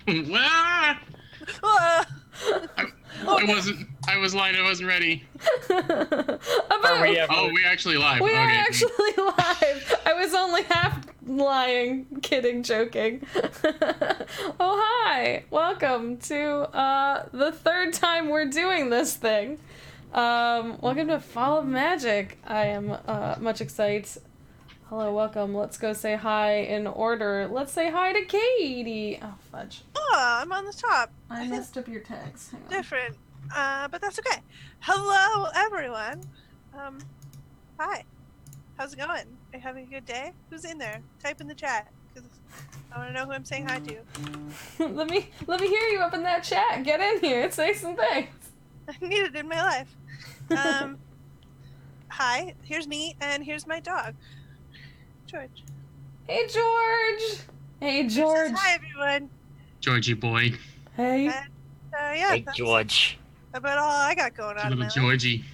I, I was lying. I wasn't ready. Are we ever... Oh, we actually live. We okay. are actually live. I was only half lying, kidding, joking. Oh, hi. Welcome to the third time we're doing this thing. Welcome to Fall of Magic. I am much excited. Hello, welcome. Let's go say hi in order. Let's say hi to Katie. Oh, fudge. Oh, I'm on the top. I messed up your tags. Hang on. Different, but that's okay. Hello, everyone. Hi. How's it going? Are you having a good day? Who's in there? Type in the chat, because I want to know who I'm saying hi to. let me hear you up in that chat. Get in here. Say some things. I need it in my life. Hi. Here's me, and here's my dog, George. Hey, George. Hey, George. Hi, everyone. Georgie boy. Hey. And, yeah, Hey, that's George. about all I got going on in Little my life. Georgie.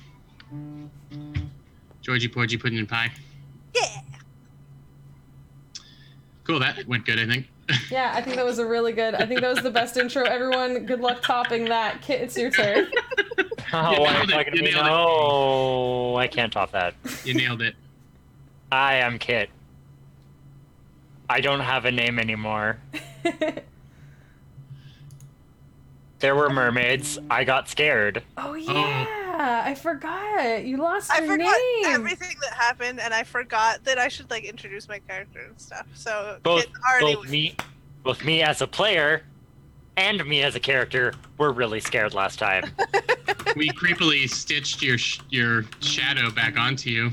Georgie Porgy pudding and pie. Yeah. Cool, that went good, I think. Yeah, I think that was a really good. I think that was the best intro. Everyone, good luck topping that. Kit, it's your turn. Oh, You why are nailed you it, talking to you me? nailed it. No, I can't top that. You nailed it. I am Kit. I don't have a name anymore. There were mermaids. I got scared. Oh yeah, I forgot. You lost I your forgot name. everything that happened, and I forgot that I should like introduce my character and stuff. So Both, it already both me as a player and me as a character were really scared last time. We creepily stitched your shadow back onto you.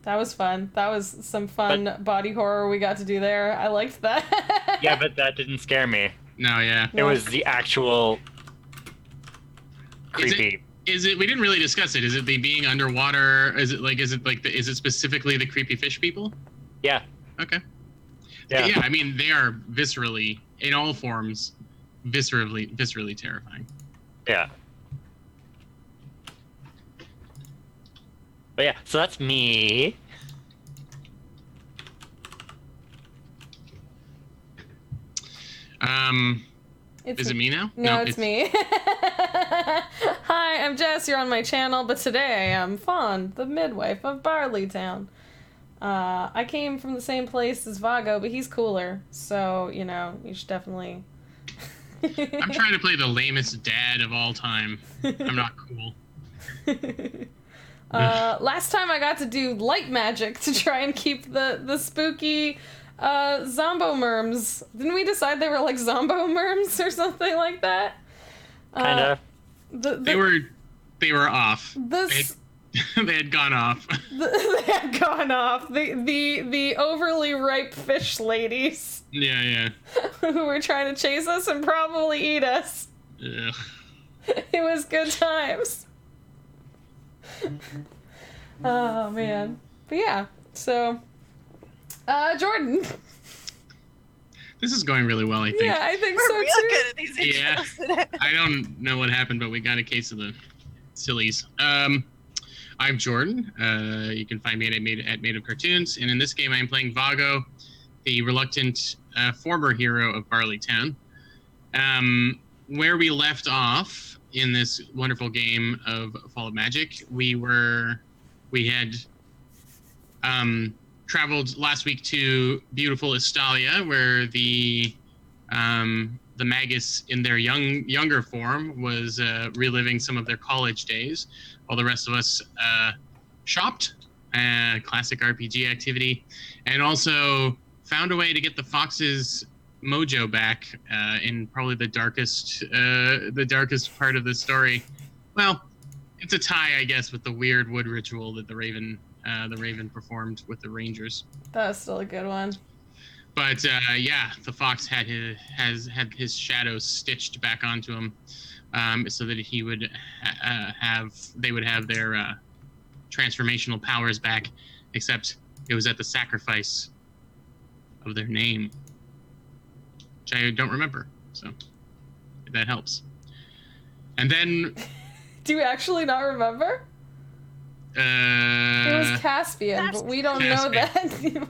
That was fun. That was some fun body horror we got to do there. I liked that. Yeah, but that didn't scare me. No, yeah. It was the actual Is creepy. it? We didn't really discuss it. Is it the being underwater? Is it specifically the creepy fish people? Yeah. Okay. Yeah. Yeah. I mean, they are viscerally, in all forms, viscerally terrifying. Yeah. But yeah, so that's me. Is it me now? No, it's me. Hi, I'm Jess. You're on my channel, but today I am Fawn, the midwife of Barleytown. I came from the same place as Vago, but he's cooler, so, you know, you should definitely... I'm trying to play the lamest dad of all time. I'm not cool. Last time I got to do light magic to try and keep the spooky zombo merms. Didn't we decide they were like zombo merms or something like that? Kinda. They were off. They had gone off. They had gone off. The overly ripe fish ladies. Yeah. Who were trying to chase us and probably eat us. Ugh. It was good times. Oh man. But yeah, so Jordan. This is going really well, I think. Yeah, I think we're so real too. good at these intros today. I don't know what happened, but we got a case of the sillies. I'm Jordan. You can find me at Made of Cartoons, and in this game, I'm playing Vago, the reluctant former hero of Barleytown. Where we left off in this wonderful game of Fall of Magic, we had traveled last week to beautiful Estalia, where the Magus in their younger form was reliving some of their college days, while the rest of us shopped, classic RPG activity, and also found a way to get the fox's mojo back in probably the darkest part of the story. Well, it's a tie, I guess, with the weird wood ritual that the Raven performed with the Rangers. That was still a good one. But yeah, the fox had his shadow stitched back onto him, so that he would they would have their transformational powers back. Except it was at the sacrifice of their name, which I don't remember. So if that helps. And then. Do you actually not remember? It was Caspian, but we don't know that.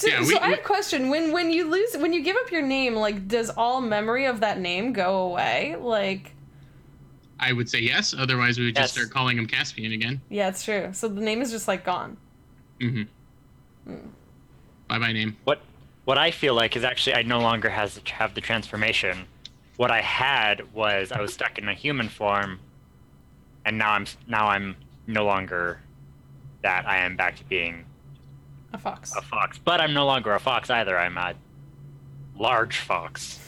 Yeah, So I have a question. When you give up your name, like, does all memory of that name go away? Like, I would say yes. Otherwise, we would just Yes. start calling him Caspian again. yeah, it's true. So the name is just like gone. Mm-hmm. Bye name. What I feel like is actually I no longer have the transformation. What I had was I was stuck in a human form, and now I'm no longer that. I am back to being A fox. a fox, but I'm no longer a fox either. I'm a large fox.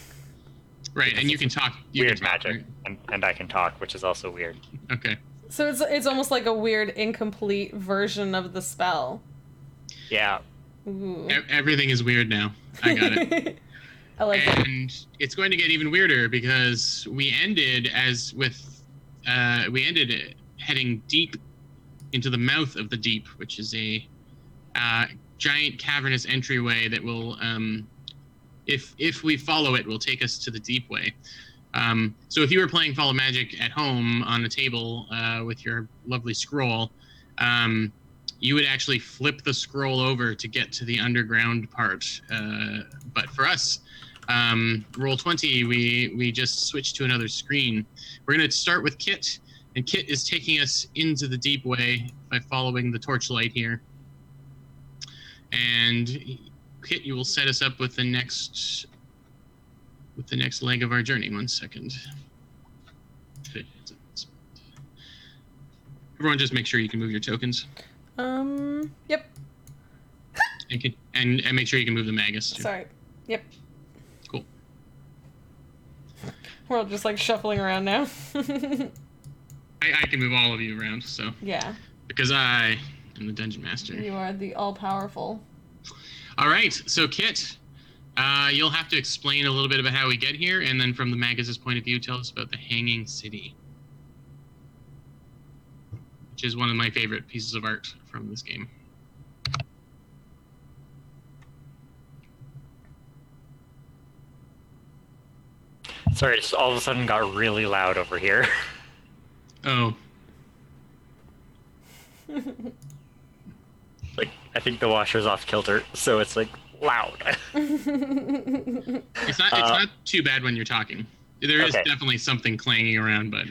Right, and you can talk. You Weird can talk, magic, and I can talk, which is also weird. right? Okay. So it's almost like a weird incomplete version of the spell. Yeah. Ooh. Everything is weird now. I got it. I like it. And it's going to get even weirder because we ended heading deep into the mouth of the deep, which is a giant cavernous entryway that will, if we follow it, will take us to the deep way. So if you were playing Follow Magic at home on a table with your lovely scroll, you would actually flip the scroll over to get to the underground part. But for us, Roll20, we just switched to another screen. We're going to start with Kit, and Kit is taking us into the deep way by following the torchlight here. And Kit, you will set us up with the next leg of our journey. 1 second. Everyone, just make sure you can move your tokens. Yep. And make sure you can move the magus too. Sorry. Yep. Cool. We're all just like shuffling around now. I can move all of you around, so Yeah. because I am the dungeon master. You are the all-powerful. All right, so Kit, you'll have to explain a little bit about how we get here, and then from the magus's point of view, tell us about the Hanging City, which is one of my favorite pieces of art from this game. Sorry, it just all of a sudden got really loud over here. Oh, Like, I think the washer's off kilter, so it's like loud. it's not too bad when you're talking. There is Okay. definitely something clanging around, but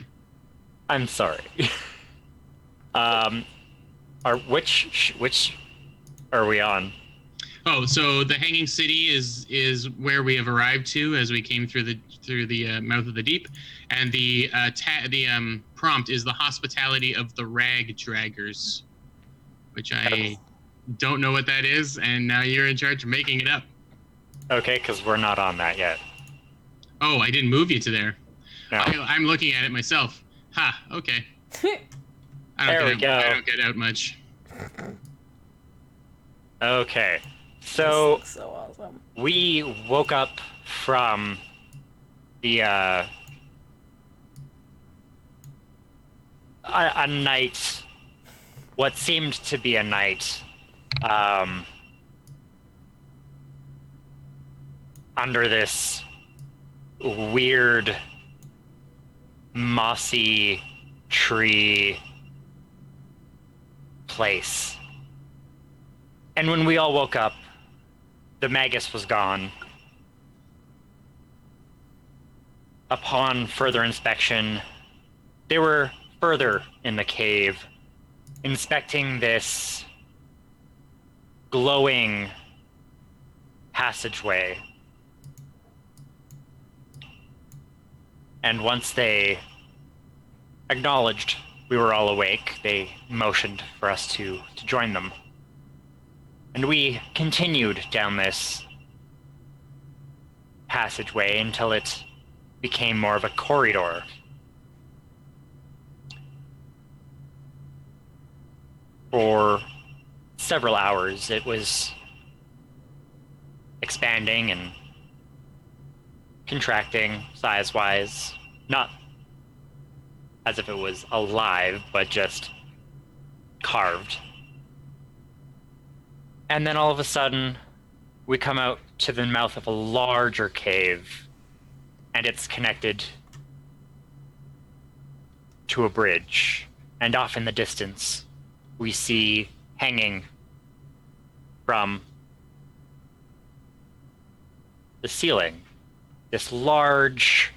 I'm sorry. Which are we on? oh, so the Hanging City is where we have arrived to as we came through the mouth of the deep, and the prompt is the hospitality of the Rag Draggers, which I don't know what that is, and now you're in charge of making it up. Okay, because we're not on that yet. Oh, I didn't move you to there. No. I'm looking at it myself. Ha, okay. There we go. I don't get out much. Okay. This So looks so awesome. we woke up from the a night, what seemed to be a night, under this weird mossy tree place. And when we all woke up, the magus was gone. Upon further inspection, they were further in the cave, inspecting this glowing passageway. And once they acknowledged we were all awake, they motioned for us to join them. And we continued down this passageway until it became more of a corridor. For several hours, it was expanding and contracting size-wise, not as if it was alive, but just carved. And then all of a sudden, we come out to the mouth of a larger cave, and it's connected to a bridge. And off in the distance, we see hanging from the ceiling, this large,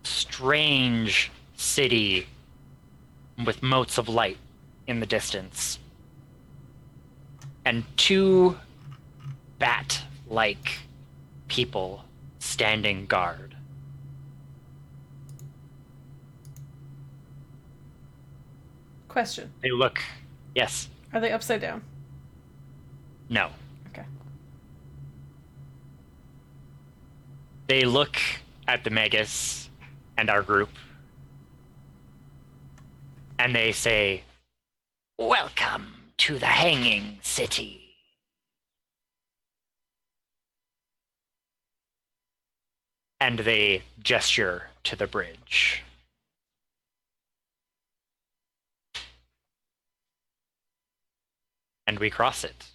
strange city with motes of light in the distance. And two bat-like people standing guard. Question. They look... Yes. Are they upside down? No. Okay. They look at the Magus and our group, and they say, "Welcome to the Hanging City." And they gesture to the bridge. And we cross it.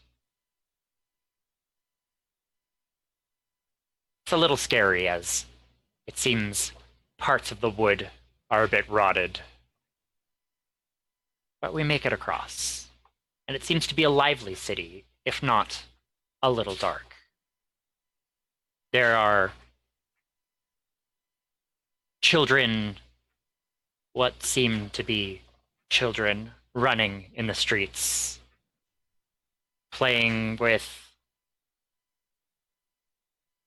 It's a little scary, as it seems parts of the wood are a bit rotted. But we make it across. And it seems to be a lively city, if not a little dark. There are children, what seem to be children, running in the streets, playing with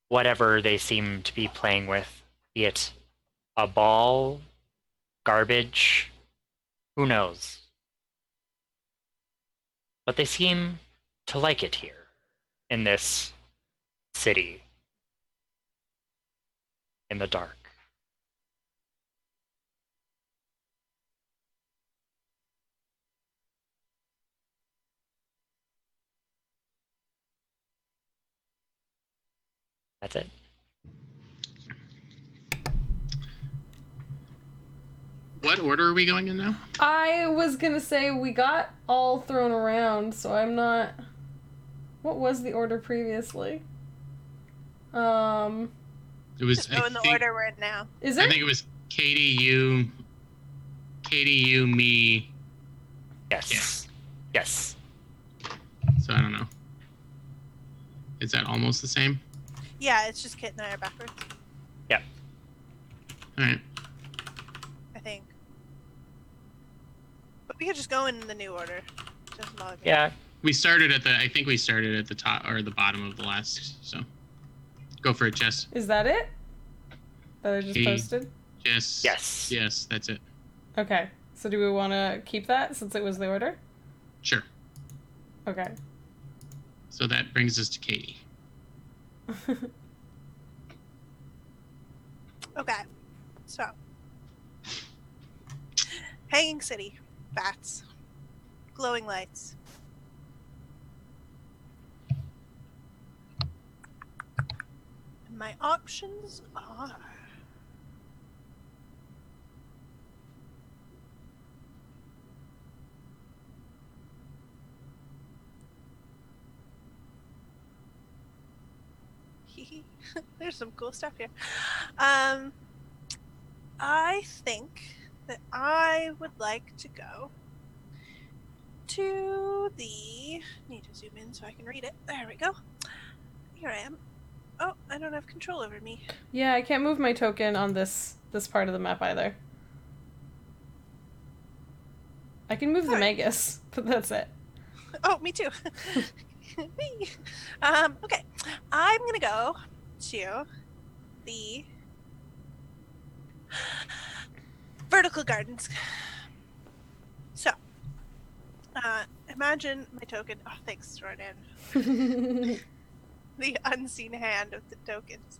whatever they seem to be playing with, be it a ball, garbage, who knows. But they seem to like it here, in this city, in the dark. That's it. What order are we going in now? I was gonna say we got all thrown around, so I'm not... What was the order previously? It was. Just go in the order we're in now. Is I it? think it was Katie, you, me. Yes. Yes. So I don't know. Is that almost the same? Yeah, it's just Kit and I are backwards, Yeah. All right. I think. But we could just go in the new order. Doesn't bother me. Yeah. We started at the. I think we started at the top or the bottom of the last. So, go for it, Jess. Is that it? That I just Hey. posted? Jess. Yes. Yes, that's it. Okay. So do we want to keep that since it was the order? Sure. Okay. So that brings us to Katie. Okay. So. Hanging City. Bats. Glowing lights. And my options are... There's some cool stuff here. I think that I would like to go to the... Need to zoom in so I can read it. There we go. Here I am. Oh, I don't have control over me. Yeah, I can't move my token on this part of the map either. I can move the Alright. Magus, but that's it. Oh, me too. Me. Okay. I'm gonna go to the vertical gardens. So, imagine my token. Oh, thanks, Jordan. The unseen hand of the tokens.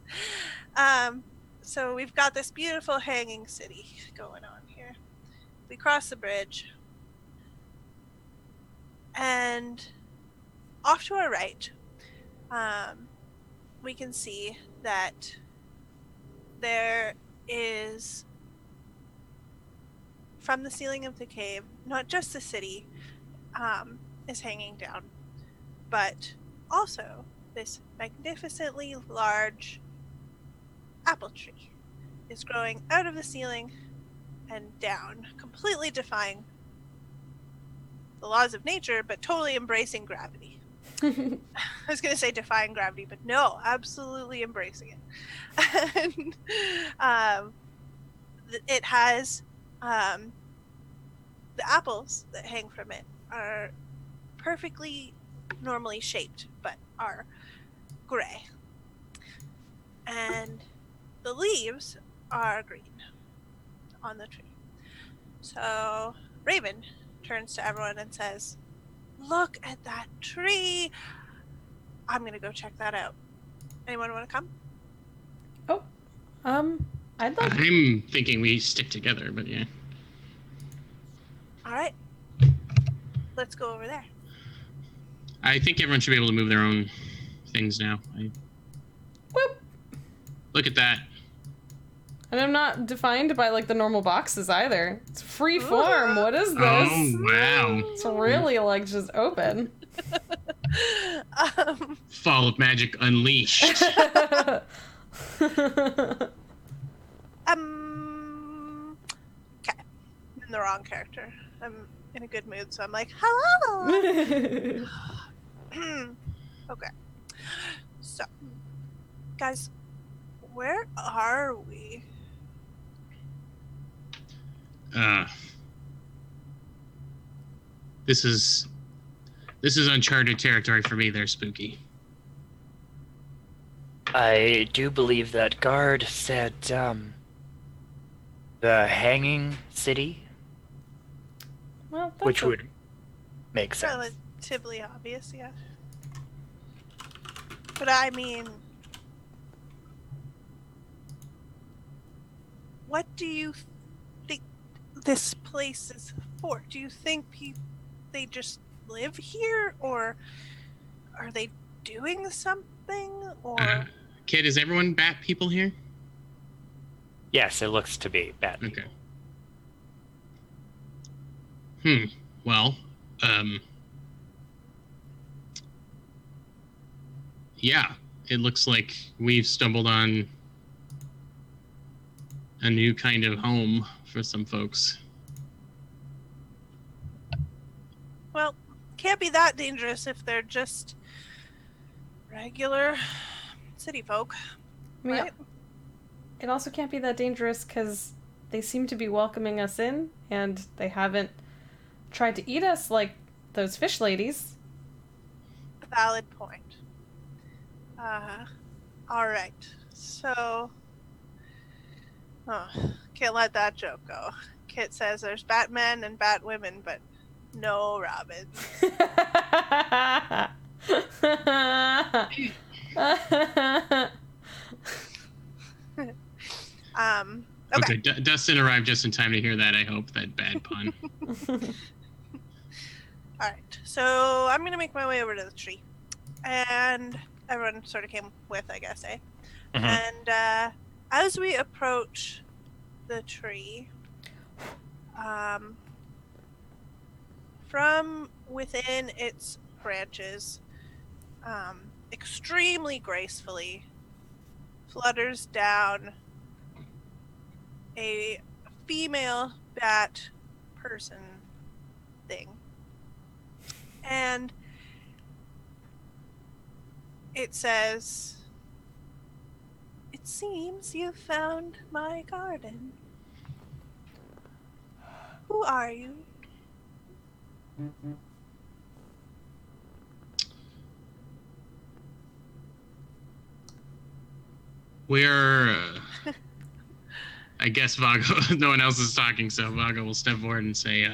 So we've got this beautiful hanging city going on here. We cross the bridge, and off to our right, we can see that there is, from the ceiling of the cave, not just the city is hanging down, but also this magnificently large apple tree is growing out of the ceiling and down, completely defying the laws of nature, but totally embracing gravity. I was going to say defying gravity, but no, absolutely embracing it. And it has the apples that hang from it are perfectly normally shaped, but are gray. And the leaves are green on the tree. So Raven turns to everyone and says, "Look at that tree. I'm going to go check that out. Anyone want to come?" Oh, I'd like. I'm thinking we stick together, but yeah. All right. Let's go over there. I think everyone should be able to move their own things now. Whoop. Look at that. And I'm not defined by like the normal boxes either. It's free form. What is this? Oh, wow. It's really like just open. Fall of Magic Unleashed. Okay. I'm the wrong character. I'm in a good mood, so I'm like, hello. Okay. So, guys, where are we? This is uncharted territory for me there, Spooky. I do believe that guard said the Hanging City, Well, that's which would make sense. Relatively obvious, yeah. But I mean, what do you think this place is for? Do you think they just live here, or are they doing something? Or Kid, is everyone bat people here? Yes, it looks to be bad. Okay. Well, yeah, it looks like we've stumbled on a new kind of home for some folks. well, can't be that dangerous if they're just regular city folk, I mean, right? it also can't be that dangerous because they seem to be welcoming us in, and they haven't tried to eat us like those fish ladies. Valid point. All right. So, can't let that joke go. Kit says there's Batmen and Batwomen, but no Robins. Okay. Dustin arrived just in time to hear that, I hope, that bad pun. All right. So I'm gonna make my way over to the tree, and everyone sort of came with, I guess, eh? Mhm. And as we approach the tree, from within its branches, extremely gracefully, flutters down a female bat person thing. And it says, "It seems you found my garden. Who are you?" We're, I guess Vago, no one else is talking, so Vago will step forward and say,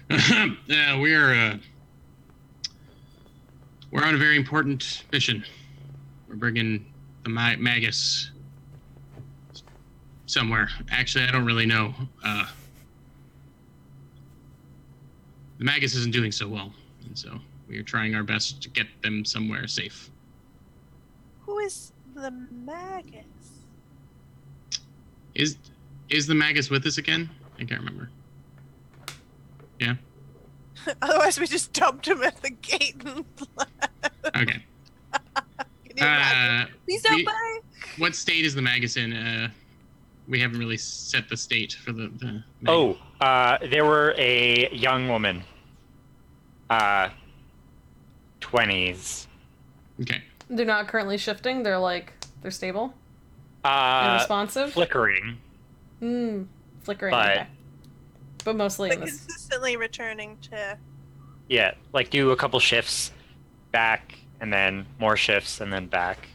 we're on a very important mission. We're bringing the Magus somewhere. Actually, I don't really know. The Magus isn't doing so well, and so we are trying our best to get them somewhere safe. Who is the Magus? Is the Magus with us again? I can't remember. Yeah? Otherwise, we just dumped him at the gate and left. Okay. Can you imagine? Please don't buy. What state is the Magus in? We haven't really set the state for the Magus. Oh, they were a young woman. 20s. Okay. They're not currently shifting. They're stable. They're responsive. Flickering. Flickering. But- Okay. But mostly But in this. consistently returning to. Yeah, like do a couple shifts back, and then more shifts, and then back.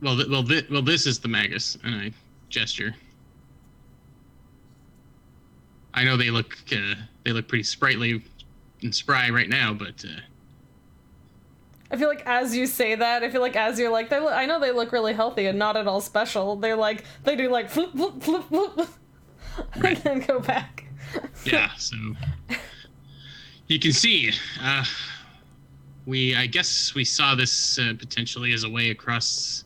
Well, this is the Magus, and I gesture. I know they look pretty sprightly and spry right now, but I feel like as you say that, I feel like as you're like, I know they look really healthy and not at all special. They do like flip, flip, flip, flip, and then go back. yeah. So you can see, I guess we saw this potentially as a way across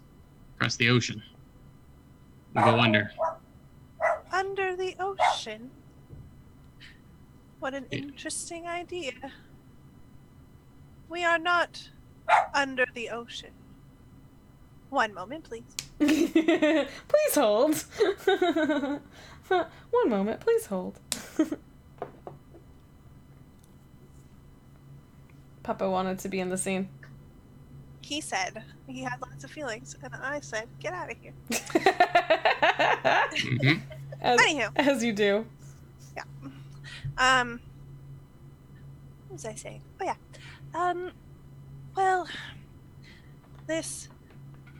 the ocean. We'll go under. Under the ocean? What an interesting idea. We are not under the ocean. One moment, please. Please hold. One moment, please hold. Papa wanted to be in the scene. He said he had lots of feelings, and I said, get out of here. Mhm. Anywho. As you do. What was I saying? Oh yeah. Well, this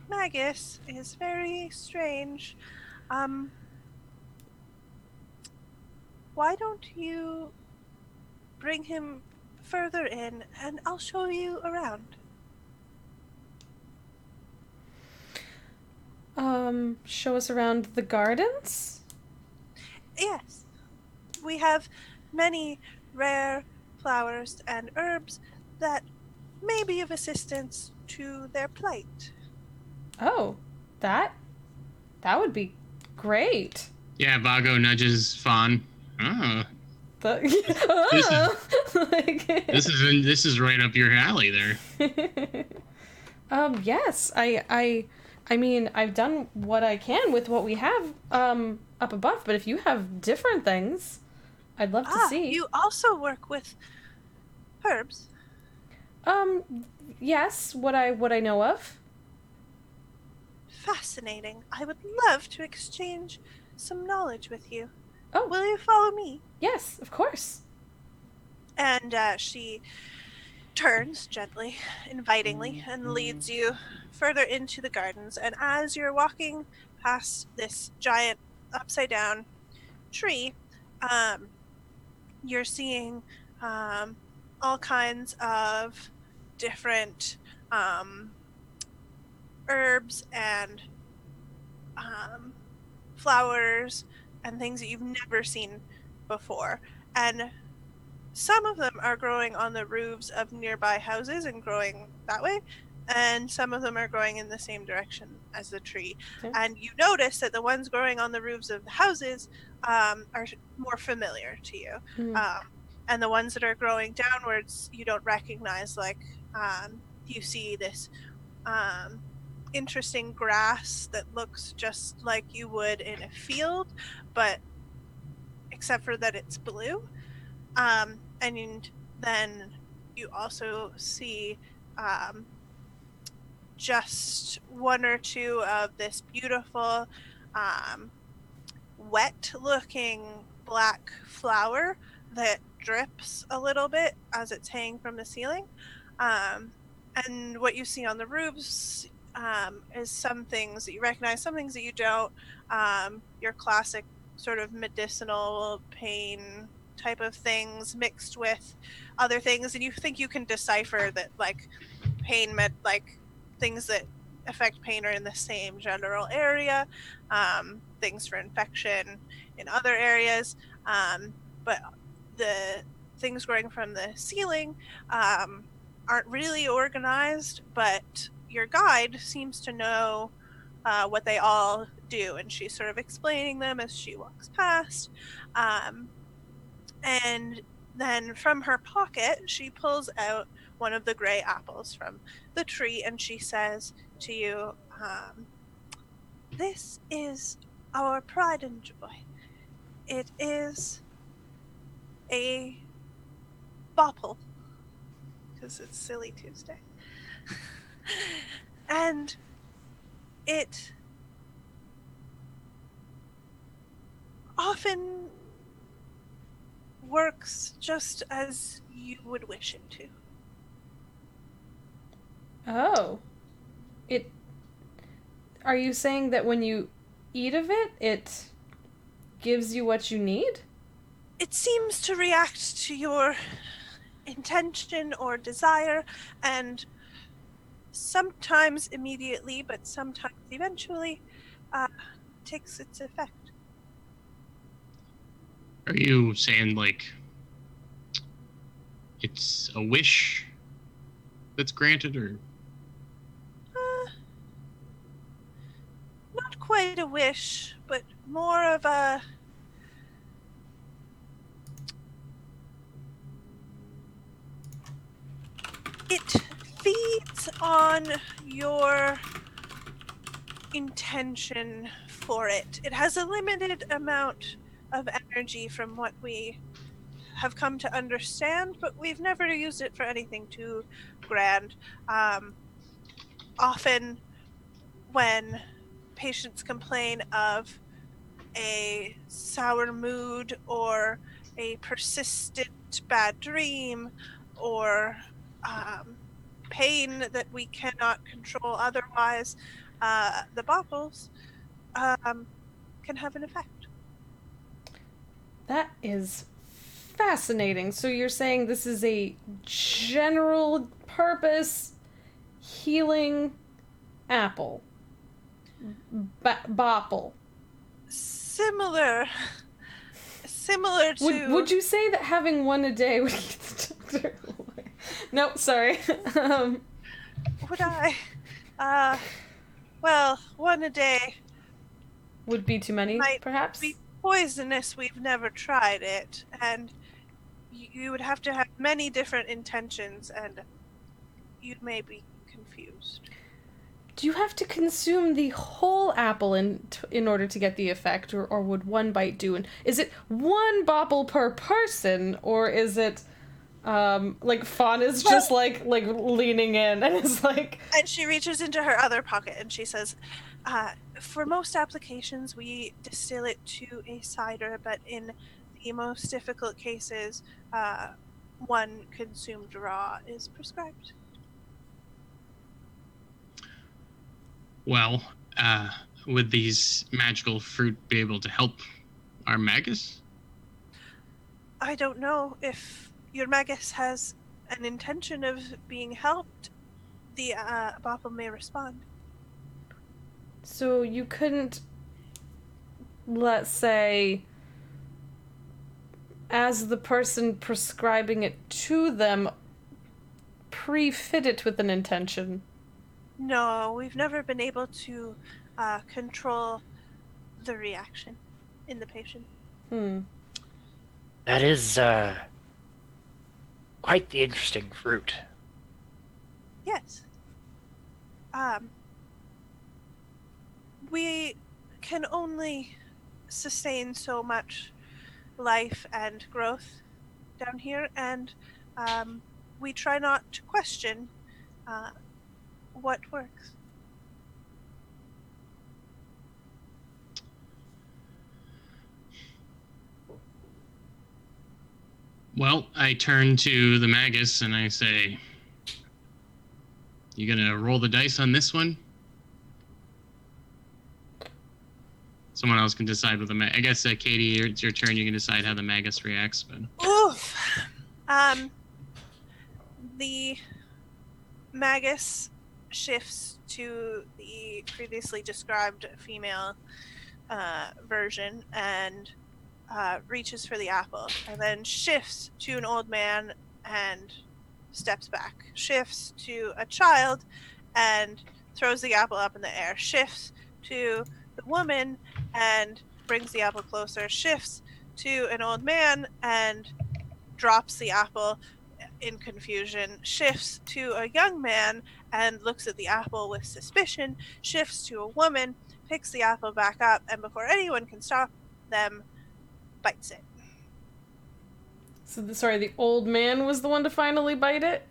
Magus is very strange. Why don't you bring him further in and I'll show you around? Show us around the gardens? Yes. We have many rare flowers and herbs that may be of assistance to their plight. Oh, that would be great. Yeah, Vago nudges Fawn. Oh, this is right up your alley there. Yes. I mean, I've done what I can with what we have up above, but if you have different things, I'd love to see. You also work with herbs. Yes, what I know of. Fascinating. I would love to exchange some knowledge with you. Oh. Will you follow me? Yes, of course. And she turns gently, invitingly, and leads you further into the gardens. And as you're walking past this giant upside-down tree, you're seeing all kinds of different herbs and flowers and things that you've never seen before. And some of them are growing on the roofs of nearby houses and growing that way, and some of them are growing in the same direction as the tree. Okay. And you notice that the ones growing on the roofs of the houses are more familiar to you. And the ones that are growing downwards you don't recognize. Like you see this interesting grass that looks just like you would in a field, but except for that it's blue. And then you also see just one or two of this beautiful wet looking black flower that drips a little bit as it's hanging from the ceiling. And what you see on the roofs is some things that you recognize, some things that you don't. Your classic sort of medicinal pain type of things mixed with other things, and you think you can decipher that like pain like things that affect pain are in the same general area, things for infection in other areas, but the things growing from the ceiling aren't really organized, but your guide seems to know what they all do, and she's sort of explaining them as she walks past. And then from her pocket, she pulls out one of the gray apples from the tree, and she says to you, this is our pride and joy. It is a bopple, because it's Silly Tuesday. And it often works just as you would wish it to. Oh. Are you saying that when you eat of it, it gives you what you need? It seems to react to your intention or desire, and sometimes immediately, but sometimes eventually, takes its effect. Are you saying, like, it's a wish that's granted, or? Not quite a wish, but more of a... It feeds on your intention for it. It has a limited amount of energy from what we have come to understand, but we've never used it for anything too grand. Often when patients complain of a sour mood or a persistent bad dream or pain that we cannot control otherwise, the bottles can have an effect. That is fascinating. So you're saying this is a general purpose healing apple. Bopple. Similar to... Would you say that having one a day would keep the doctor away? No, sorry. Would I? Well, one a day would be too many, might perhaps? be poisonous. We've never tried it, and you would have to have many different intentions, and you may be confused. Do you have to consume the whole apple in order to get the effect, or would one bite do? And is it one bopple per person, or is it like Fawn is just like leaning in and is like... And she reaches into her other pocket and she says, for most applications we distill it to a cider, but in the most difficult cases, one consumed raw is prescribed. Well, would these magical fruit be able to help our magus? I don't know. If your magus has an intention of being helped, the bopple may respond. So you couldn't, let's say, as the person prescribing it to them, pre-fit it with an intention? No, we've never been able to control the reaction in the patient. That is quite the interesting fruit. Yes. We can only sustain so much life and growth down here, and we try not to question what works. Well, I turn to the magus and I say, you gonna roll the dice on this one? Someone else can decide with the I guess, Katie, it's your turn. You can decide how the magus reacts. But Oof. The magus shifts to the previously described female version and reaches for the apple, and then shifts to an old man and steps back. Shifts to a child and throws the apple up in the air. Shifts to the woman and brings the apple closer. Shifts to an old man and drops the apple in confusion. Shifts to a young man and looks at the apple with suspicion. Shifts to a woman, picks the apple back up, and before anyone can stop them, bites it. So, the old man was the one to finally bite it?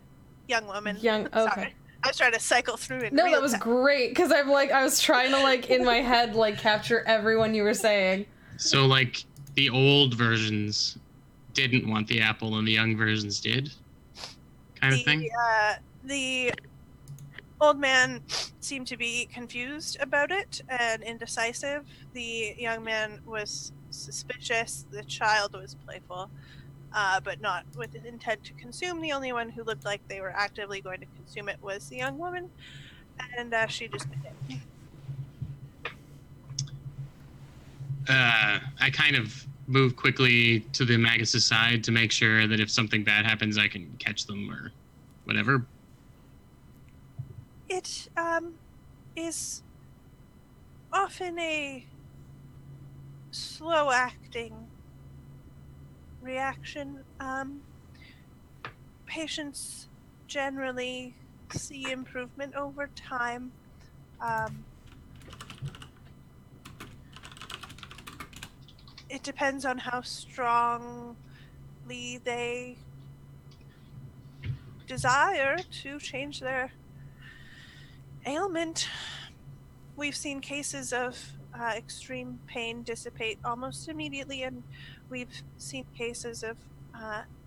Young woman. Okay. Sorry. I was trying to cycle through it. No, that was great, because I was trying to, like, in my head, like, capture everyone you were saying. So, like, the old versions didn't want the apple and the young versions did? Kind of thing? The old man seemed to be confused about it and indecisive. The young man was suspicious. The child was playful, but not with the intent to consume. The only one who looked like they were actively going to consume it was the young woman, and she just bit it. I kind of move quickly to the Magus' side to make sure that if something bad happens, I can catch them or whatever. It is often a slow-acting reaction. Patients generally see improvement over time. It depends on how strongly they desire to change their ailment. We've seen cases of extreme pain dissipate almost immediately, and we've seen cases of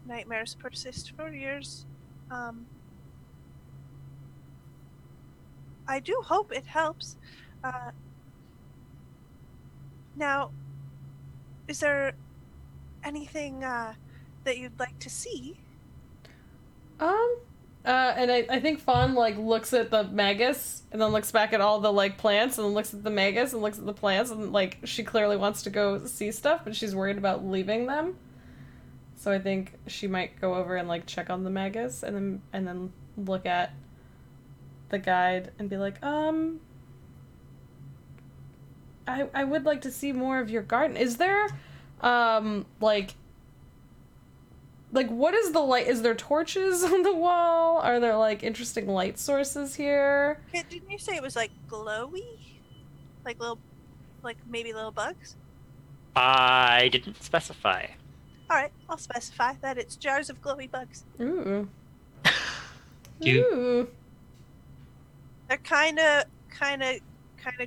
nightmares persist for years. I do hope it helps. Now, is there anything that you'd like to see? And I think Fawn, like, looks at the Magus, and then looks back at all the, like, plants, and then looks at the Magus, and looks at the plants, and, like, she clearly wants to go see stuff, but she's worried about leaving them. So I think she might go over and, like, check on the Magus, and then look at the guide and be like, I would like to see more of your garden. Is there, like, what is the light? Is there torches on the wall? Are there, like, interesting light sources here? Didn't you say it was, like, glowy? Like maybe little bugs? I didn't specify. Alright, I'll specify that it's jars of glowy bugs. Ooh. Cute. Ooh. They're kinda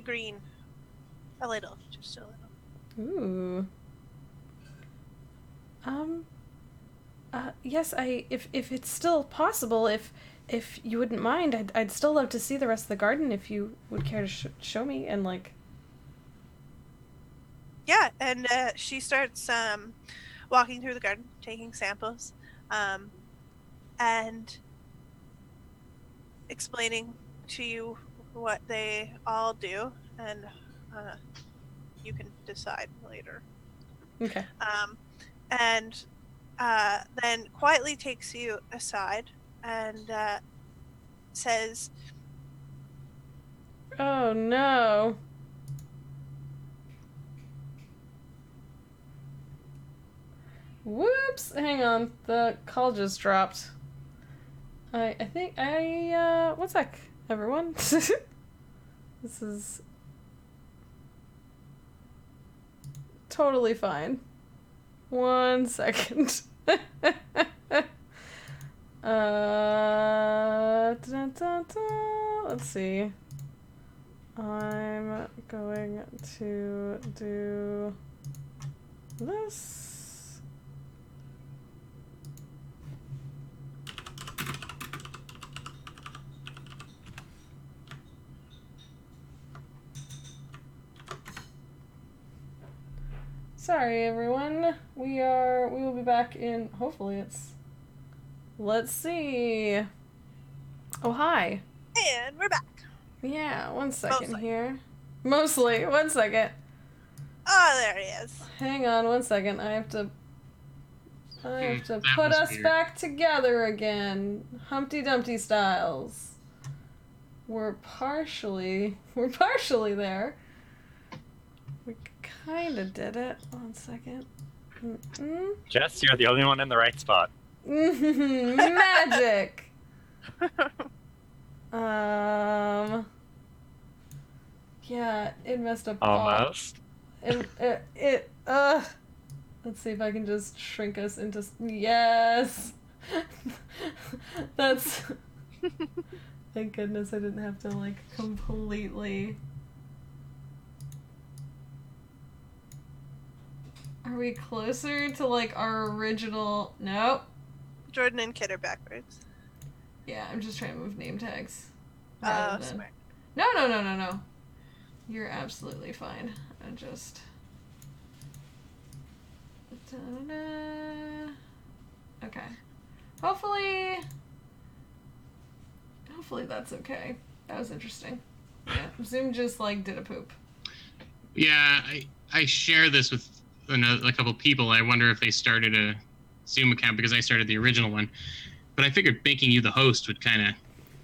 green. A little, just a little. Ooh. Yes, if it's still possible, if you wouldn't mind, I'd still love to see the rest of the garden if you would care to show me, and, like... Yeah, and she starts walking through the garden, taking samples, and explaining to you what they all do, and you can decide later. Okay. And then quietly takes you aside and says, Oh, no. Whoops! Hang on. The call just dropped. I think one sec, everyone. This is totally fine. 1 second. Let's see. I'm going to do this. Sorry, everyone. We will be back in, hopefully let's see. Oh, hi. and we're back. Yeah, 1 second Mostly. here. Mostly. 1 second. Oh, there he is. Hang on 1 second. I have to that put was us weird. back together again. Humpty Dumpty styles. We're partially there. We kinda did it. 1 second. Jess, you're the only one in the right spot. Magic! Yeah, it messed up. Almost. This Let's see if I can just shrink us into... Yes! That's... Thank goodness I didn't have to, like, completely... Are we closer to, like, our original... Nope. Jordan and Kid are backwards. Yeah, I'm just trying to move name tags. Oh, Than... smart. No. You're absolutely fine. I just... Da-da-da. Okay. Hopefully that's okay. That was interesting. Yeah, Zoom just, like, did a poop. Yeah, I share this with a couple people. I wonder if they started a Zoom account because I started the original one. But I figured making you the host would kind of...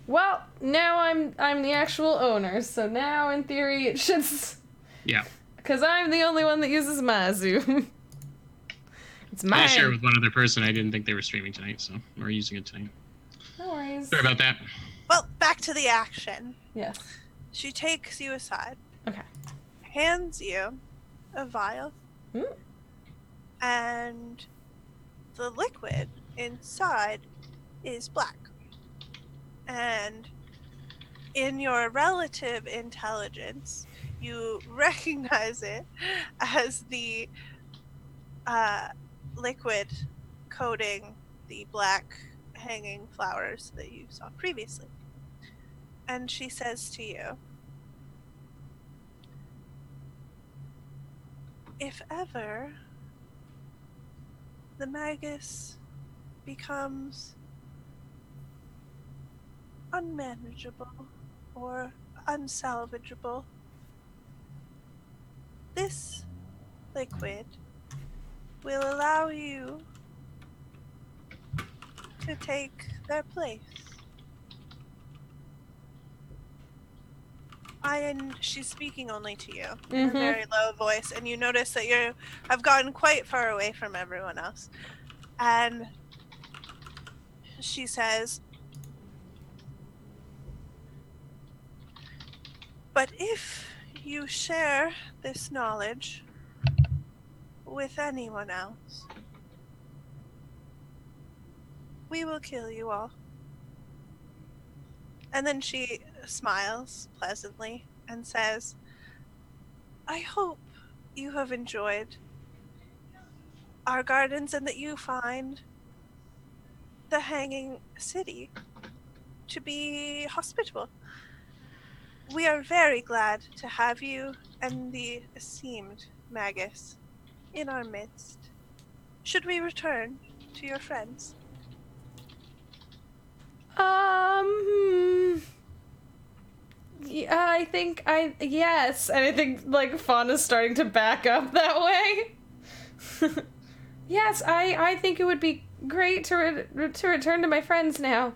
Well, now I'm the actual owner, so now in theory it should... Yeah. Because I'm the only one that uses my Zoom. It's mine. I share with one other person. I didn't think they were streaming tonight, so we're using it tonight. No worries. Sorry about that. Well, back to the action. Yes. She takes you aside. Okay. Hands you a vial. Hmm? And the liquid inside is black. And in your relative intelligence, you recognize it as the liquid coating the black hanging flowers that you saw previously. And she says to you, if ever the magus becomes unmanageable or unsalvageable, this liquid will allow you to take their place. And she's speaking only to you in a very low voice, and you notice that you have gotten quite far away from everyone else. And she says, but if you share this knowledge with anyone else, we will kill you all. And then she smiles pleasantly and says, I hope you have enjoyed our gardens and that you find the Hanging City to be hospitable. We are very glad to have you and the esteemed Magus in our midst. Should we return to your friends? Yeah, yes. And I think, like, Fauna's starting to back up that way. Yes, I think it would be great to return to my friends now.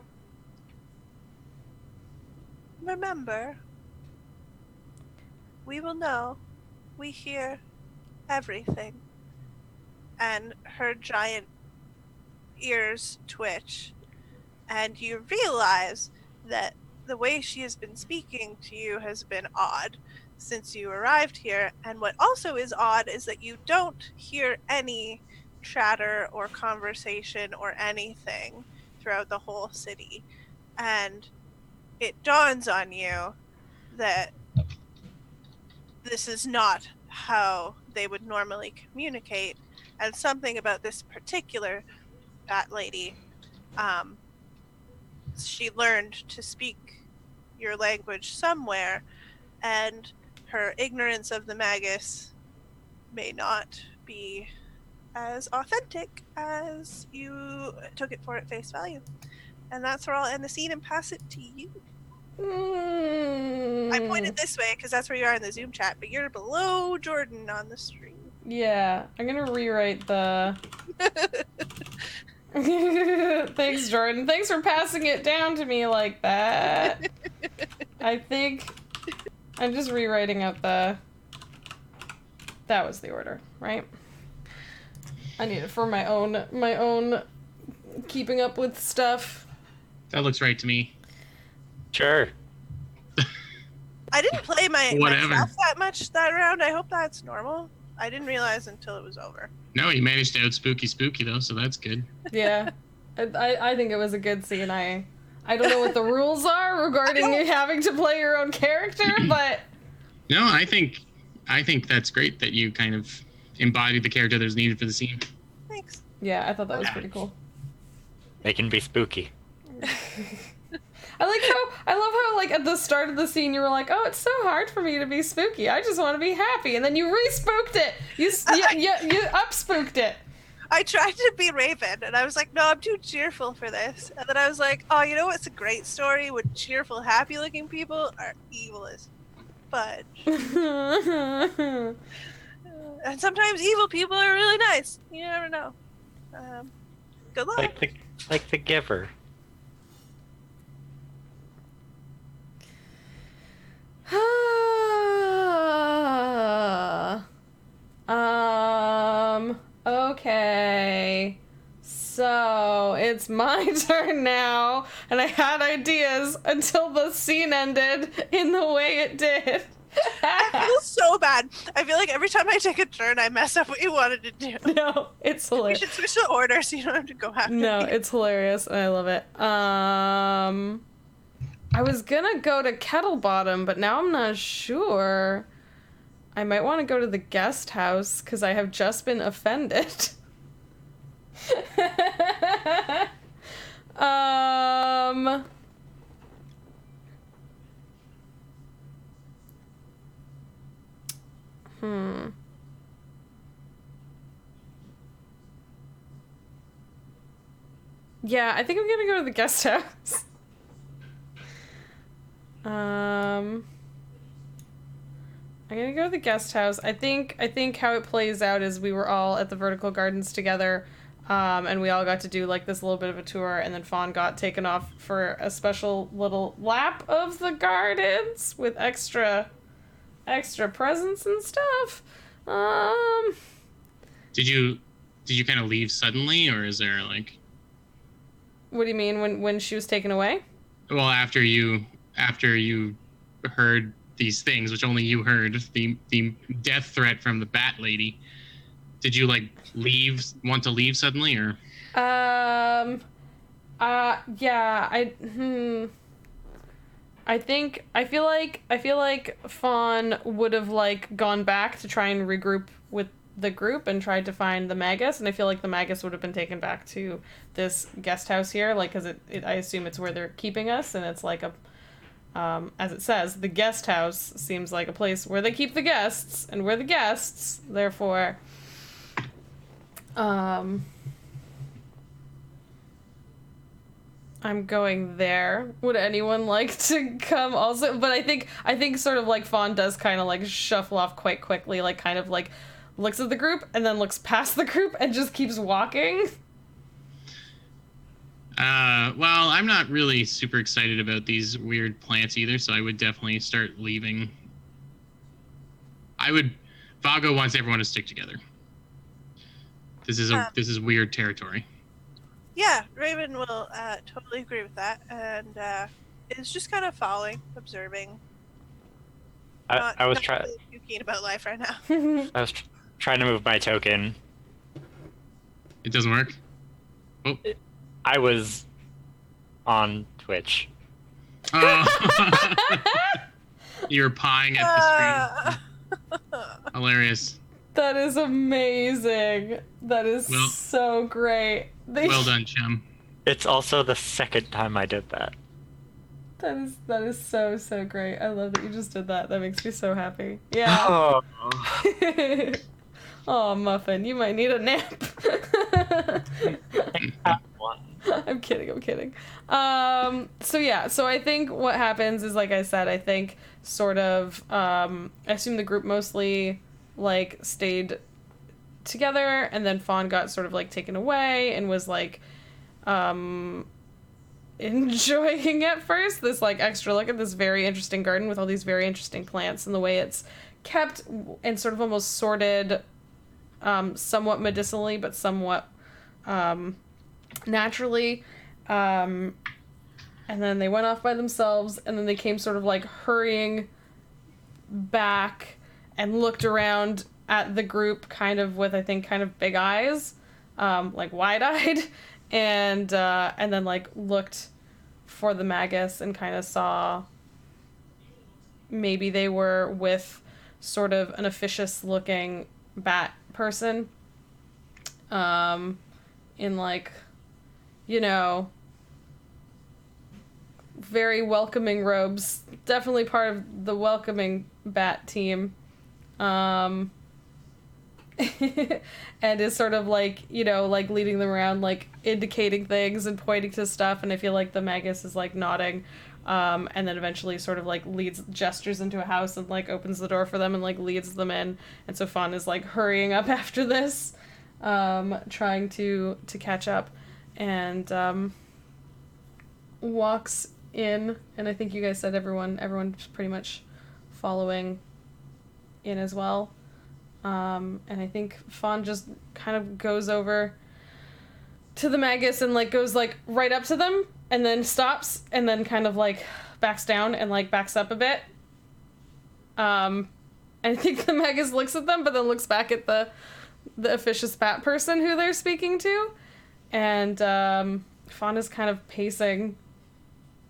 Remember, we will know. We hear everything. And her giant ears twitch. And you realize that the way she has been speaking to you has been odd since you arrived here. And what also is odd is that you don't hear any chatter or conversation or anything throughout the whole city. And it dawns on you that this is not how they would normally communicate. And something about this particular Bat lady, she learned to speak your language somewhere, and her ignorance of the Magus may not be as authentic as you took it for at face value. And that's where I'll end the scene and pass it to you. I pointed this way because that's where you are in the Zoom chat, but you're below Jordan on the stream. Yeah, I'm gonna rewrite the... Thanks, Jordan. Thanks for passing it down to me like that. I think I'm just rewriting up the... That was the order, right? I need it for my own keeping up with stuff. That looks right to me. Sure. I didn't play myself that much that round. I hope that's normal. I didn't realize until it was over. No, you managed to out spooky though, so that's good. Yeah. I think it was a good scene. I don't know what the rules are regarding you having to play your own character, but No, I think that's great that you kind of embodied the character that was needed for the scene. Thanks. yeah, I thought that was pretty cool. They can be spooky. I love how like at the start of the scene you were like, oh, it's so hard for me to be spooky. I just want to be happy, and then you re-spooked it. You up-spooked it. I tried to be Raven, and I was like, no, I'm too cheerful for this. And then I was like, oh, you know what's a great story when cheerful, happy-looking people are evil as fudge. And sometimes evil people are really nice. You never know. Good luck. Like the Giver. Okay. So it's my turn now, and I had ideas until the scene ended in the way it did. I feel so bad. I feel like every time I take a turn, I mess up what you wanted to do. No, it's We hilarious. should switch the order so you don't have to go after No, me. it's hilarious, and I love it. I was gonna go to Kettle Bottom, but now I'm not sure. I might want to go to the guest house, because I have just been offended. Yeah, I think I'm gonna go to the guest house. I'm gonna go to the guest house. I think how it plays out is we were all at the Vertical Gardens together, and we all got to do like this little bit of a tour, and then Fawn got taken off for a special little lap of the gardens with extra presents and stuff. Did you kind of leave suddenly, or is there like? What do you mean when she was taken away? Well, after you heard these things, which only you heard, the death threat from the Bat Lady, did you like want to leave suddenly, or? Yeah, I feel like Fawn would have like gone back to try and regroup with the group and tried to find the Magus, and I feel like the Magus would have been taken back to this guest house here, like, because I assume it's where they're keeping us, and it's like a, as it says, the guest house seems like a place where they keep the guests, and we're the guests, therefore, I'm going there. Would anyone like to come also? But I think sort of like Fawn does kind of like shuffle off quite quickly, like kind of like looks at the group and then looks past the group and just keeps walking. Well, I'm not really super excited about these weird plants either, so I would definitely start leaving. Vago wants everyone to stick together. This is weird territory. Yeah, Raven will totally agree with that, and is just kind of following, observing. I was trying really too keen about life right now. I was trying to move my token. It doesn't work. Oh. I was on Twitch. Oh. You were pawing at the screen. Hilarious. That is amazing. That is so great. Well done, chum. It's also the second time I did that. That is so great. I love that you just did that. That makes me so happy. Yeah. Oh. Oh, Muffin, you might need a nap. I'm kidding. So I think what happens is, like I said, I think sort of, I assume the group mostly like stayed together, and then Fawn got sort of like taken away and was like enjoying at first this like extra look at this very interesting garden with all these very interesting plants and the way it's kept and sort of almost sorted, somewhat medicinally but somewhat naturally, and then they went off by themselves, and then they came sort of like hurrying back and looked around at the group kind of with, I think, kind of big eyes, like wide-eyed, and then like looked for the Magus and kind of saw maybe they were with sort of an officious looking bat person, in like, you know, very welcoming robes, definitely part of the welcoming bat team, and is sort of like, you know, like leading them around, like indicating things and pointing to stuff, and I feel like the Magus is like nodding, and then eventually sort of like gestures into a house and like opens the door for them and like leads them in, and so Fawn is like hurrying up after this, trying to catch up, and walks in, and I think you guys said everyone's pretty much following in as well. And I think Fawn just kind of goes over to the Magus and like goes like right up to them and then stops and then kind of like backs down and like backs up a bit. And I think the Magus looks at them but then looks back at the officious bat person who they're speaking to. And Fawn is kind of pacing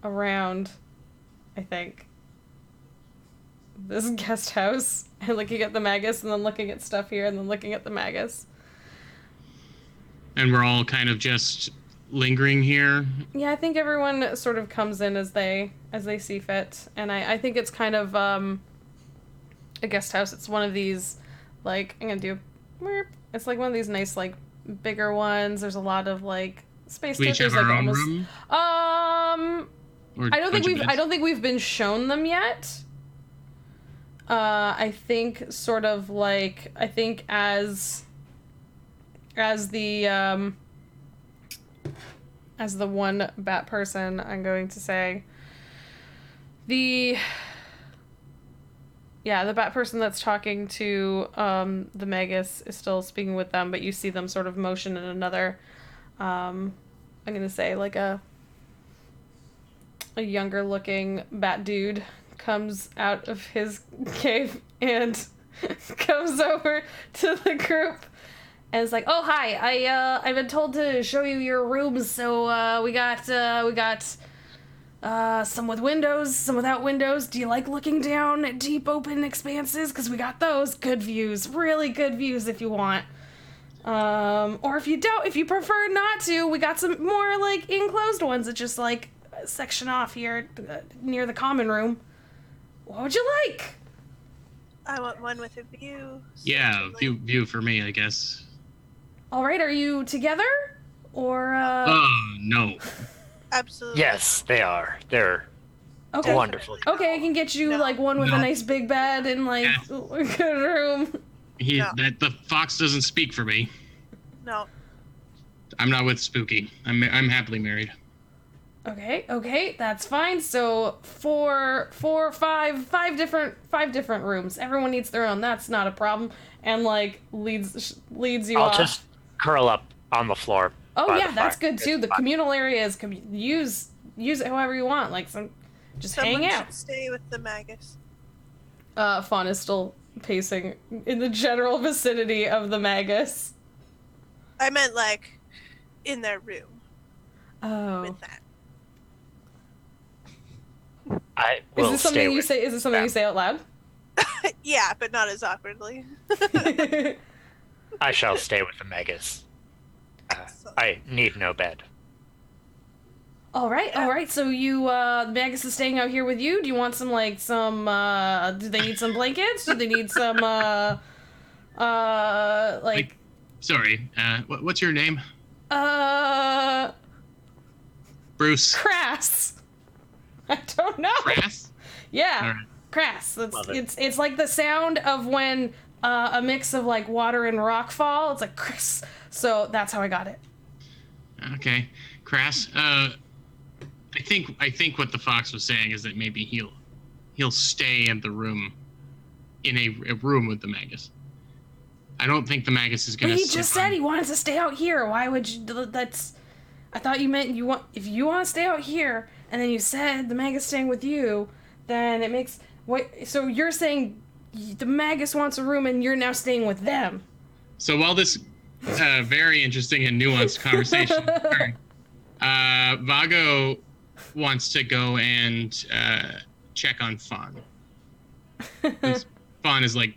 around, I think, this guest house and looking at the Magus and then looking at stuff here and then looking at the Magus. And we're all kind of just lingering here. Yeah, I think everyone sort of comes in as they see fit, and I think it's kind of a guest house. It's one of these, like, I'm gonna do it's like one of these nice like bigger ones. There's a lot of like space. We each have like our own almost room? Or I don't bunch think we've been shown them yet. I think sort of like, I think as the one bat person, I'm going to say the bat person that's talking to the Magus is still speaking with them, but you see them sort of motion in another, I'm gonna say like a younger looking bat dude comes out of his cave and comes over to the group and is like, "Oh, hi, I've been told to show you your rooms, so we got some with windows, some without windows. Do you like looking down at deep open expanses? Because we got those. Good views, really good views if you want. Or if you don't, if you prefer not to, we got some more like enclosed ones that just like section off here near the common room. What would you like?" I want one with a view. Yeah, certainly. view for me, I guess. All right, are you together? Or, No. Absolutely. Yes, they are. They're okay. wonderful. Okay, I can get you, No. like, one with No. a nice big bed and, like, Yes. a good room. No. The fox doesn't speak for me. No. I'm not with Spooky. I'm happily married. Okay, that's fine. So, five different rooms. Everyone needs their own. That's not a problem. And, like, leads you I'll off. just curl up on the floor. Oh, by yeah, the that's fire. good, too. It's The fine. communal area is, use it however you want. Like, just Someone hang out. should stay with the Magus. Fawn is still pacing in the general vicinity of the Magus. I meant like in their room Oh. with that. I Is will this stay something you with say? Is this something you them. say out loud? Yeah, but not as awkwardly. I shall stay with the Magus. I need no bed. All right. So you, the Magus is staying out here with you. Do you want some do they need some blankets? Do they need some, like, Sorry. What's your name? Bruce. crass? I don't know. Crass? Yeah, All right. crass. Love it. It's like the sound of when a mix of like water and rock fall. It's like crass. So that's how I got it. Okay. Crass. I think what the fox was saying is that maybe he'll stay in the room, in a room with the Magus. I don't think the Magus is gonna. But he just said he wanted to stay out here. Why would you? I thought you meant if you want to stay out here, and then you said the Magus staying with you, then it makes what? So you're saying the Magus wants a room and you're now staying with them. So while this very interesting and nuanced conversation is occurring, Vago wants to go and check on Fawn. Fawn is like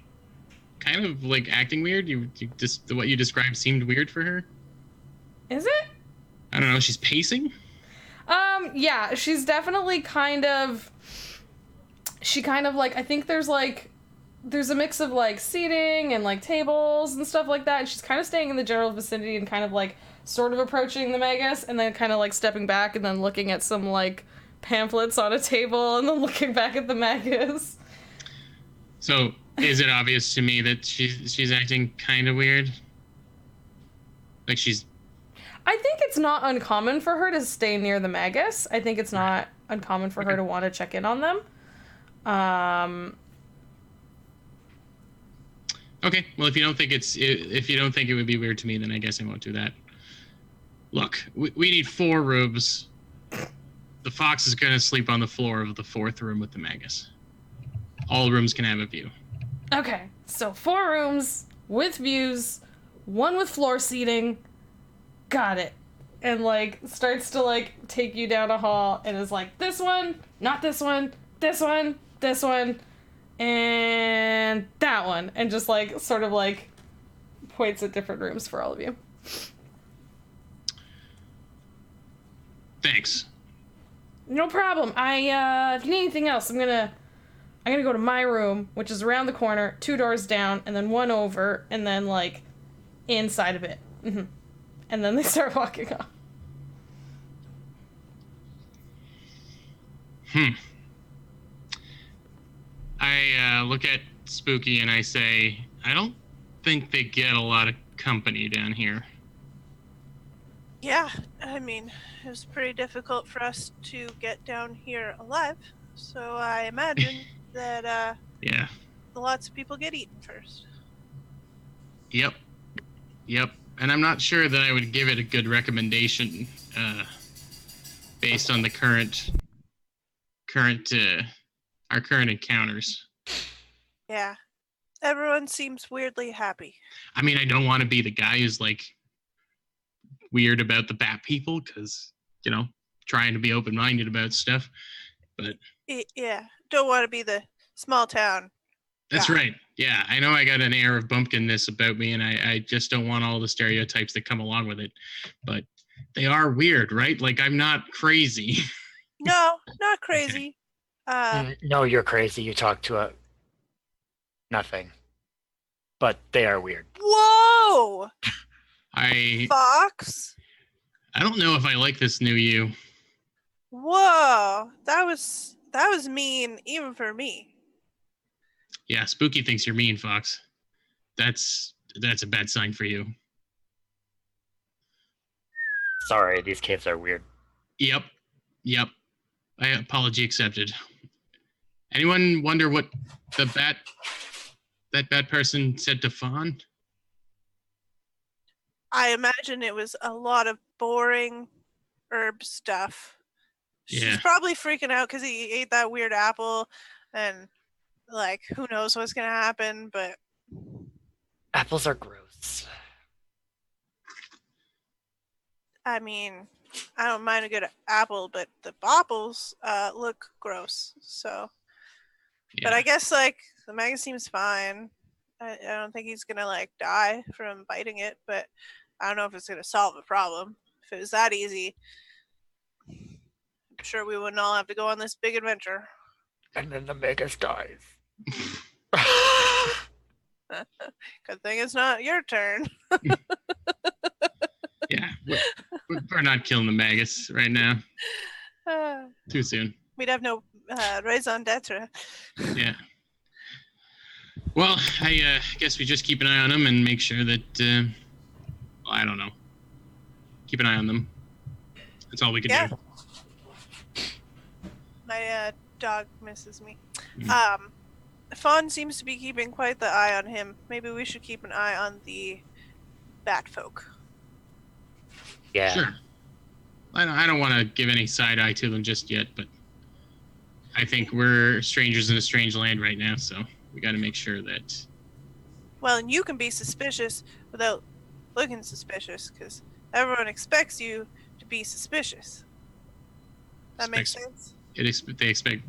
kind of like acting weird. You just what you described seemed weird for her. Is it? I don't know. She's pacing. Yeah, she's definitely kind of. She kind of like I think there's a mix of like seating and like tables and stuff like that, and she's kind of staying in the general vicinity and kind of like sort of approaching the Magus and then kind of like stepping back and then looking at some like pamphlets on a table and then looking back at the Magus. So is it obvious to me that she's acting kind of weird? Like she's. I think it's not uncommon for her to stay near the Magus. I think it's not uncommon for her to want to check in on them. Okay, well, if you don't think it would be weird to me, then I guess I won't do that. Look, we need 4 rooms. The fox is going to sleep on the floor of the 4th room with the Magus. All rooms can have a view. Okay, so 4 rooms with views, 1 with floor seating. Got it. And like starts to like take you down a hall and is like, this one, not this one, this one, this one, and that one, and just like sort of like points at different rooms for all of you. Thanks. No problem. If you need anything else, I'm gonna go to my room, which is around the corner, 2 doors down, and then 1 over, and then like inside of it. Mm-hmm. And then they start walking off. I look at Spooky and I say, I don't think they get a lot of company down here. Yeah, I mean, it was pretty difficult for us to get down here alive, so I imagine that Yeah. lots of people get eaten first. Yep. And I'm not sure that I would give it a good recommendation based on the current our current encounters. Yeah. Everyone seems weirdly happy. I mean, I don't want to be the guy who's like weird about the bat people because, you know, trying to be open-minded about stuff, but Yeah, don't want to be the small town. that's right. Yeah, I know I got an air of bumpkinness about me, and I just don't want all the stereotypes that come along with it. But they are weird, right? Like, I'm not crazy. No, not crazy. No, you're crazy. You talk to a nothing. But they are weird. Whoa! I Fox? don't know if I like this new you. Whoa! That was mean even for me. Yeah, Spooky thinks you're mean, Fox. That's a bad sign for you. Sorry, these kids are weird. Yep. Apology accepted. Anyone wonder what that bad person said to Fawn? I imagine it was a lot of boring herb stuff. Yeah. She's probably freaking out because he ate that weird apple, and like who knows what's gonna happen. But Apples are gross. I mean, I don't mind a good apple, but the bopples look gross. So, Yeah. but I guess like the Magus seems fine. I don't think he's gonna like die from biting it, but I don't know if it's gonna solve the problem. If it was that easy, I'm sure we wouldn't all have to go on this big adventure. And then the Magus dies. Good thing it's not your turn. Yeah, we're not killing the Magus right now. Too soon. We'd have no raison d'etre. Yeah. Well, I guess we just keep an eye on them and make sure that, I don't know. Keep an eye on them. That's all we can do. My dog misses me. Fawn seems to be keeping quite the eye on him. Maybe we should keep an eye on the bat folk. Yeah. Sure. I don't want to give any side eye to them just yet, but I think we're strangers in a strange land right now, so. we got to make sure that. Well, and you can be suspicious without looking suspicious, because everyone expects you to be suspicious. That makes sense? They expect.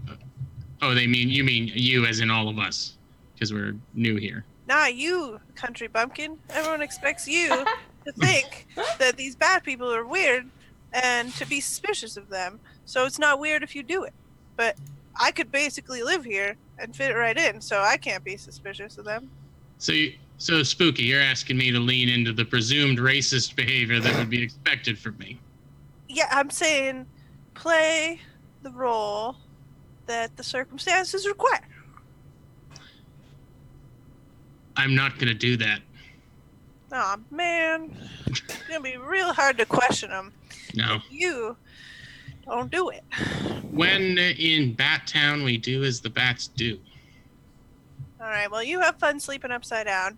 Oh, you mean you as in all of us, because we're new here. Not you, country bumpkin. Everyone expects you to think that these bad people are weird and to be suspicious of them. So it's not weird if you do it. But I could basically live here and fit right in, so I can't be suspicious of them. So Spooky, you're asking me to lean into the presumed racist behavior that would be expected from me. Yeah, I'm saying play the role that the circumstances require. I'm not going to do that. Aw, man. It's going to be real hard to question them. No. If you don't do it. When in Bat Town, we do as the bats do. All right, well, you have fun sleeping upside down.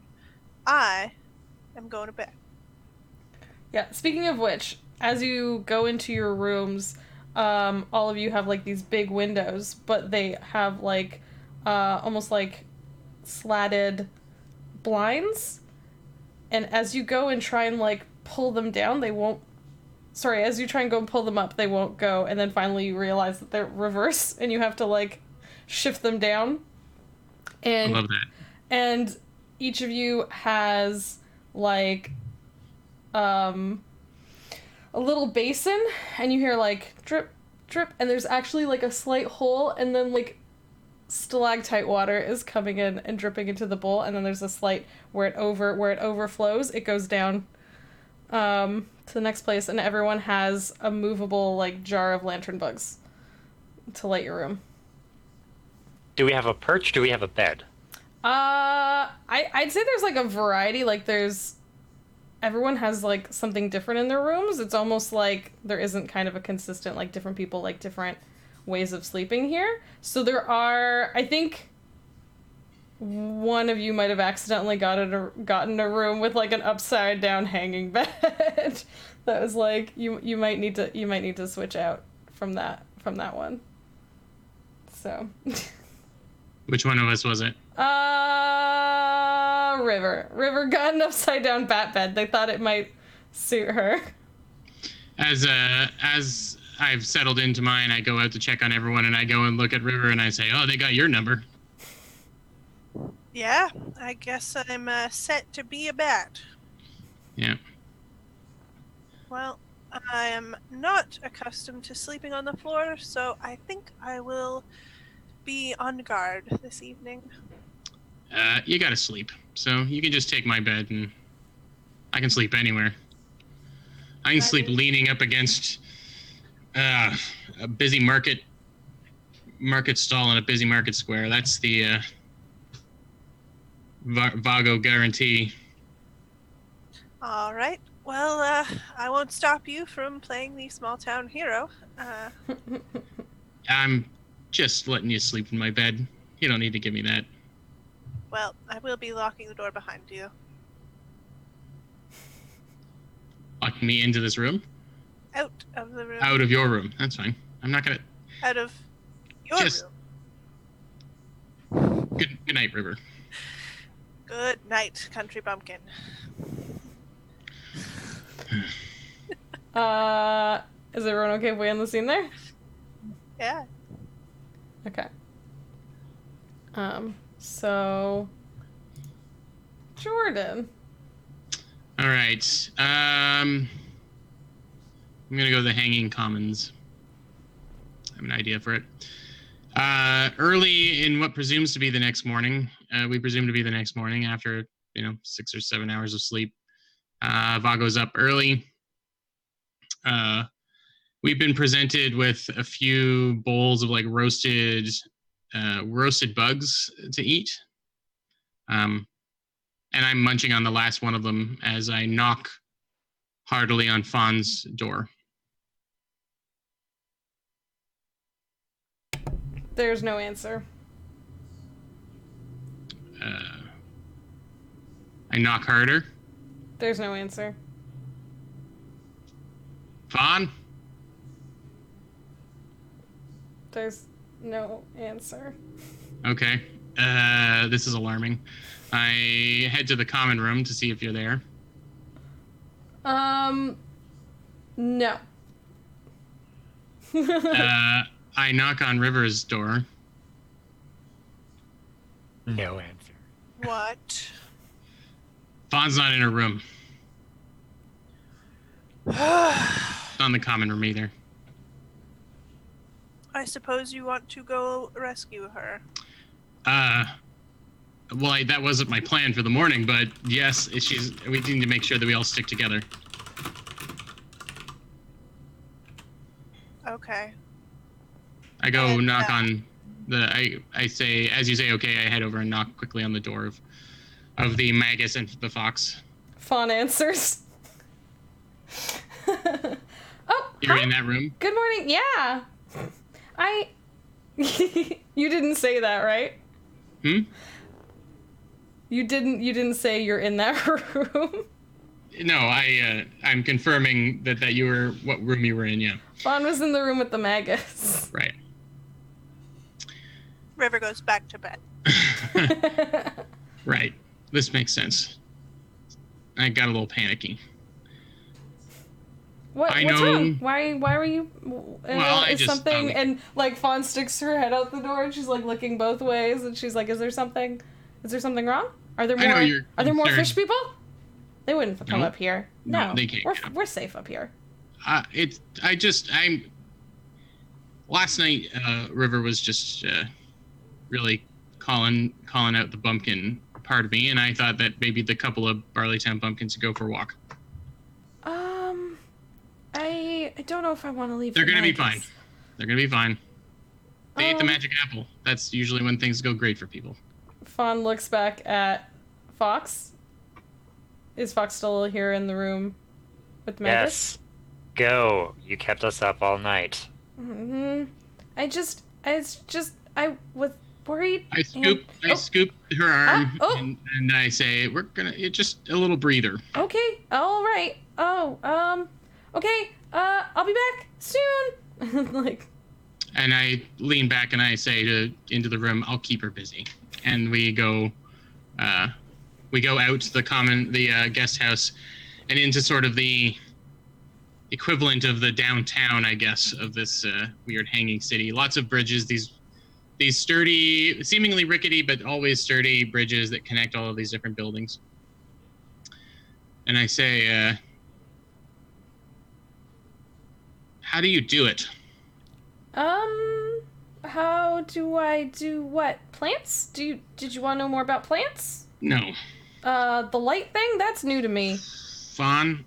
I am going to bed. Yeah, speaking of which, as you go into your rooms, all of you have, like, these big windows, but they have, like, almost like slatted blinds. And as you go and try and, like, pull them down, they won't... Sorry, as you try and go and pull them up, they won't go. And then finally you realize that they're reverse, and you have to, like, shift them down. And, I love that. And each of you has, like, a little basin, and you hear, like, drip, drip, and there's actually, like, a slight hole, and then, like, stalactite water is coming in and dripping into the bowl, and then there's a slight where it overflows, it goes down to the next place, and everyone has a movable, like, jar of lantern bugs to light your room. Do we have a perch? Do we have a bed? I'd say there's, like, a variety. Like, everyone has, like, something different in their rooms. It's almost like there isn't kind of a consistent, like, different people like different ways of sleeping here. So there are, I think one of you might have accidentally gotten a room with, like, an upside down hanging bed. That was like, you might need to switch out from that one. So Which one of us was it? River got an upside down bat bed. They thought it might suit her. As I've settled into mine, I go out to check on everyone, and I go and look at River, and I say, "Oh, they got your number." Yeah, I guess I'm set to be a bat. Yeah. Well, I am not accustomed to sleeping on the floor, so I think I will be on guard this evening. You gotta sleep, so you can just take my bed, and I can sleep anywhere. I can sleep leaning up against a busy market stall in a busy market square. That's the Vago guarantee. All right. Well, I won't stop you from playing the small town hero. I'm just letting you sleep in my bed. You don't need to give me that. Well, I will be locking the door behind you. Locking me into this room? Out of the room. Out of your room. That's fine. I'm not gonna... Out of your room. Good night, River. Good night, country bumpkin. Is everyone okay if we end the scene there? Yeah. Okay. So Jordan. All right. I'm gonna go to the Hanging Commons. I have an idea for it. Early in what presumes to be the next morning, we presume to be the next morning after 6 or 7 hours of sleep. Vago's up early. We've been presented with a few bowls of like roasted bugs to eat. And I'm munching on the last one of them as I knock heartily on Fawn's door. There's no answer. I knock harder. There's no answer. Fawn? There's no answer. Okay. This is alarming. I head to the common room to see if you're there. No. I knock on River's door. No answer. What? Fawn's not in her room. Not in the common room either. I suppose you want to go rescue her. Well, that wasn't my plan for the morning, but yes, we need to make sure that we all stick together. Okay. I go And, knock on I say, as you say, okay, I head over and knock quickly on the door of the Magus and the fox. Fawn answers. Oh, You're hi. in that room? Good morning. Yeah. You didn't say that, right? You didn't say you're in that room. No, I'm confirming that you were what room you were in, yeah. Fawn was in the room with the Magus. Right. River goes back to bed. Right. This makes sense. I got a little panicky. What's wrong? Why were you? Is something? And like Fawn sticks her head out the door and she's like looking both ways and she's like, "Is there something? Is there something wrong? Are there more? Are there more fish people? They wouldn't come up here. No, they can't. We're safe up here. Last night, River was just really calling out the bumpkin part of me, and I thought that maybe the couple of Barleytown bumpkins would go for a walk. I don't know if I want to leave. They're gonna be fine. They're gonna be fine. They ate the magic apple. That's usually when things go great for people. Fawn looks back at Fox. Is Fox still here in the room with the Magus? Yes. Go. You kept us up all night. Mm-hmm. I was worried. I scoop her arm and I say, "We're gonna just a little breather." Okay. All right. Oh. Okay. I'll be back soon. Like. And I lean back and I say into the room, "I'll keep her busy." And we go out the guest house, and into sort of the equivalent of the downtown, I guess, of this weird hanging city. Lots of bridges, these sturdy, seemingly rickety, but always sturdy bridges that connect all of these different buildings. And I say, how do you do it? How do I do what? Plants? Did you want to know more about plants? No. The light thing? That's new to me. Fawn,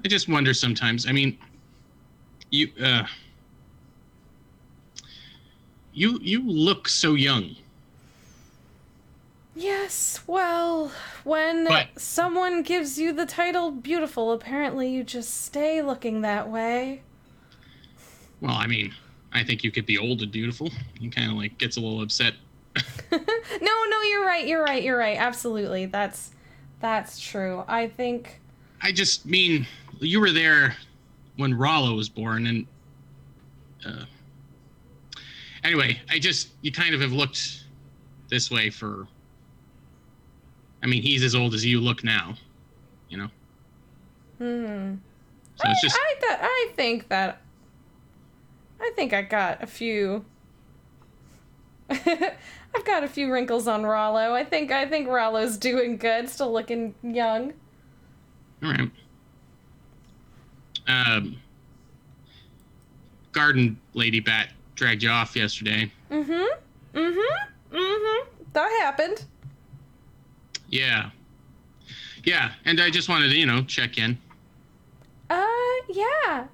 I just wonder sometimes. I mean, you look so young. Yes, well, when someone gives you the title beautiful, apparently you just stay looking that way. Well, I mean, I think you could be old and beautiful. He kind of like gets a little upset. No, you're right. Absolutely. That's true. I just mean, you were there when Rollo was born, and anyway, you kind of have looked this way for. I mean, he's as old as you look now, you know. So it's just. I think I got a few. I've got a few wrinkles on Rollo. I think Rollo's doing good, still looking young. All right. Garden Lady Bat dragged you off yesterday. That happened. Yeah, and I just wanted to, check in. Yeah,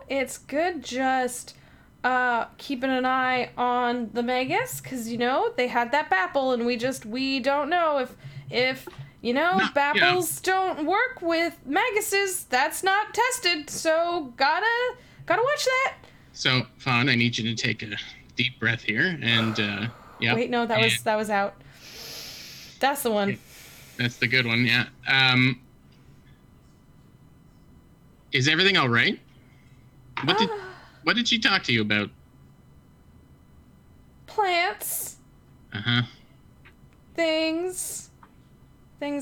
it's good just keeping an eye on the Magus, because they had that Bapple, and we don't know if Bapples don't work with Maguses. That's not tested, so gotta watch that. So Fawn, I need you to take a deep breath here, and yeah. Wait, no, that was out. That's the one. That's the good one, yeah. Is everything all right? What did she talk to you about? Plants. Uh-huh. Things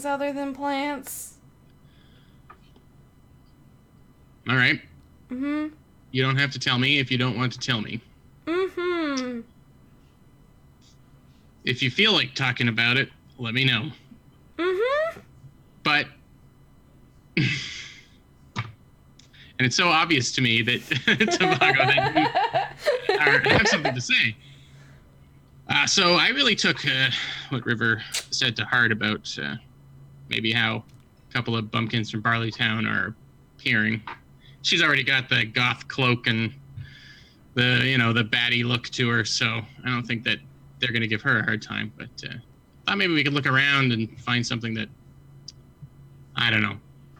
other than plants. All right. Mm-hmm. You don't have to tell me if you don't want to tell me. Mm-hmm. If you feel like talking about it, let me know. Mm-hmm. But and it's so obvious to me that Tobago that you have something to say. So I really took what River said to heart about maybe how a couple of bumpkins from Barleytown are appearing. She's already got the goth cloak and the batty look to her, so I don't think that they're going to give her a hard time. But thought maybe we could look around and find something that, I don't know,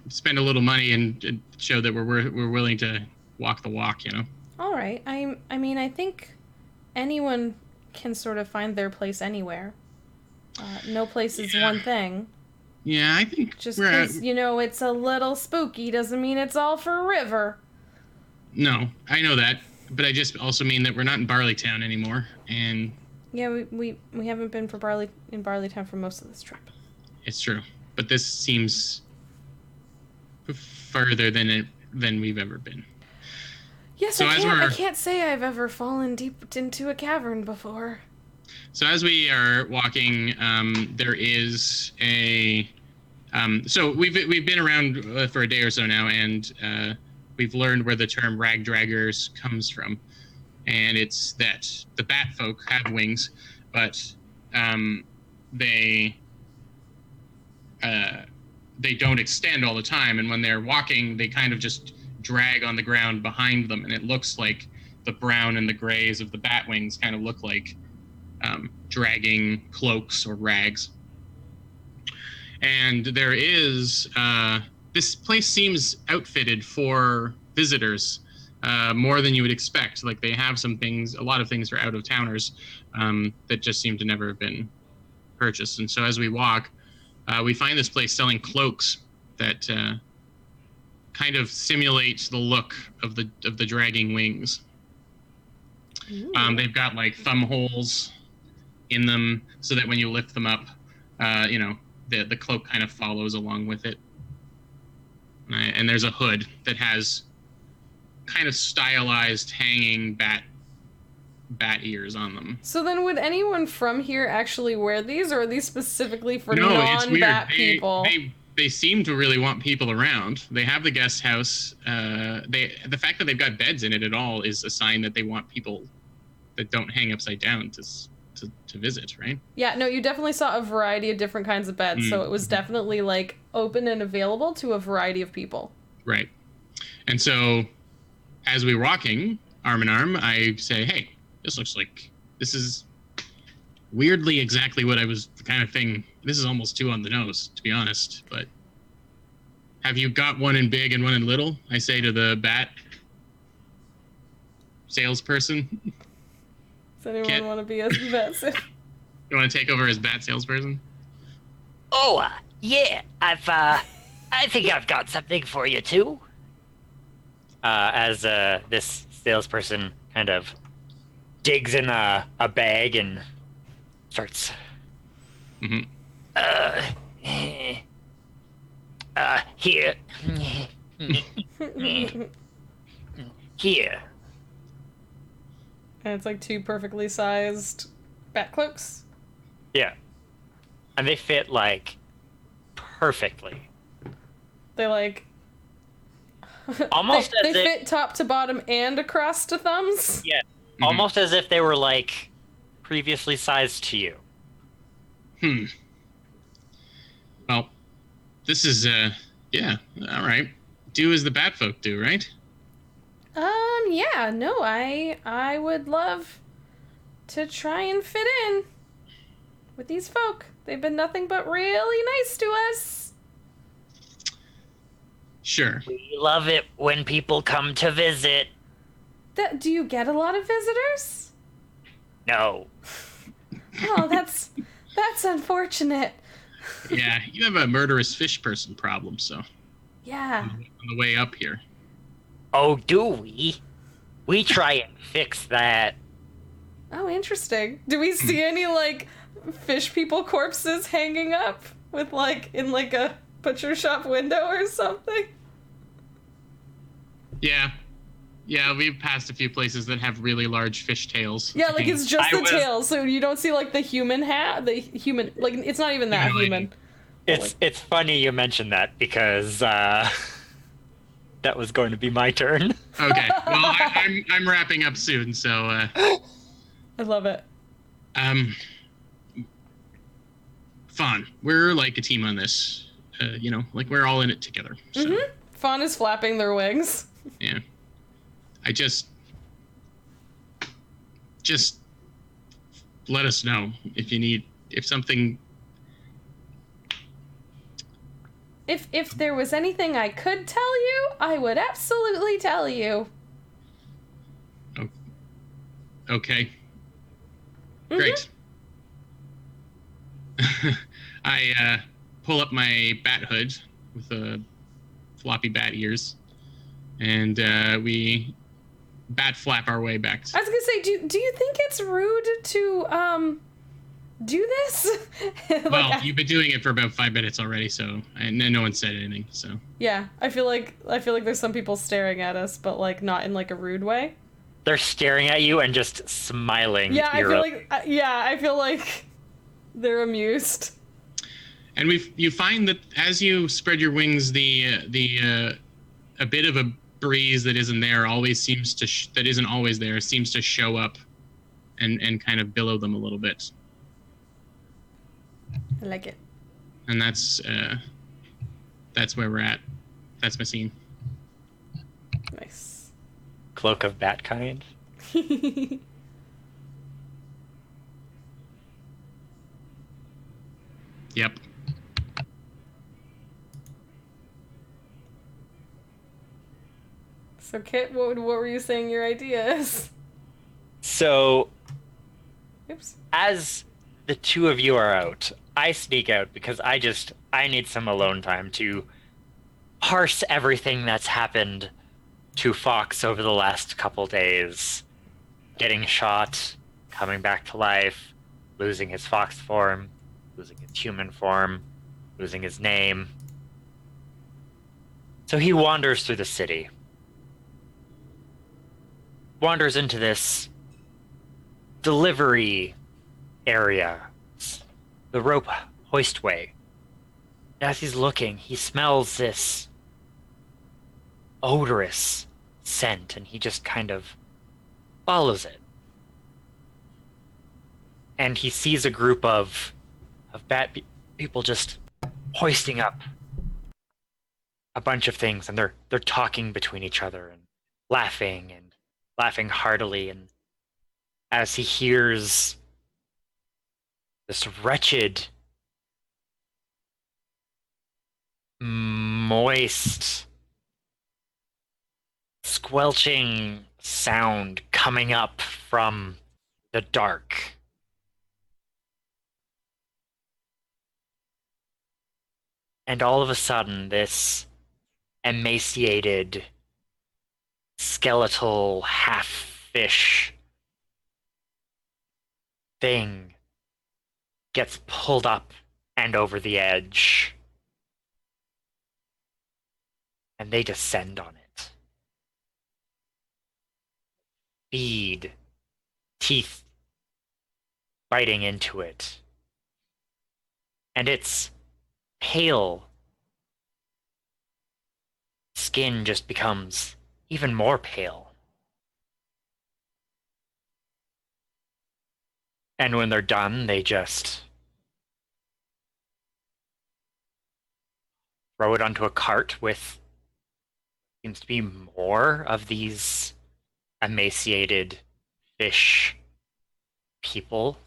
spend a little money and show that we're willing to walk the walk, All right. I mean, I think anyone can sort of find their place anywhere. No place is one thing. Yeah, I think Just because, it's a little spooky doesn't mean it's all for River. No, I know that, but I just also mean that we're not in Barleytown anymore, and yeah, we haven't been in Barleytown for most of this trip. It's true, but this seems further than we've ever been. Yes, so I can't say I've ever fallen deep into a cavern before. So as we are walking, there is a. So we've been around for a day or so now, and we've learned where the term rag draggers comes from, and it's that the bat folk have wings, but they don't extend all the time, and when they're walking, they kind of just drag on the ground behind them, and it looks like the brown and the grays of the bat wings kind of look like dragging cloaks or rags. And there is this place seems outfitted for visitors more than you would expect. Like, they have a lot of things for out of towners that just seem to never have been purchased. And so as we walk, we find this place selling cloaks that kind of simulate the look of the dragging wings. They've got like thumb holes in them so that when you lift them up, the cloak kind of follows along with it. And there's a hood that has kind of stylized hanging bat ears on them. So then would anyone from here actually wear these, or are these specifically for No, it's weird. non-bat people? They seem to really want people around. They have the guest house. The fact that they've got beds in it at all is a sign that they want people that don't hang upside down to visit, right? Yeah, no, you definitely saw a variety of different kinds of beds, so it was definitely like open and available to a variety of people. Right. And so as we were walking arm in arm, I say, hey, this is weirdly exactly what the kind of thing. This is almost too on the nose, to be honest, but have you got one in big and one in little? I say to the bat salesperson. Does anyone want to be a bat salesperson? You want to take over as bat salesperson? Oh, yeah. I think I've got something for you, too. As this salesperson kind of digs in a bag and starts. Mm-hmm. Here. Here. And it's like two perfectly sized bat cloaks. Yeah. And they fit, like, perfectly. They, like... Almost they fit top to bottom and across to thumbs? Yeah. Mm-hmm. Almost as if they were, like, previously sized to you. Well, this is, yeah, all right. Do as the bat folk do, right? Yeah, no, I would love to try and fit in with these folk. They've been nothing but really nice to us. Sure. We love it when people come to visit. Do you get a lot of visitors? No. Oh, that's unfortunate. Yeah, you have a murderous fish person problem, so. Yeah. On the way up here. Oh, do we? We try and fix that. Oh, interesting. Do we see any, like, fish people corpses hanging up with like in like a butcher shop window or something? Yeah. Yeah, we've passed a few places that have really large fish tails. Yeah, like it's just I the was- tail, so you don't see like the human like it's not even that Yeah, like- human. It's funny you mentioned that because that was going to be my turn. Okay. Well, I'm wrapping up soon, so I love it. Fawn, we're like a team on this. Like we're all in it together. So Fawn is flapping their wings. yeah. I just let us know if something. If there was anything I could tell you, I would absolutely tell you. Okay. Great. I pull up my bat hood with the floppy bat ears, and we bat flap our way back. I was gonna say, do you think it's rude to do this? Well, you've been doing it for about 5 minutes already, so and no one said anything. So yeah, I feel like there's some people staring at us, but like not in like a rude way. They're staring at you and just smiling. Yeah, I feel like they're amused. And you find that as you spread your wings, a bit of a breeze that isn't there that isn't always there seems to show up, and kind of billow them a little bit. I like it. And that's where we're at. That's my scene. Nice. Cloak of bat kind. Yep. So Kit, what were you saying your idea is? So, Oops. as the two of you are out, I sneak out because I need some alone time to parse everything that's happened to Fox over the last couple days. Getting shot, coming back to life, losing his fox form, losing his human form, losing his name. So he wanders through the city. Wanders into this delivery area, the rope hoistway. As he's looking, he smells this odorous scent, and he just kind of follows it. And he sees a group of people just hoisting up a bunch of things, and they're talking between each other and laughing heartily. And as he hears this wretched, moist, squelching sound coming up from the dark. And all of a sudden, this emaciated, skeletal, half-fish thing gets pulled up and over the edge. And they descend on it. Feed, teeth biting into it. And its pale skin just becomes even more pale. And when they're done, they just throw it onto a cart with seems to be more of these emaciated fish people.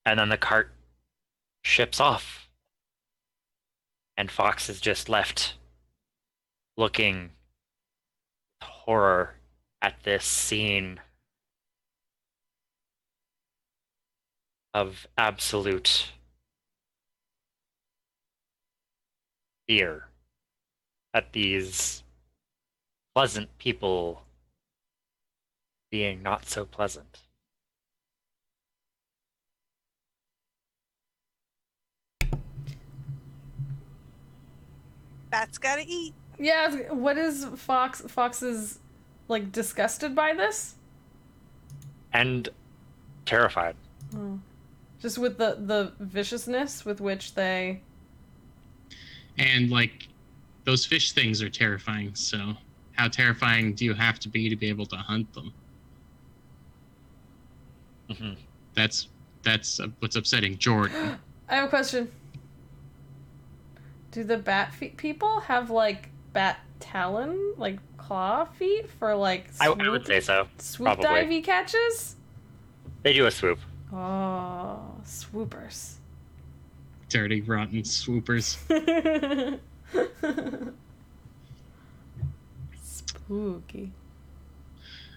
And then the cart ships off. And Fox is just left looking with horror at this scene of absolute fear at these pleasant people being not so pleasant. Bats gotta eat. Yeah, what is Fox? Fox is, like, disgusted by this? And terrified. Oh. Just with the viciousness with which they... And, like, those fish things are terrifying, so how terrifying do you have to be able to hunt them? Mm-hmm. That's what's upsetting Jordan. I have a question. Do the people have, like, bat talon, like, claw feet for, like, I would say so. swoop Probably. divey catches? They do a swoop. Oh, swoopers. Dirty, rotten swoopers. Spooky.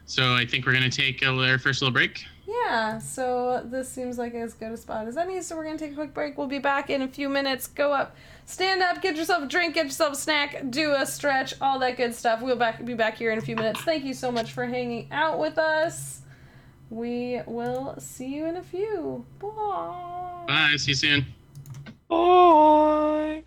So I think we're going to take our first little break. Yeah, so this seems like as good a spot as any, so we're going to take a quick break. We'll be back in a few minutes. Go up, stand up, get yourself a drink, get yourself a snack, do a stretch, all that good stuff. We'll be back here in a few minutes. Thank you so much for hanging out with us. We will see you in a few. Bye. Bye. See you soon. Bye.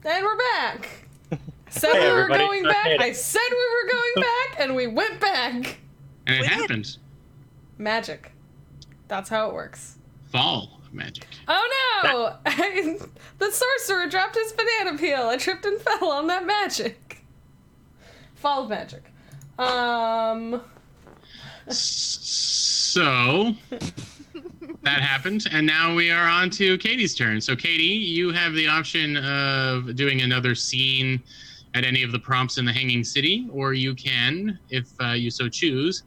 And we're back. Said Hey, we were everybody. going back. I said we were going back, and we went back. And it We did. happened. Magic. That's how it works. Fall magic. Oh no! The sorcerer dropped his banana peel. I tripped and fell on that magic. Fall magic. So that happened, and now we are on to Katie's turn. So Katie, you have the option of doing another scene at any of the prompts in the Hanging City, or you can, if you so choose,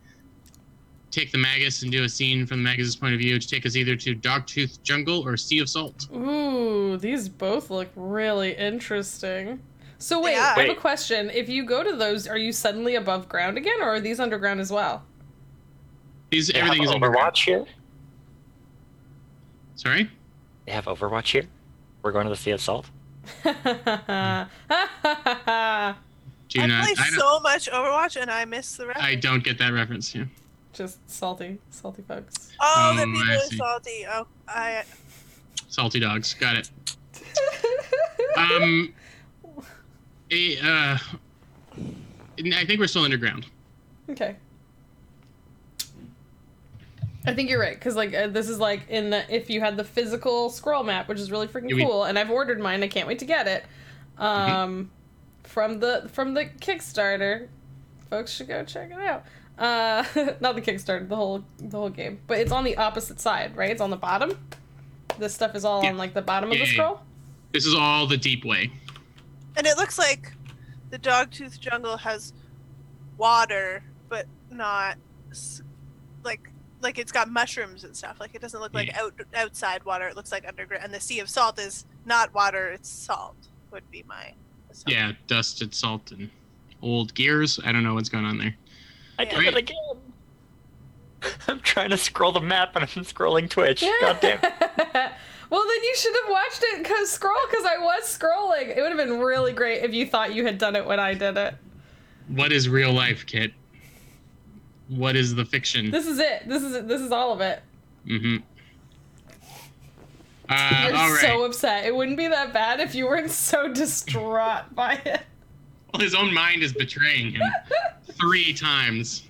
take the Magus and do a scene from the Magus's point of view to take us either to Dogtooth Jungle or Sea of Salt. Ooh, these both look really interesting. So wait, Yeah. I have a question. If you go to those, are you suddenly above ground again, or are these underground as well? Everything is Overwatch underground. here. Sorry? They have Overwatch here. We're going to the Sea of Salt. Do I not. play I don't, so much Overwatch and I miss the rest. I don't get that reference. Yeah. Just salty folks. Oh, the Oh, people I are see. salty. Oh, Salty dogs. Got it. I think we're still underground. Okay. I think you're right, because like this is like in the if you had the physical scroll map, which is really freaking Yeah, we- cool, and I've ordered mine. I can't wait to get it. From the Kickstarter, folks should go check it out. Not the Kickstarter, the whole game, but it's on the opposite side, right? It's on the bottom. This stuff is all Yeah. on like the bottom of the Yeah. scroll. This is all the deep way. and it looks like the Dogtooth Jungle has water, but not like it's got mushrooms and stuff. Like it doesn't look like Yeah. outside water. It looks like underground. And the Sea of Salt is not water; it's salt. Would be my assumption. Yeah, dusted salt and old gears. I don't know what's going on there. I Yeah. did it again. I'm trying to scroll the map and I'm scrolling Twitch. God damn. Well, then you should have watched it because I was scrolling. It would have been really great if you thought you had done it when I did it. What is real life, Kit? What is the fiction? This is it. This is all of it. Mm-hmm. You're All right. so upset. It wouldn't be that bad if you weren't so distraught by it. Well, his own mind is betraying him 3 times.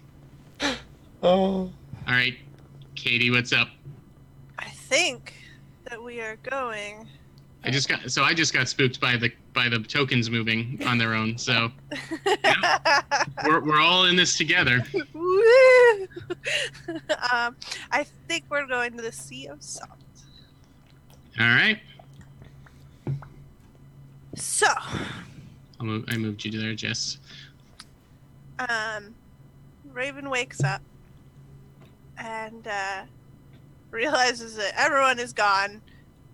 Oh. All right, Katie, what's up? I think that we are going. I just got spooked by the tokens moving on their own. So we're all in this together. Woo! I think we're going to the Sea of Salt. All right. So, I moved you to there, Jess. Raven wakes up and realizes that everyone is gone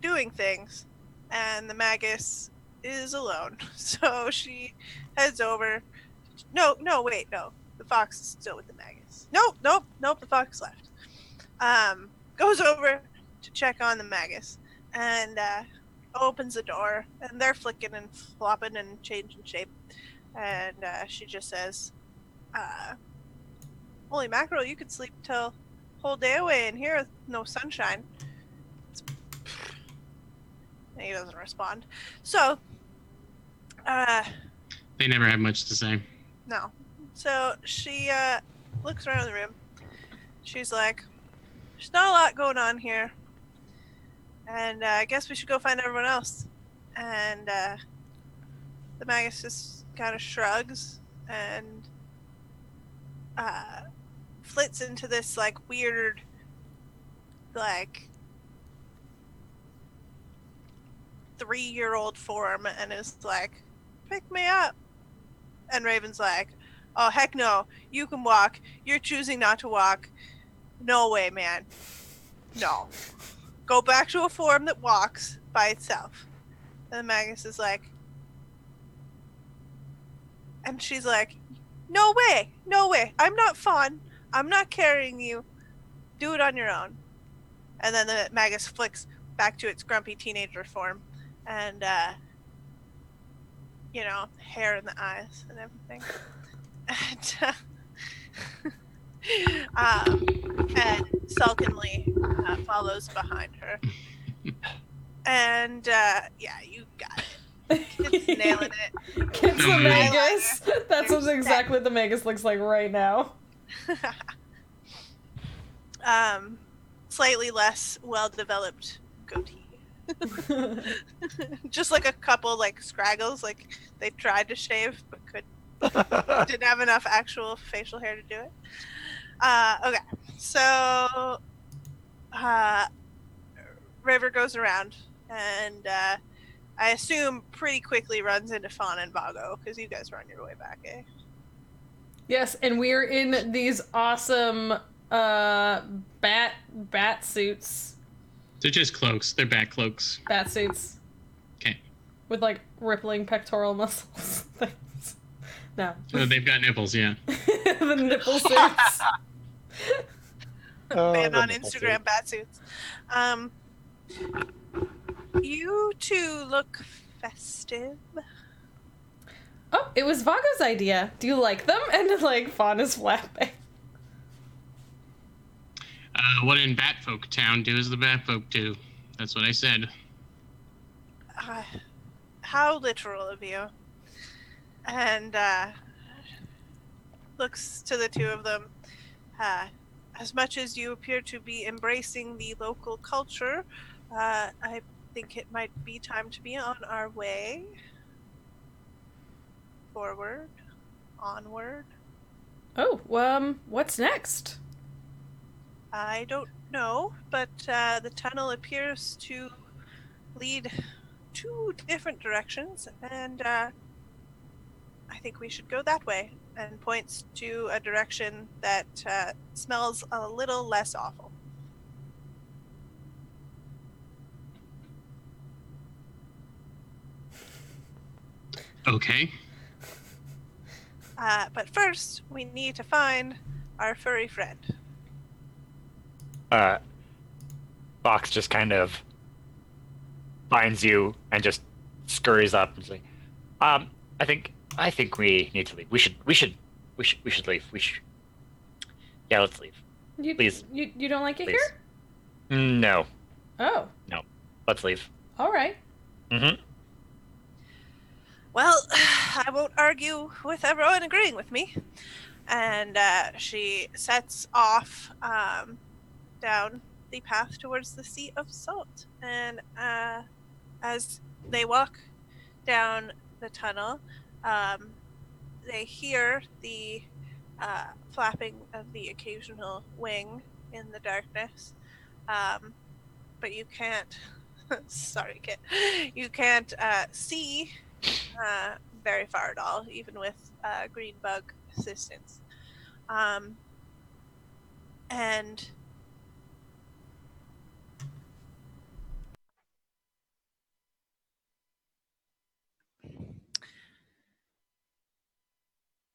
doing things, and the Magus is alone. So she heads over. No, wait, no. The fox is still with the Magus. Nope, the fox left. Goes over to check on the Magus and opens the door, and they're flicking and flopping and changing shape. And she just says, holy mackerel, you could sleep till whole day away in here with no sunshine. And he doesn't respond. So, They never have much to say. no. So she looks around the room. She's like, there's not a lot going on here. And I guess we should go find everyone else. And the Magus just kind of shrugs and flits into this like weird, like 3-year-old form and is like, pick me up. And Raven's like, oh heck no, you can walk. You're choosing not to walk. No way, man. No. Go back to a form that walks by itself. And the Magus is like, and she's like, no way, I'm not fun. I'm not carrying you. Do it on your own. And then the Magus flicks back to its grumpy teenager form. And, hair in the eyes and everything. And sulkily follows behind her. And, yeah, you got Kid's nailing it. Kids the Mm. Magus. That's There's what exactly the Magus looks like right now. Slightly less well-developed goatee. Just like a couple like scraggles, like they tried to shave but didn't have enough actual facial hair to do it. Okay, so River goes around and I assume pretty quickly runs into Fawn and Vago because you guys were on your way back, eh? Yes, and we're in these awesome bat suits. They're just cloaks. They're bat cloaks. Bat suits. Okay. With like rippling pectoral muscles things. No. They've got nipples, yeah. The nipple suits. Banned on Instagram, bat suits. You two look festive. Oh, it was Vago's idea. Do you like them? And like Fawn is flapping. What in Batfolk Town do as the Batfolk do. That's what I said. How literal of you. And looks to the two of them. As much as you appear to be embracing the local culture, I think it might be time to be on our way. Forward. Onward. Oh, what's next? I don't know, but the tunnel appears to lead 2 different directions, and I think we should go that way, and points to a direction that smells a little less awful. Okay. But first, we need to find our furry friend. Fox just kind of finds you and just scurries up and say, I think we need to leave. We should leave. Yeah, let's leave. Please. You don't like it Please. here? No. Oh. No. Let's leave. All right. Mm-hmm. Well, I won't argue with everyone agreeing with me. And she sets off down the path towards the Sea of Salt. And as they walk down the tunnel, they hear the flapping of the occasional wing in the darkness. But you can't, sorry, Kit, you can't see very far at all, even with green bug assistance. And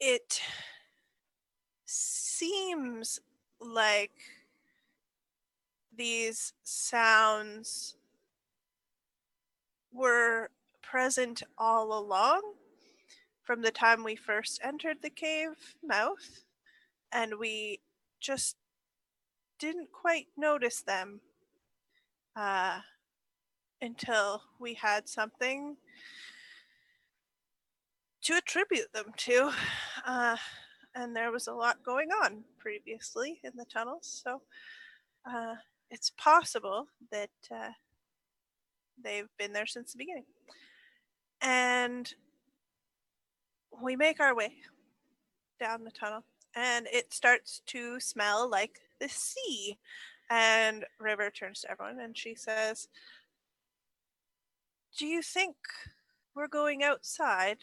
it seems like these sounds were present all along from the time we first entered the cave mouth, and we just didn't quite notice them until we had something to attribute them to. And there was a lot going on previously in the tunnels, so it's possible that they've been there since the beginning. And we make our way down the tunnel, and it starts to smell like the sea. And River turns to everyone and she says, "Do you think we're going outside?"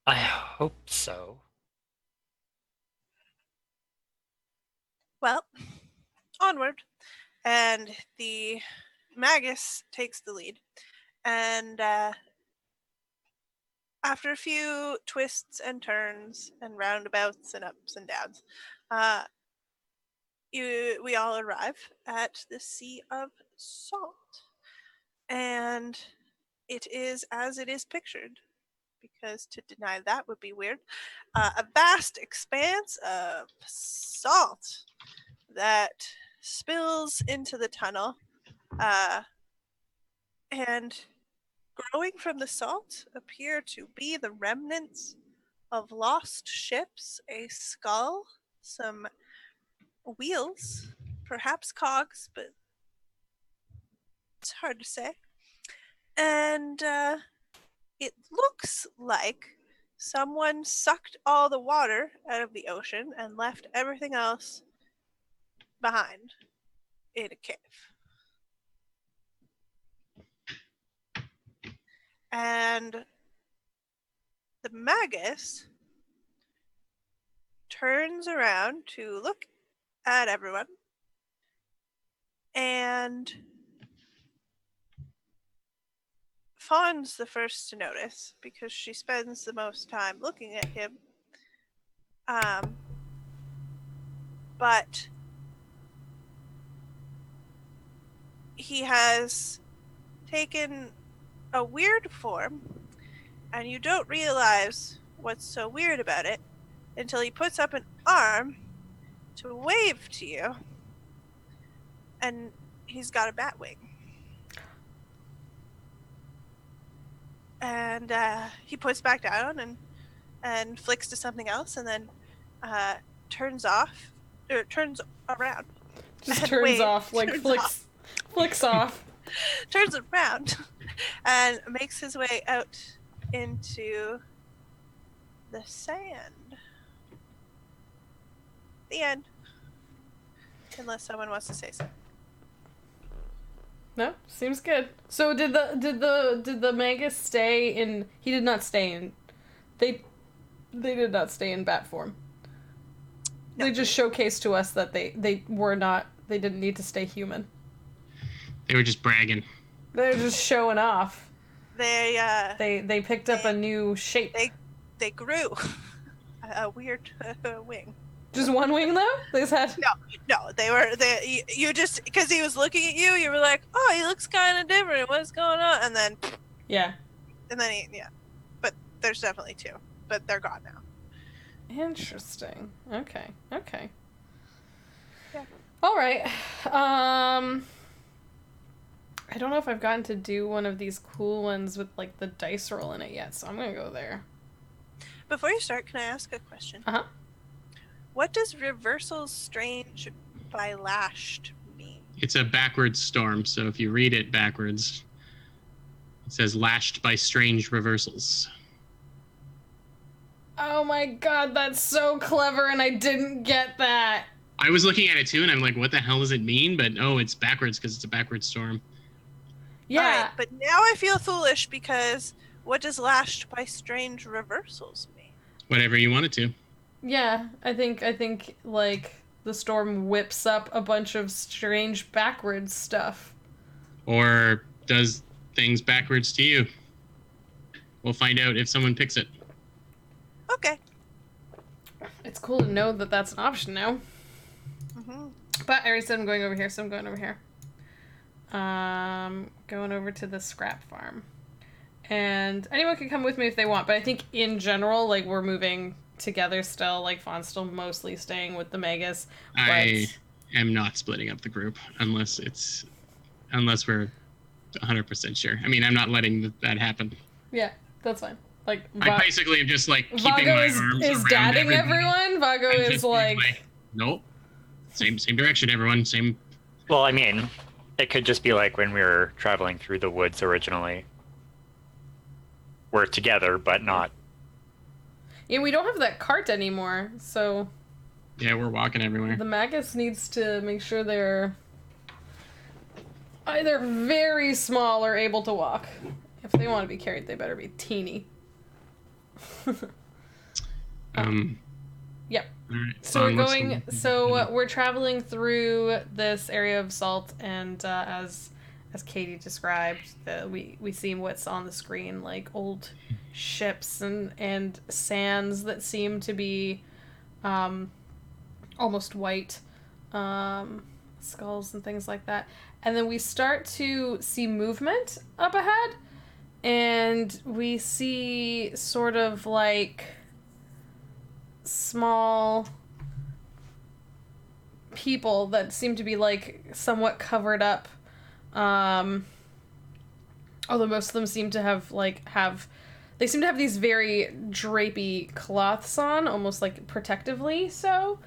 I hope so. Well, onward. And the Magus takes the lead. And after a few twists and turns and roundabouts and ups and downs, we all arrive at the Sea of Salt. And it is as it is pictured, because to deny that would be weird. A vast expanse of salt that spills into the tunnel, And growing from the salt appear to be the remnants of lost ships, a skull, some wheels, perhaps cogs, but it's hard to say. And it looks like someone sucked all the water out of the ocean and left everything else behind in a cave. And the magus turns around to look at everyone and Fawn's the first to notice because she spends the most time looking at him. But he has taken a weird form, and you don't realize what's so weird about it until he puts up an arm to wave to you, and he's got a bat wing. And he puts back down and flicks to something else, and then turns around. Just turns waves, off, like flicks off. Turns around and makes his way out into the sand. The end. Unless someone wants to say something. No, seems good. So did the magus stay in? He did not stay in. They did not stay in bat form. No. They just showcased to us that they were not. They didn't need to stay human. They were just bragging. They were just showing off. They picked up a new shape. They grew a weird wing. Just one wing though? They just had No, you just because he was looking at you, you were like, oh, he looks kind of different. What's going on? And then but there's definitely two, but they're gone now. Interesting. Okay. Yeah. All right. I don't know if I've gotten to do one of these cool ones with like the dice roll in it yet, so I'm gonna go there. Before you start, can I ask a question? Uh-huh. What does reversals strange by lashed mean? It's a backwards storm, so if you read it backwards, it says lashed by strange reversals. Oh my god, that's so clever, and I didn't get that. I was looking at it too, and I'm like, what the hell does it mean? But no, it's backwards because it's a backwards storm. Yeah. Right, but now I feel foolish because what does lashed by strange reversals mean? Whatever you want it to. Yeah, I think like the storm whips up a bunch of strange backwards stuff. Or does things backwards to you. We'll find out if someone picks it. Okay. It's cool to know that that's an option now. Mm-hmm. But I already said I'm going over here, so I'm going over here. Going over to the scrap farm. And anyone can come with me if they want, but I think in general, like, we're moving together still. Like, Fawn's still mostly staying with the magus. I am not splitting up the group unless we're 100% sure. I mean, I'm not letting that happen. Yeah, that's fine. Like, I basically am just like keeping Vago my is arms dadding around everyone. Vago I'm is just being like, nope. Same direction, everyone. Same. Well, I mean, it could just be like when we were traveling through the woods originally. We're together, but not. yeah, we don't have that cart anymore, so Yeah, we're walking everywhere. the magus needs to make sure they're either very small or able to walk. If they want to be carried, they better be teeny. Yep. All right, So we're what's going. So we're traveling through this area of salt, and as Katie described, we see what's on the screen, like old ships and sands that seem to be almost white, skulls and things like that. And then we start to see movement up ahead, and we see sort of like small people that seem to be like somewhat covered up Although most of them seem to have they seem to have these very drapey cloths on, almost like protectively so.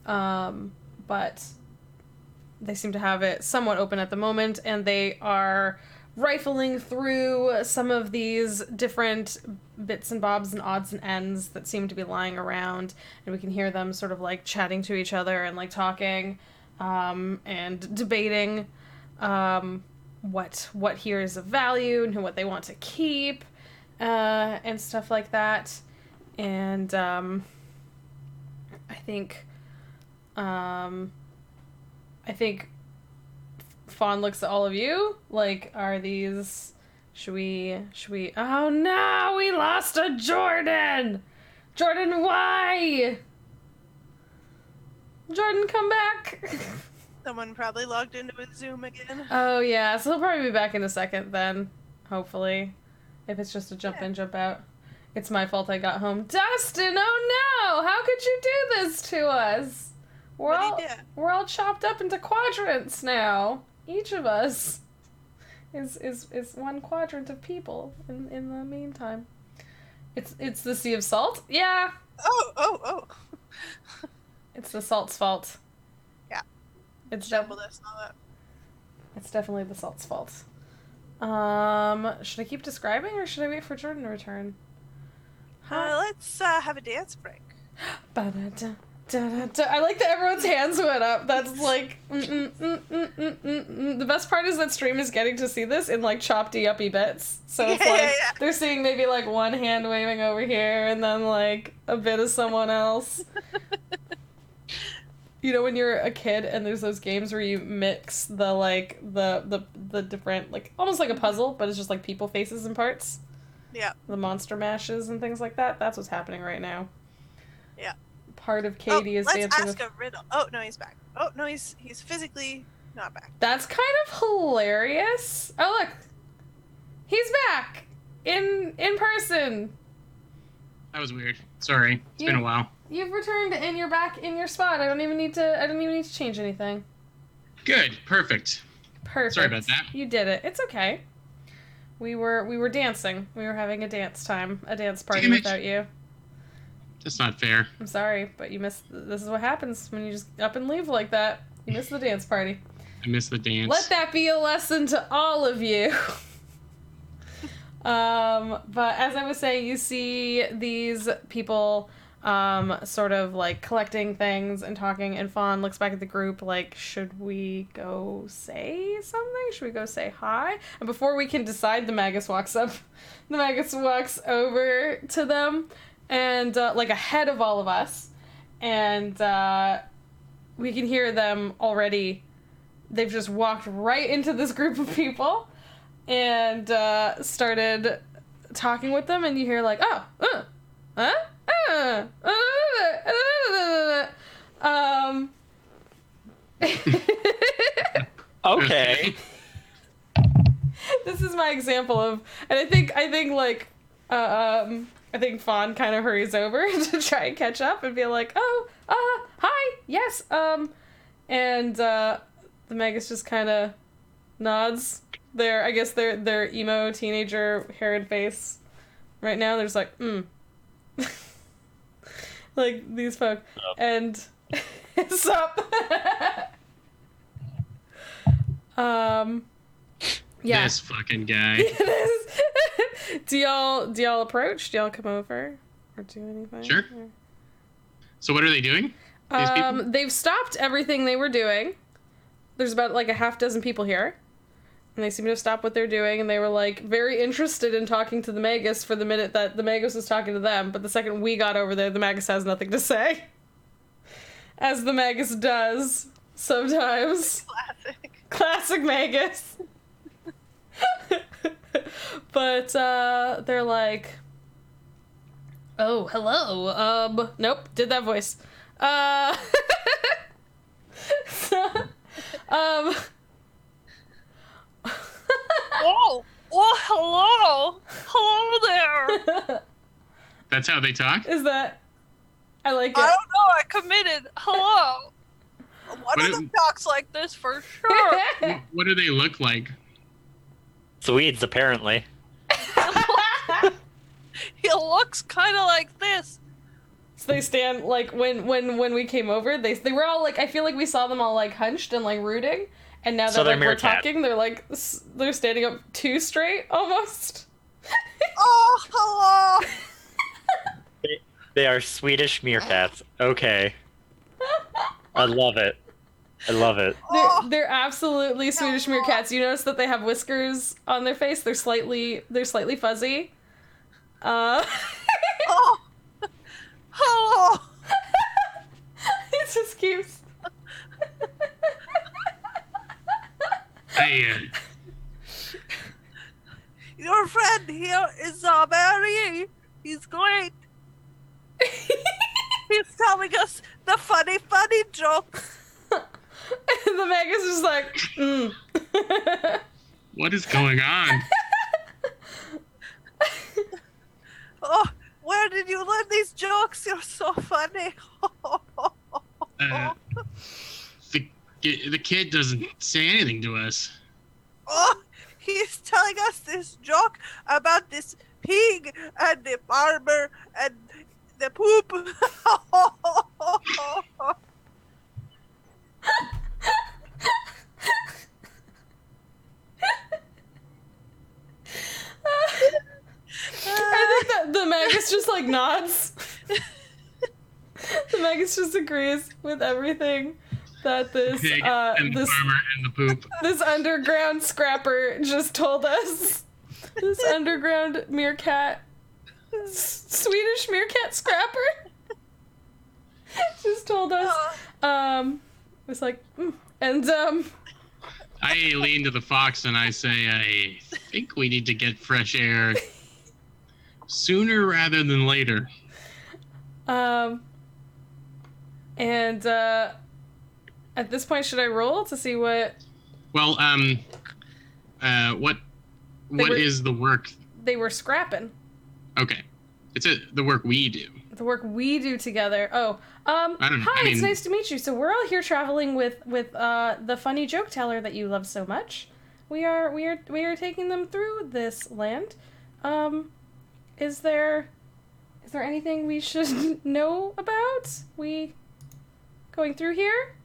But they seem to have it somewhat open at the moment, and they are rifling through some of these different bits and bobs and odds and ends that seem to be lying around, and we can hear them sort of like chatting to each other and like talking and debating what here is of value and what they want to keep and stuff like that. And I think Fawn looks at all of you like, are these... Should we... Oh no! We lost a Jordan! Jordan, why? Jordan, come back! Someone probably logged into his Zoom again. Oh yeah, so he'll probably be back in a second then. Hopefully. If it's just a jump in, jump out. It's my fault I got home. Dustin, oh no! How could you do this to us? We're all chopped up into quadrants now. Each of us is one quadrant of people in the meantime. It's the Sea of Salt? Yeah. Oh. It's the salt's fault. Yeah. It's jumbled us all up. It's definitely the salt's fault. Should I keep describing or should I wait for Jordan to return? Let's have a dance break. Ba-da-da. Da-da-da. I like that everyone's hands went up. That's like The best part is that stream is getting to see this in like choppy uppy bits. So it's they're seeing maybe like one hand waving over here and then like a bit of someone else. You know when you're a kid and there's those games where you mix the like the different like almost like a puzzle, but it's just like people faces and parts. Yeah. The monster mashes and things like that. That's what's happening right now. Yeah. Part of Katie is dancing. Let's ask a riddle. Oh no, he's back. Oh no, he's physically not back. That's kind of hilarious. Oh look, he's back in person. That was weird. Sorry, it's been a while. You've returned and you're back in your spot. I don't even need to change anything. Good, perfect. Perfect. Sorry about that. You did it. It's okay. We were dancing. We were having a dance party without you. That's not fair. I'm sorry, but you missed. This is what happens when you just up and leave like that. You miss the dance party. I miss the dance. Let that be a lesson to all of you. But as I was saying, you see these people sort of like collecting things and talking, and Fawn looks back at the group like, should we go say something? Should we go say hi? And before we can decide, the Magus walks up. The Magus walks over to them and like ahead of all of us, and we can hear them already. They've just walked right into this group of people and started talking with them, and you hear like, Okay. This is my example of, and I think like I think Fawn kind of hurries over to try and catch up and be like, hi, yes, and the Magus just kind of nods. I guess their emo teenager hair and face right now. There's like, like these folk, and it's up. Yeah. This fucking guy. Do y'all approach? Do y'all come over or do anything? Sure. So what are they doing? These people? They've stopped everything they were doing. There's about like a half dozen people here. And they seem to have stopped what they're doing, and they were like very interested in talking to the Magus for the minute that the Magus was talking to them, but the second we got over there, the Magus has nothing to say. As the Magus does sometimes. Classic Magus. But they're like, oh, hello. Nope, did that voice. Whoa! Hello! Hello there! That's how they talk? Is that... I like it. I don't know, I committed. Hello! One of them talks like this for sure. What do they look like? Swedes, apparently. He looks kind of like this. So they stand like when we came over, they were all like, I feel like we saw them all like hunched and like rooting, and now that So they're like, we're meerkat. talking, they're like they're standing up too straight almost. Oh, hello. They are Swedish meerkats. Okay. I love it. I love it. They're absolutely Swedish meerkats. You notice that they have whiskers on their face. They're slightly fuzzy. Oh, hello. It just keeps. Hey, Your friend here is Barry. He's great. He's telling us the funny jokes. The Magus is like, what is going on? Oh, where did you learn these jokes? You're so funny. The kid doesn't say anything to us. Oh, he's telling us this joke about this pig and the farmer and the poop. I think that the Magus just like nods. The Magus just agrees with everything that this Pig and the this farmer and the poop. this underground scrapper just told us. This underground meerkat, Swedish meerkat scrapper, just told us. It's like, and I lean to the fox and I say, I think we need to get fresh air sooner rather than later. and at this point, should I roll to see what Well, what were- is the work? they were scrapping? Okay, it's the work we do. The work we do together. Oh, I don't know. hi, I it's mean- nice to meet you. So we're all here traveling with the funny joke teller that you love so much. We are taking them through this land. Is there anything we should know about? We going through here?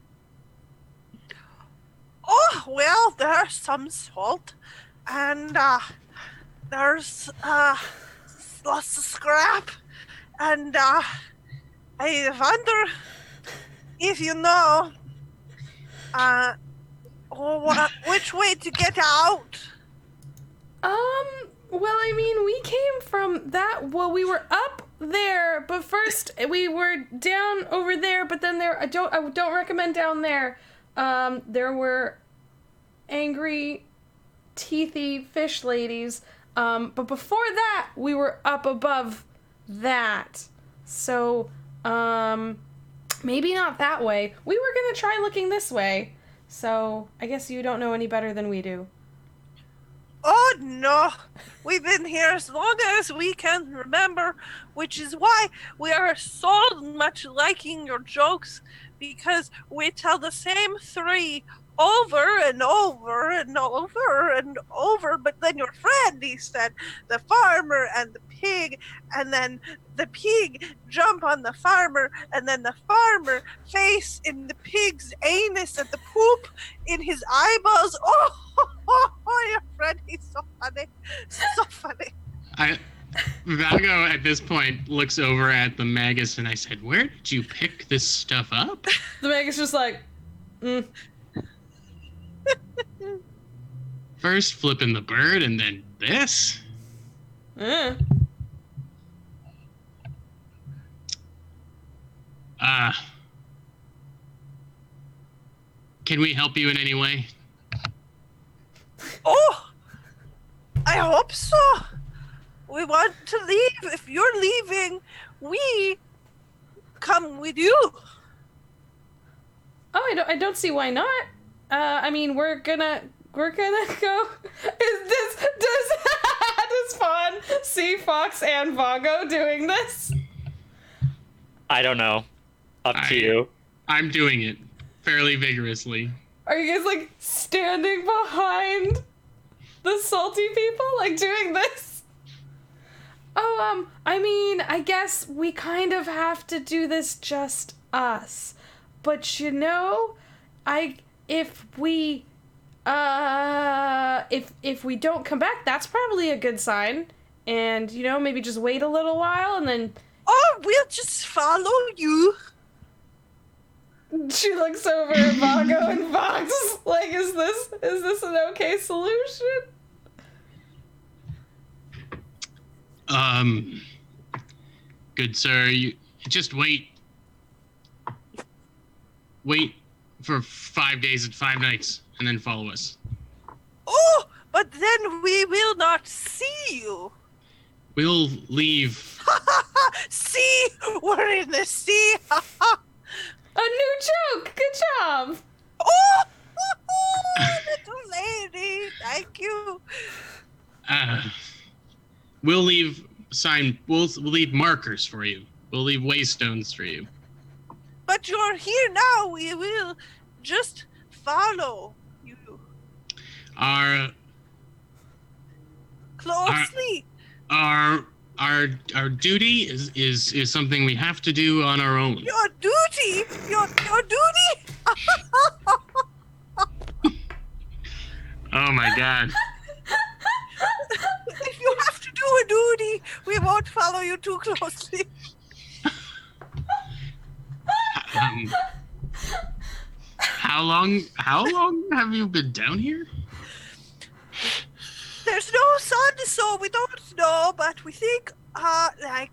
Oh, well, there's some salt, and there's lots of scrap, and I wonder if you know which way to get out. Well, I mean, we came from that. Well, we were up there, but first we were down over there. But then I don't recommend down there. There were angry, teethy fish ladies. But before that, we were up above that. So, maybe not that way. We were gonna try looking this way. So I guess you don't know any better than we do. Oh no, we've been here as long as we can remember, which is why we are so much liking your jokes, because we tell the same three over and over and over and over. But then your friend, he said the farmer and the pig, and then the pig jump on the farmer, and then the farmer face in the pig's anus and the poop in his eyeballs. Oh, your friend, he's so funny. So funny. Valgo at this point looks over at the Magus and I said, "Where did you pick this stuff up?" The Magus just like, First flipping the bird and then this. Can we help you in any way? Oh, I hope so. We want to leave. If you're leaving, we come with you. Oh, I don't see why not. I mean, we're gonna go. Does Fawn see Fox and Vago doing this? I don't know. Up to you. I'm doing it fairly vigorously. Are you guys like standing behind the salty people, like, doing this? Oh, I mean, I guess we kind of have to do this just us. But you know, if we don't come back, that's probably a good sign. And, you know, maybe just wait a little while and then... Oh, we'll just follow you. She looks over at Vago and Fox like, is this an okay solution? Good sir, you just wait for 5 days and 5 nights, and then follow us. Oh, but then we will not see you. We'll leave. See, we're in the sea. A new joke! Good job! Oh, little lady, thank you. We'll leave we'll leave markers for you. We'll leave waystones for you. But you're here now. We will just follow you closely. Our duty is something we have to do on our own. Your duty? Your duty? Oh my god. If you have to do a duty, we won't follow you too closely. How long have you been down here? There's no sun, so we don't know, but we think, hey,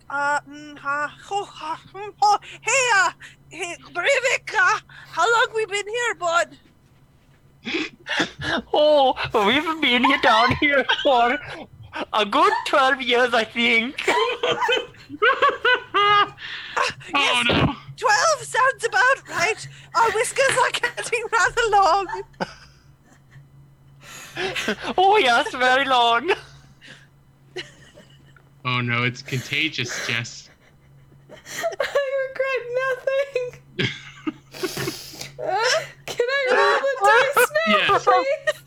Brivik, how long we been here, bud? Oh, we've been here down here for a good 12 years, I think. Oh no. 12 sounds about right. Our whiskers are getting rather long. Oh, yes, very long. Oh no, it's contagious, Jess. I regret nothing. Can I roll the dice now, Yes. please?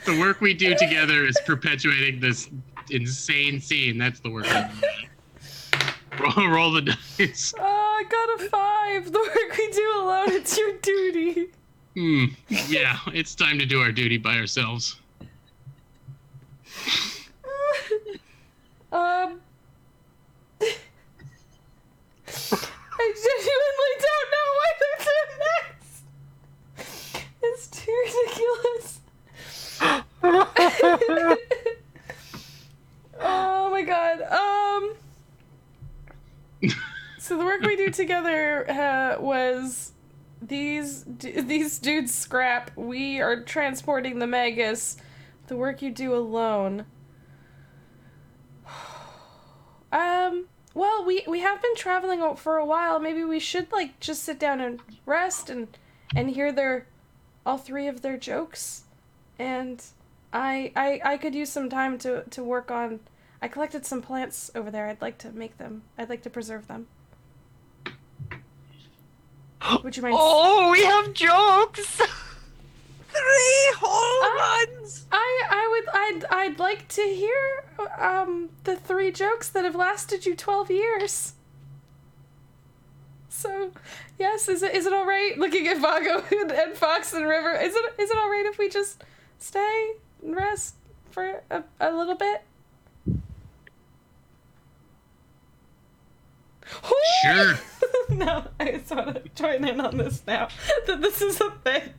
The work we do together is perpetuating this insane scene. That's the work we do. Roll the dice. I got a 5. The work we do alone, it's your duty. Yeah, it's time to do our duty by ourselves. I genuinely don't know what to do next. It's too ridiculous. Oh my god. So the work we do together was these dudes scrap. We are transporting the Magus. The work you do alone. Well, we have been traveling for a while. Maybe we should, like, just sit down and rest and hear all 3 of their jokes. And I could use some time to work on... I collected some plants over there. I'd like to preserve them. Would you mind... Oh, we have jokes. 3 whole runs. I'd like to hear the 3 jokes that have lasted you 12 years. So, yes, is it all right? Looking at Vago and Fox and River, is it all right if we just stay and rest for a little bit? Sure. No, I just want to join in on this now. That this is a thing.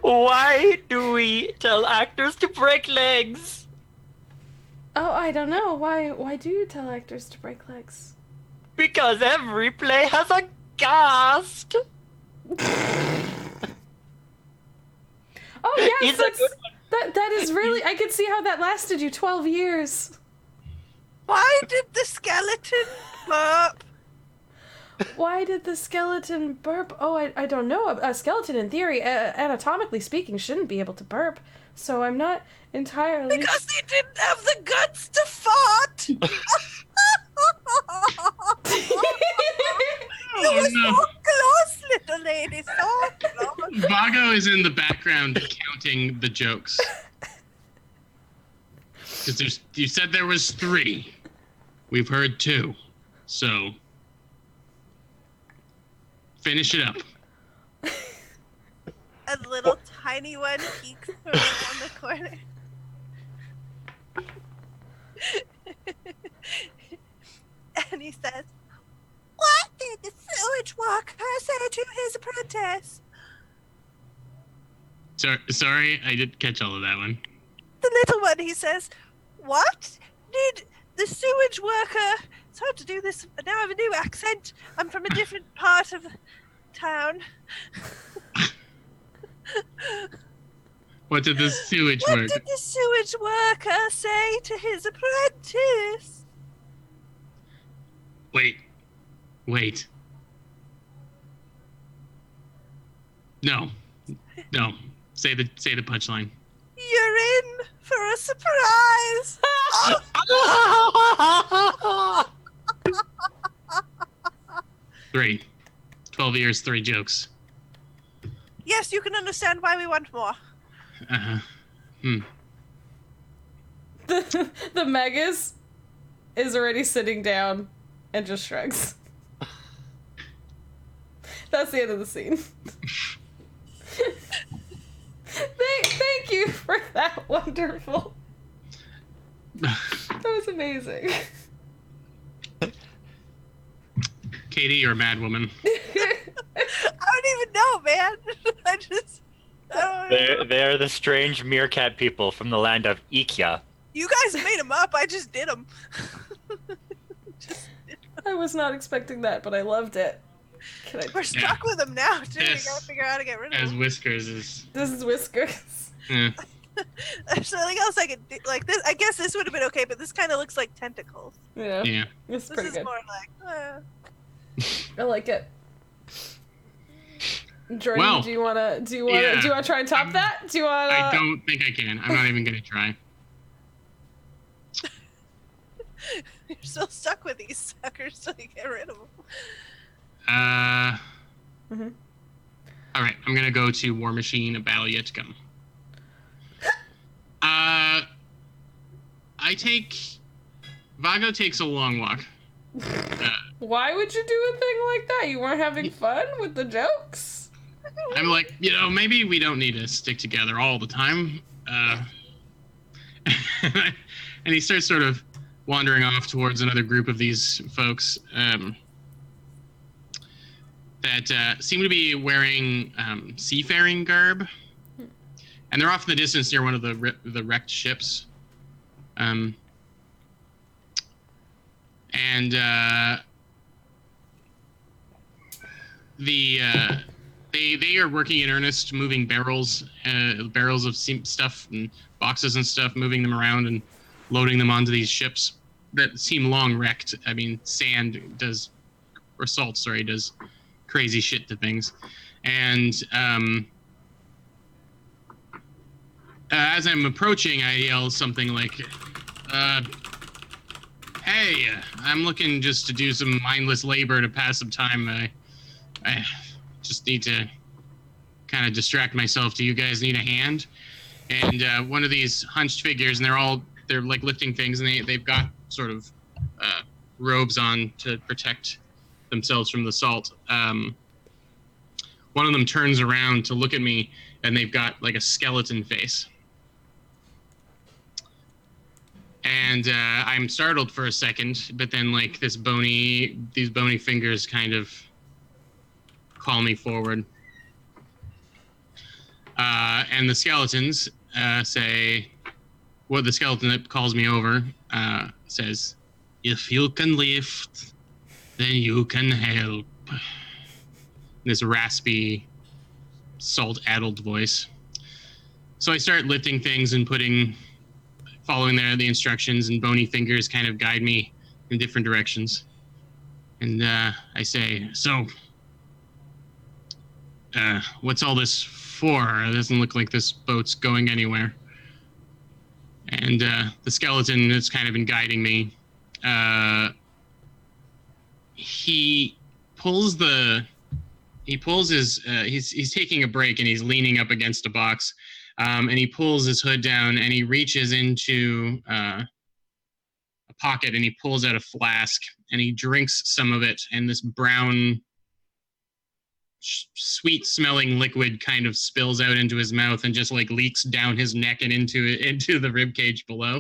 Why do we tell actors to break legs? Oh, I don't know. Why do you tell actors to break legs? Because every play has a cast. Oh, yes, It's a good one. that is really... I could see how that lasted you 12 years. Why did the skeleton burp? Why did the skeleton burp? Oh, I don't know. A skeleton, in theory, anatomically speaking, shouldn't be able to burp. So I'm not entirely... Because he didn't have the guts to fart. He was no. so little lady soft, Lord. Vago is in the background counting the jokes. Because you said there was 3. We've heard 2. So finish it up. A little tiny one peeks around the corner. And he says, "What did the sewage worker say to his apprentice?" Sorry, I didn't catch all of that one. The little one, he says, "What did the sewage worker..." It's hard to do this. Now I have a new accent. I'm from a different part of town. What did the sewage What work? did the sewage worker say to his apprentice? Wait. No. Say the punchline. You're in for a surprise. 3. 12 years, 3 jokes. Yes, you can understand why we want more. The Megas is already sitting down and just shrugs. That's the end of the scene. Thank you for that wonderful. That was amazing. Katie, you're a mad woman. I don't even know, man. I don't know. They're the strange meerkat people from the land of Ikea. You guys made them up. I just did them. I was not expecting that, but I loved it. We're stuck with them now, too. Yes. You gotta figure out how to get rid of As them. Whiskers is. This is Whiskers. Yeah. There's something else I could do. Like this. I guess this would have been okay, but this kind of looks like tentacles. Yeah. Yeah. It's This pretty is good. more like. I like it. Jordan, Well, do you wanna try and top that? Do you wanna? I don't think I can. I'm not even gonna try. You're still stuck with these suckers till you get rid of them. Mhm. All right, I'm gonna go to War Machine. A battle yet to come. Vago takes a long walk. Why would you do a thing like that? You weren't having fun with the jokes? I'm like, maybe we don't need to stick together all the time. And he starts sort of wandering off towards another group of these folks that seem to be wearing seafaring garb, and they're off in the distance near one of the wrecked ships. They are working in earnest, moving barrels of stuff and boxes and stuff, moving them around and loading them onto these ships that seem long wrecked. I mean, salt does crazy shit to things. And as I'm approaching, I yell something like, "Hey, I'm looking just to do some mindless labor to pass some time. I just need to kind of distract myself. Do you guys need a hand?" And one of these hunched figures, and they're like lifting things, and they've got sort of robes on to protect themselves from the salt. One of them turns around to look at me, and they've got like a skeleton face. And I'm startled for a second, but then like these bony fingers kind of call me forward. And the skeletons say, the skeleton that calls me over says, "If you can lift, then you can help." This raspy, salt-addled voice. So I start lifting things and following the instructions, and bony fingers kind of guide me in different directions. And I say, "So, what's all this for? It doesn't look like this boat's going anywhere." And the skeleton that's kind of been guiding me, he pulls the he pulls his he's taking a break and he's leaning up against a box, and he pulls his hood down and he reaches into a pocket and he pulls out a flask and he drinks some of it, and this brown sweet smelling liquid kind of spills out into his mouth and just like leaks down his neck and into the rib cage below,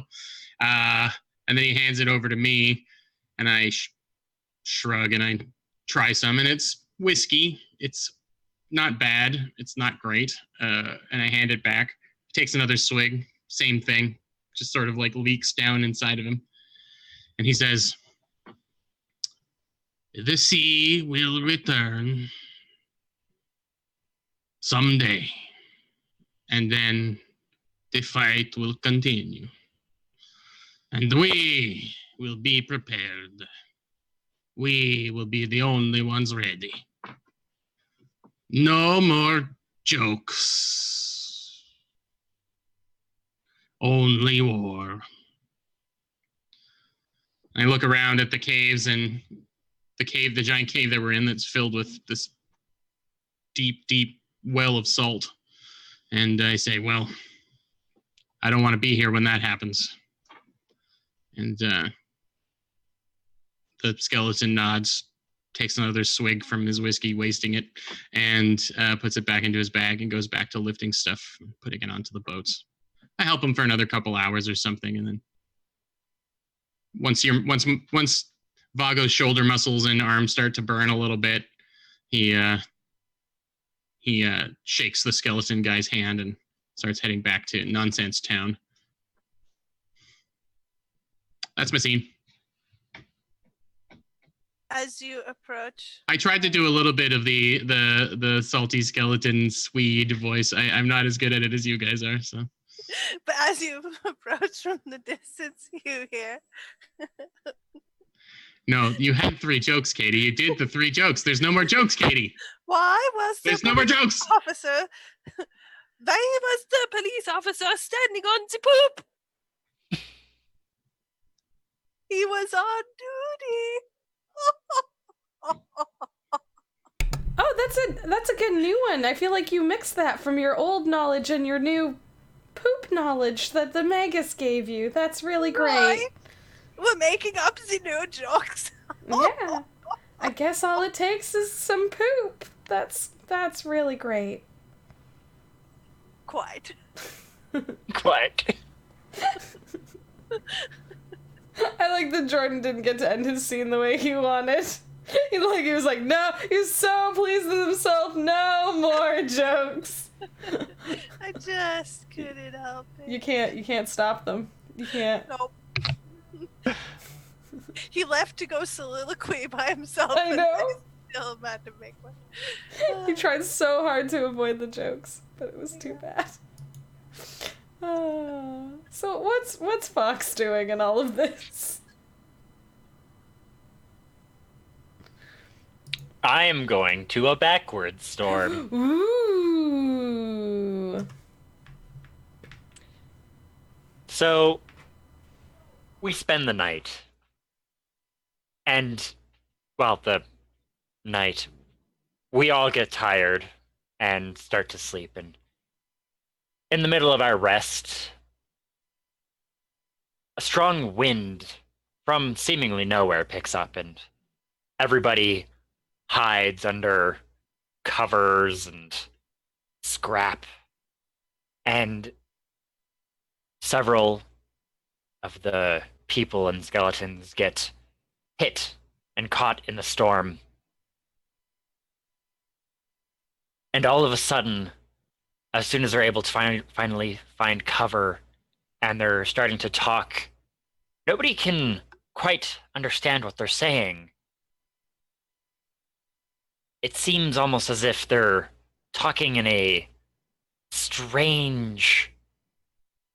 and then he hands it over to me and I shrug and I try some, and it's whiskey. It's not bad. It's not great. And I hand it back. He takes another swig. Same thing. Just sort of like leaks down inside of him. And he says, "The sea will return someday. And then the fight will continue. And we will be prepared. We will be the only ones ready. No more jokes. Only war." I look around at the caves and the giant cave that we're in that's filled with this deep, deep well of salt. And I say, well, I don't want to be here when that happens. And the skeleton nods, takes another swig from his whiskey, wasting it, and puts it back into his bag and goes back to lifting stuff, putting it onto the boats. I help him for another couple hours or something, and then once Vago's shoulder muscles and arms start to burn a little bit, he shakes the skeleton guy's hand and starts heading back to Nonsense Town. That's my scene. As you approach, I tried to do a little bit of the salty skeleton Swede voice. I'm not as good at it as you guys are, so. but as you approach from the distance, you hear. No, you had 3 jokes, Katie. You did the 3 jokes. There's no more jokes, Katie. Why was the There's no more jokes. officer? Why was the police officer standing on the poop? He was on duty. Oh, that's a good new one. I feel like you mixed that from your old knowledge and your new poop knowledge that the Magus gave you. That's really great. Right? We're making up the new jokes. Yeah. I guess all it takes is some poop. That's really great. Quite. Quite. I like that Jordan didn't get to end his scene the way he wanted. He was like, no, he's so pleased with himself. No more jokes. I just couldn't help it. You can't stop them. You can't. Nope. He left to go soliloquy by himself. I know. And I still had to make one. He tried so hard to avoid the jokes, but it was too bad. So what's Fox doing in all of this? I am going to a backwards storm. Ooh. So, we spend the night. And, well, the night, we all get tired and start to sleep. And in the middle of our rest, a strong wind from seemingly nowhere picks up, and everybody hides under covers and scrap. And several of the people and skeletons get hit and caught in the storm. And all of a sudden, as soon as they're able to finally find cover and they're starting to talk, nobody can quite understand what they're saying. It seems almost as if they're talking in a strange,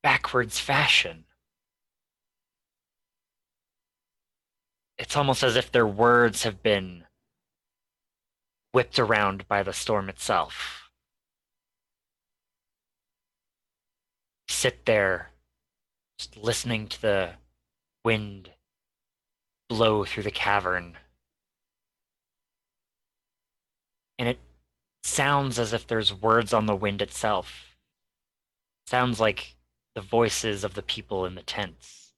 backwards fashion. It's almost as if their words have been whipped around by the storm itself. Sit there, just listening to the wind blow through the cavern. And sounds as if there's words on the wind itself. Sounds like the voices of the people in the tents.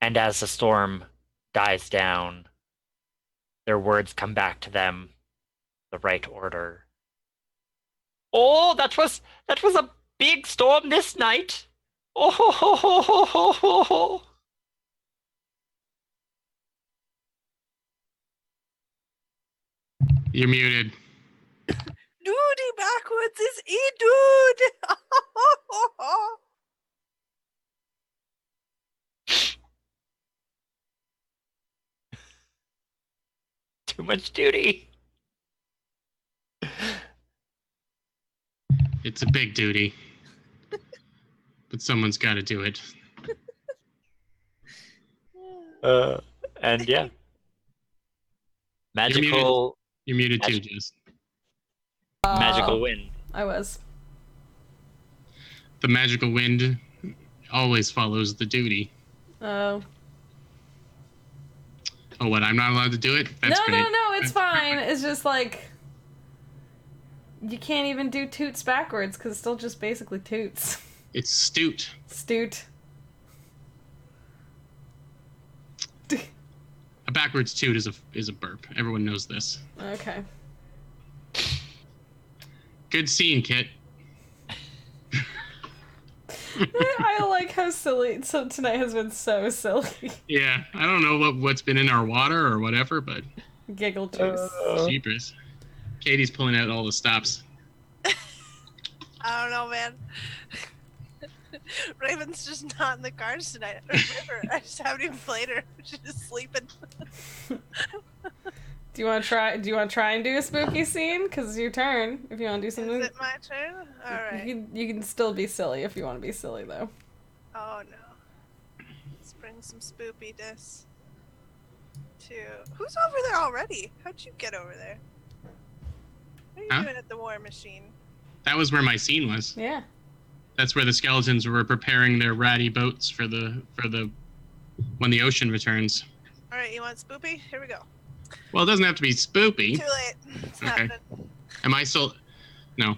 And as the storm dies down, their words come back to them, the right order. Oh, that was a big storm this night. Oh, ho, ho, ho, ho, ho, ho, ho. You're muted. Duty backwards is dude. Too much duty. It's a big duty. But someone's got to do it. And yeah. Magical You're muted too, Jess. magical wind. I was. The magical wind always follows the duty. Oh. Oh, what? I'm not allowed to do it? That's great. No, it's fine. It's just like you can't even do toots backwards because it's still just basically toots. It's stoot. Stoot. A backwards toot is a burp. Everyone knows this. Okay. Good scene, Kit. I like how silly. So tonight has been so silly. Yeah, I don't know what's been in our water or whatever, but Giggle juice. jeepers. Katie's pulling out all the stops. I don't know, man. Raven's just not in the cards tonight. Or River. I just haven't even played her. She's just sleeping. Do you want to try? Do you want to try and do a spooky scene? Cause it's your turn. If you want to do something. Is it my turn? All right. You can still be silly if you want to be silly though. Oh no. Let's bring some spoopiness to. Who's over there already? How'd you get over there? What are you Huh? doing at the war machine? That was where my scene was. Yeah. That's where the skeletons were preparing their ratty boats for the when the ocean returns. All right, you want spoopy? Here we go. Well, it doesn't have to be spoopy. Too late. It's happening. Am I still? No.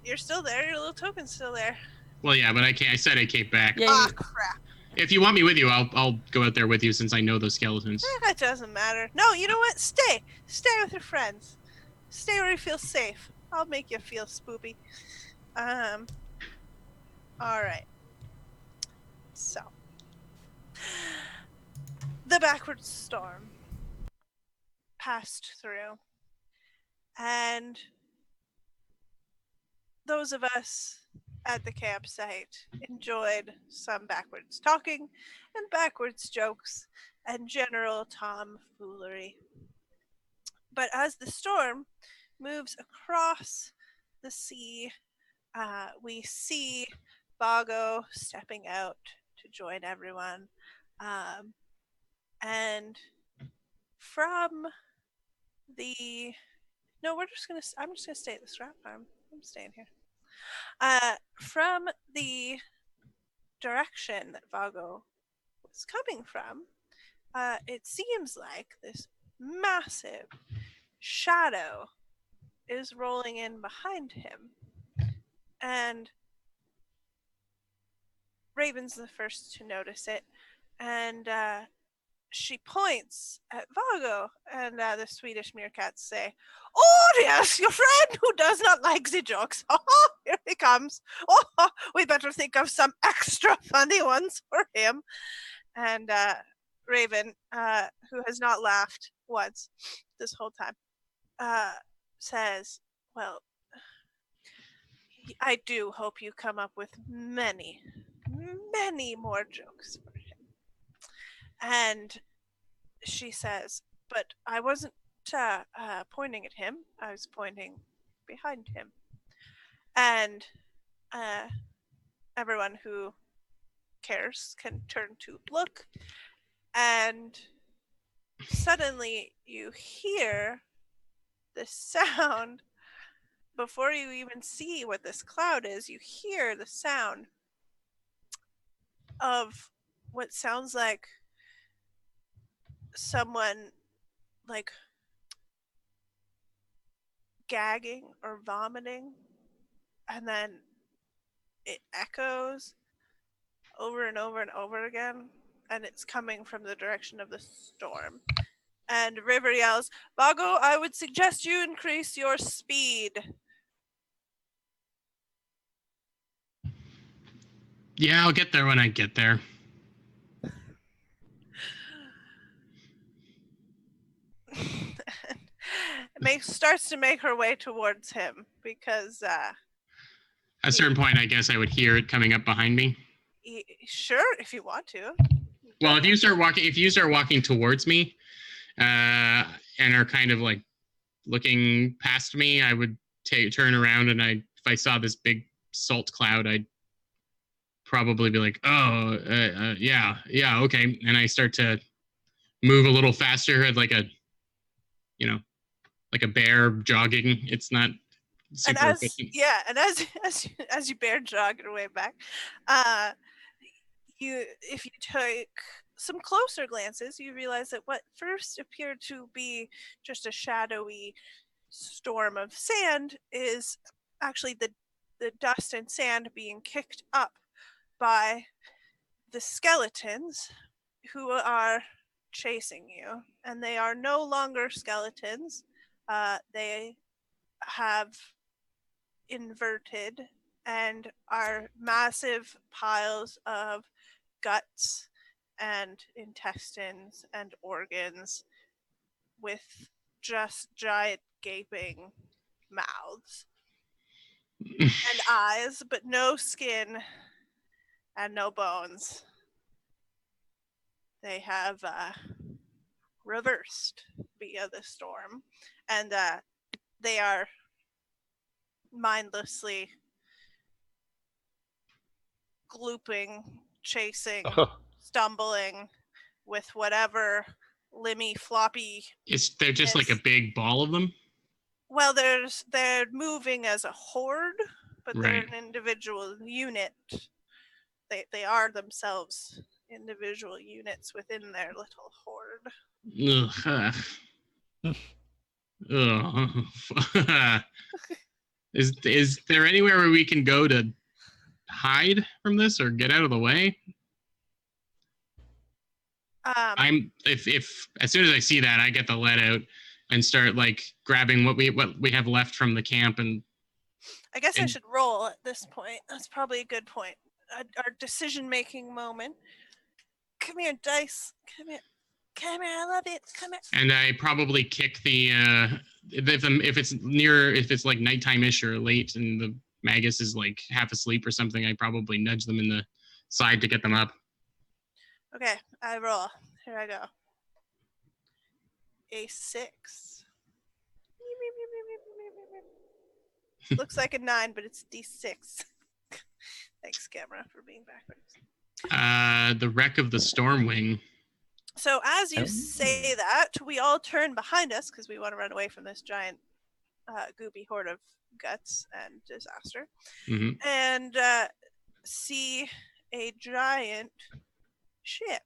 You're still there. Your little token's still there. Well, yeah, but I can't. I said I came back. Yeah. Ah, crap. If you want me with you, I'll go out there with you since I know those skeletons. That doesn't matter. No, you know what? Stay. Stay with your friends. Stay where you feel safe. I'll make you feel spoopy. Alright. So. The backward storm passed through. And those of us at the campsite enjoyed some backwards talking and backwards jokes and general tomfoolery. But as the storm moves across the sea, we see Vago stepping out to join everyone. And from the... No, I'm just gonna stay at the scrap farm. I'm staying here. From the direction that Vago was coming from, it seems like this massive shadow is rolling in behind him. And Raven's the first to notice it. And she points at Vago, and the Swedish meerkats say, "Oh, yes, your friend who does not like the jokes. Oh, here he comes. Oh, we better think of some extra funny ones for him." And Raven, who has not laughed once this whole time, says, "Well, I do hope you come up with many, many more jokes for him." And she says, "But I wasn't pointing at him. I was pointing behind him." And everyone who cares can turn to look, and suddenly you hear the sound. Before you even see what this cloud is, you hear the sound of what sounds like someone like gagging or vomiting, and then it echoes over and over and over again, and it's coming from the direction of the storm. And River yells, Vago, I would suggest you increase your speed. Yeah, I'll get there when I get there. Starts to make her way towards him because At a certain point, I guess I would hear it coming up behind me. Sure, if you want to. Well, if you start walking towards me, and are kind of like looking past me, I would turn around, and if I saw this big salt cloud, I'd probably be like, yeah, okay, and I start to move a little faster, like a bear jogging. It's not super efficient. Yeah, and as you bear jog your way back, if you take some closer glances, you realize that what first appeared to be just a shadowy storm of sand is actually the dust and sand being kicked up by the skeletons who are chasing you. And they are no longer skeletons. They have inverted and are massive piles of guts and intestines and organs with just giant gaping mouths and eyes, but no skin and no bones. They have reversed via the storm, and they are mindlessly glooping, chasing, stumbling with whatever limmy floppy. They're just like a big ball of them? Well, they're moving as a horde, but Right. they're an individual unit. They are themselves individual units within their little horde. Is there anywhere where we can go to hide from this or get out of the way? If as soon as I see that, I get the let out and start like grabbing what we have left from the camp. And I guess I should roll at this point. That's probably a good point. Our decision-making moment. Come here, dice. Come here. I love it. Come here. And I probably kick the if it's like nighttime-ish or late and the Magus is like half asleep or something, I probably nudge them in the side to get them up. Okay, I roll. Here I go. A 6. Looks like a 9, but it's D6. Thanks, camera, for being backwards. The wreck of the Stormwing. So as you say that, we all turn behind us because we want to run away from this giant goopy horde of guts and disaster. Mm-hmm. And see a giant ship.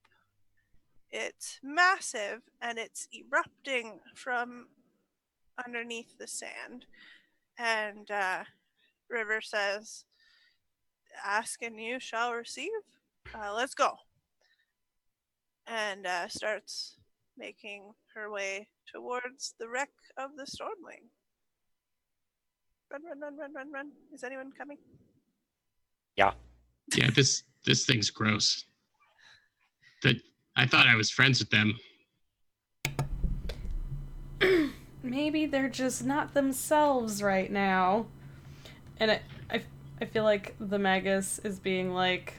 It's massive and it's erupting from underneath the sand. And River says, ask and you shall receive. Let's go. And starts making her way towards the wreck of the Stormwing. Run. Is anyone coming? Yeah. Yeah, this thing's gross. I thought I was friends with them. Maybe they're just not themselves right now. And I feel like the Magus is being like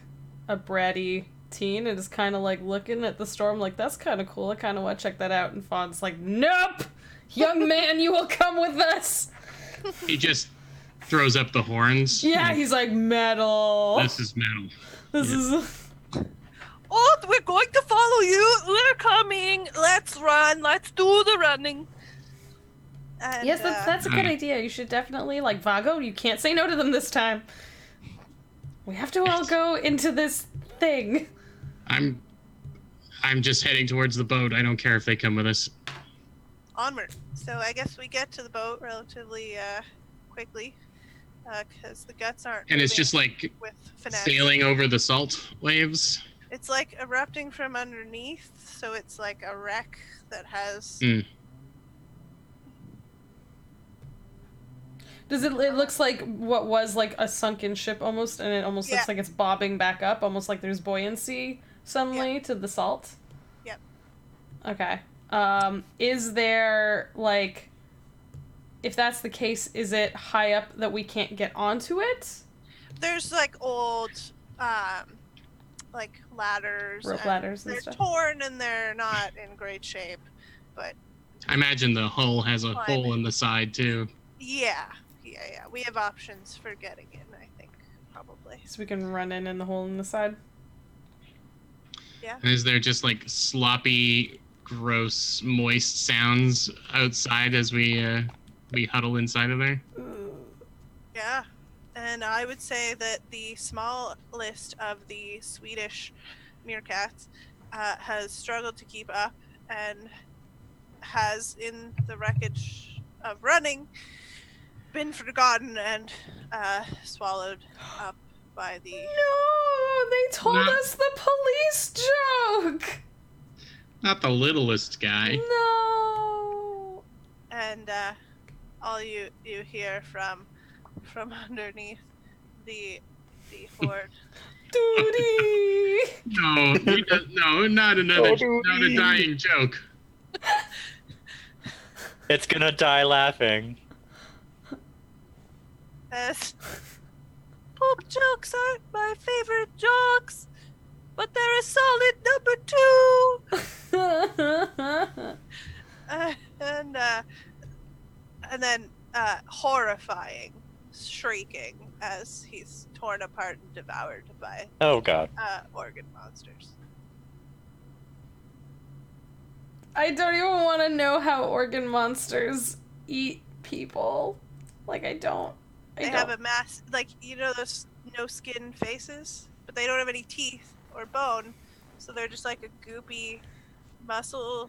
a bratty teen and is kind of like looking at the storm like, that's kind of cool. I kind of want to check that out. And Fawn's like, nope! Young man, you will come with us! He just throws up the horns. Yeah, he's like, metal. This is metal. This is... Oh, we're going to follow you. We're coming. Let's run. Let's do the running. And, yes, that's a good idea. You should definitely, like, Vago, you can't say no to them this time. We have to all go into this thing. I'm just heading towards the boat. I don't care if they come with us. Onwards. So I guess we get to the boat relatively quickly, because the guts aren't. And it's moving just like with finesse. sailing over the salt waves. It's like erupting from underneath, so it's like a wreck that has. Mm. Does it looks like what was like a sunken ship almost, and it almost looks like it's bobbing back up, almost like there's buoyancy suddenly to the salt? Yep. Okay. Is there, like, if that's the case, is it high up that we can't get onto it? There's like old, like ladders. Rope ladders and they're stuff. torn and they're not in great shape, but I imagine the hull has a hole in the side too. yeah. We have options for getting in, I think, probably. So we can run in the hole in the side? Yeah. And is there just like sloppy, gross, moist sounds outside as we huddle inside of there? Yeah. And I would say that the smallest of the Swedish meerkats has struggled to keep up and has, in the wreckage of running, been forgotten and swallowed up by the. No, they told No. us the police joke. Not the littlest guy. No. And all you hear from underneath the horde. Duty. No, no, not a dying joke. It's gonna die laughing. As poop jokes aren't my favorite jokes, but they're a solid number 2. And then horrifying shrieking as he's torn apart and devoured by Oh god. organ monsters. I don't even want to know how organ monsters eat people. Like, I don't. They have a mass, like, you know those no skin faces, but they don't have any teeth or bone, so they're just like a goopy muscle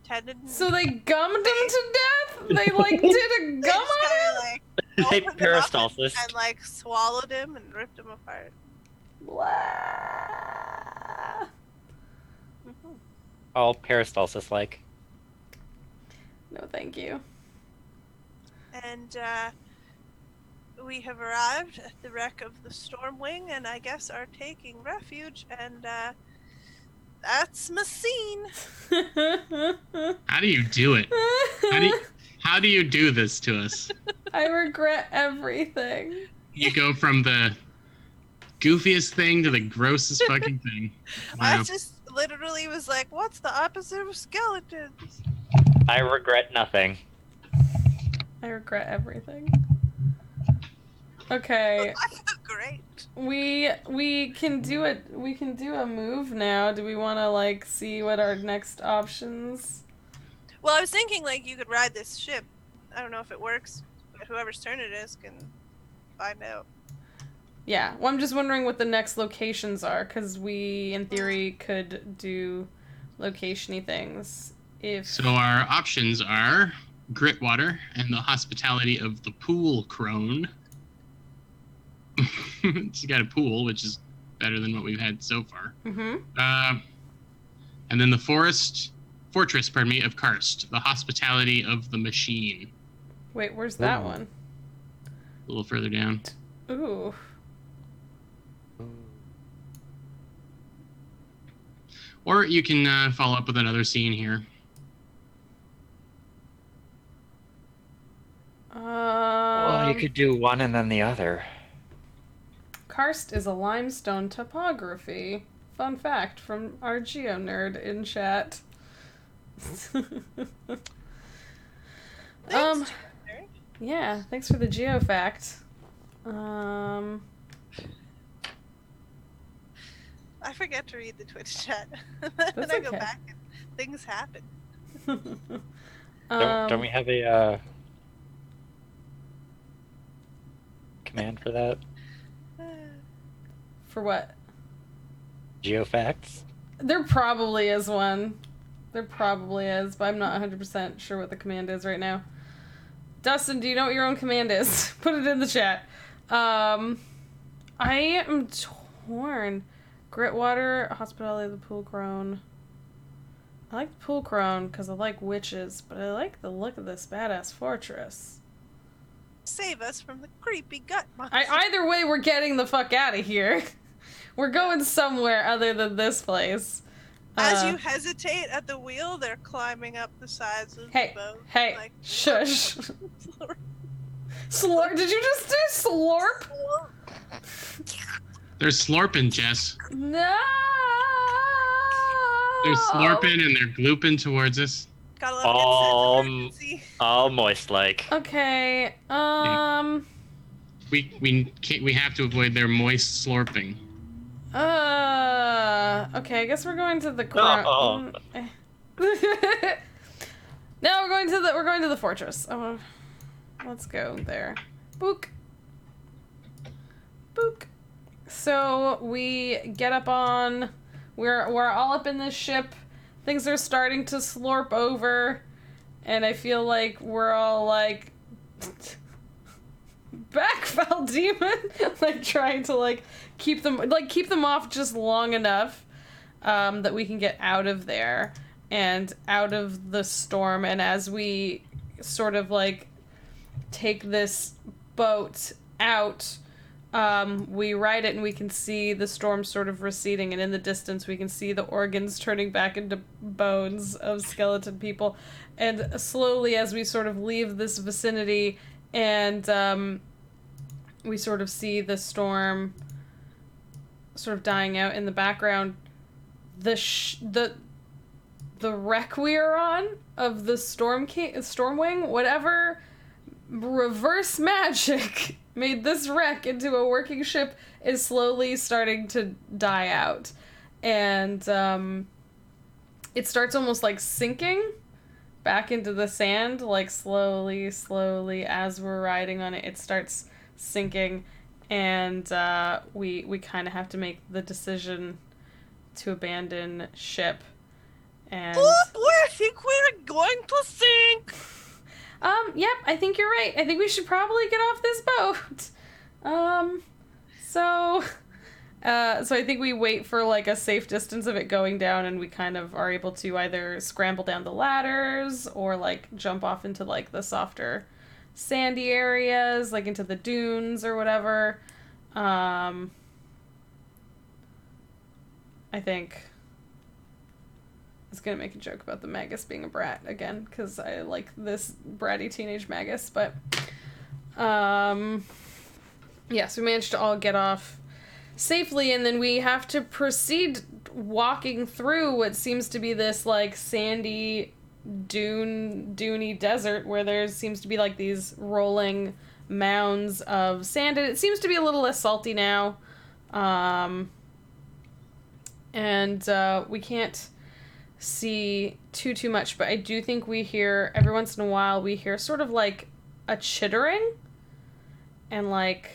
tendon. So they gummed him to death? They, like, did a gum on him? They Opened him up peristalsis. and like swallowed him and ripped him apart. Blah. All peristalsis like. No, thank you. And we have arrived at the wreck of the Stormwing, and I guess are taking refuge. And that's my scene. How do you do it? How do you do this to us? I regret everything. You go from the goofiest thing to the grossest fucking thing. Wow. I just literally was like, "What's the opposite of skeletons?" I regret nothing. I regret everything. Okay, I feel great. we can do it. We can do a move now. Do we want to like see what our next options? Well, I was thinking like you could ride this ship. I don't know if it works, but whoever's turn it is can find out. Yeah. Well, I'm just wondering what the next locations are, because we, in theory, could do location-y things if. So our options are Gritwater and the hospitality of the pool crone. She's got a pool, which is better than what we've had so far. Mm-hmm. And then the fortress, of Karst, the hospitality of the machine. Wait, where's that Ooh. one? A little further down. Ooh. Or you can follow up with another scene here. Well, you could do one and then the other. Karst is a limestone topography. Fun fact from our geo nerd in chat. Thanks, Yeah, thanks for the geo fact. I forget to read the Twitch chat. Then I go okay. back and things happen. Don't we have a command for that? For what? Geofacts? There probably is one. There probably is, but I'm not 100% sure what the command is right now. Dustin, do you know what your own command is? Put it in the chat. I am torn. Gritwater, Hospitality of the Pool Crone. I like the Pool Crone because I like witches, but I like the look of this badass fortress. Save us from the creepy gut monster. Either way, we're getting the fuck out of here. We're going somewhere other than this place. As you hesitate at the wheel, they're climbing up the sides of the boat. Hey, like, shush. Slurp? Did you just do slurp? They're slurping, Jess. No. They're slurping and they're glooping towards us. Gotta love a good sense of urgency. All moist like. Okay. We have to avoid their moist slurping. Okay, I guess we're going to the crown. No, we're going to the fortress. Let's go there. Book. Book. So we get up on. We're all up in this ship. Things are starting to slurp over, and I feel like we're all like, back, foul demon, like trying to like keep them off just long enough that we can get out of there and out of the storm. And as we sort of like take this boat out, we ride it and we can see the storm sort of receding, and in the distance we can see the organs turning back into bones of skeleton people. And slowly, as we sort of leave this vicinity and we sort of see the storm sort of dying out in the background, the wreck we are on of the Stormwing, whatever reverse magic made this wreck into a working ship, is slowly starting to die out. And it starts almost like sinking back into the sand, like slowly as we're riding on it, it starts sinking. And we kind of have to make the decision to abandon ship. And I think we're going to sink. Yep, I think you're right. I think we should probably get off this boat. So I think we wait for like a safe distance of it going down, and we kind of are able to either scramble down the ladders or like jump off into like the softer sandy areas, like into the dunes or whatever. I think I was gonna make a joke about the Magus being a brat again, because I like this bratty teenage Magus, but yes, we managed to all get off safely, and then we have to proceed walking through what seems to be this like sandy duney desert where there seems to be like these rolling mounds of sand, and it seems to be a little less salty now. We can't see too much, but I do think we hear every once in a while sort of like a chittering and like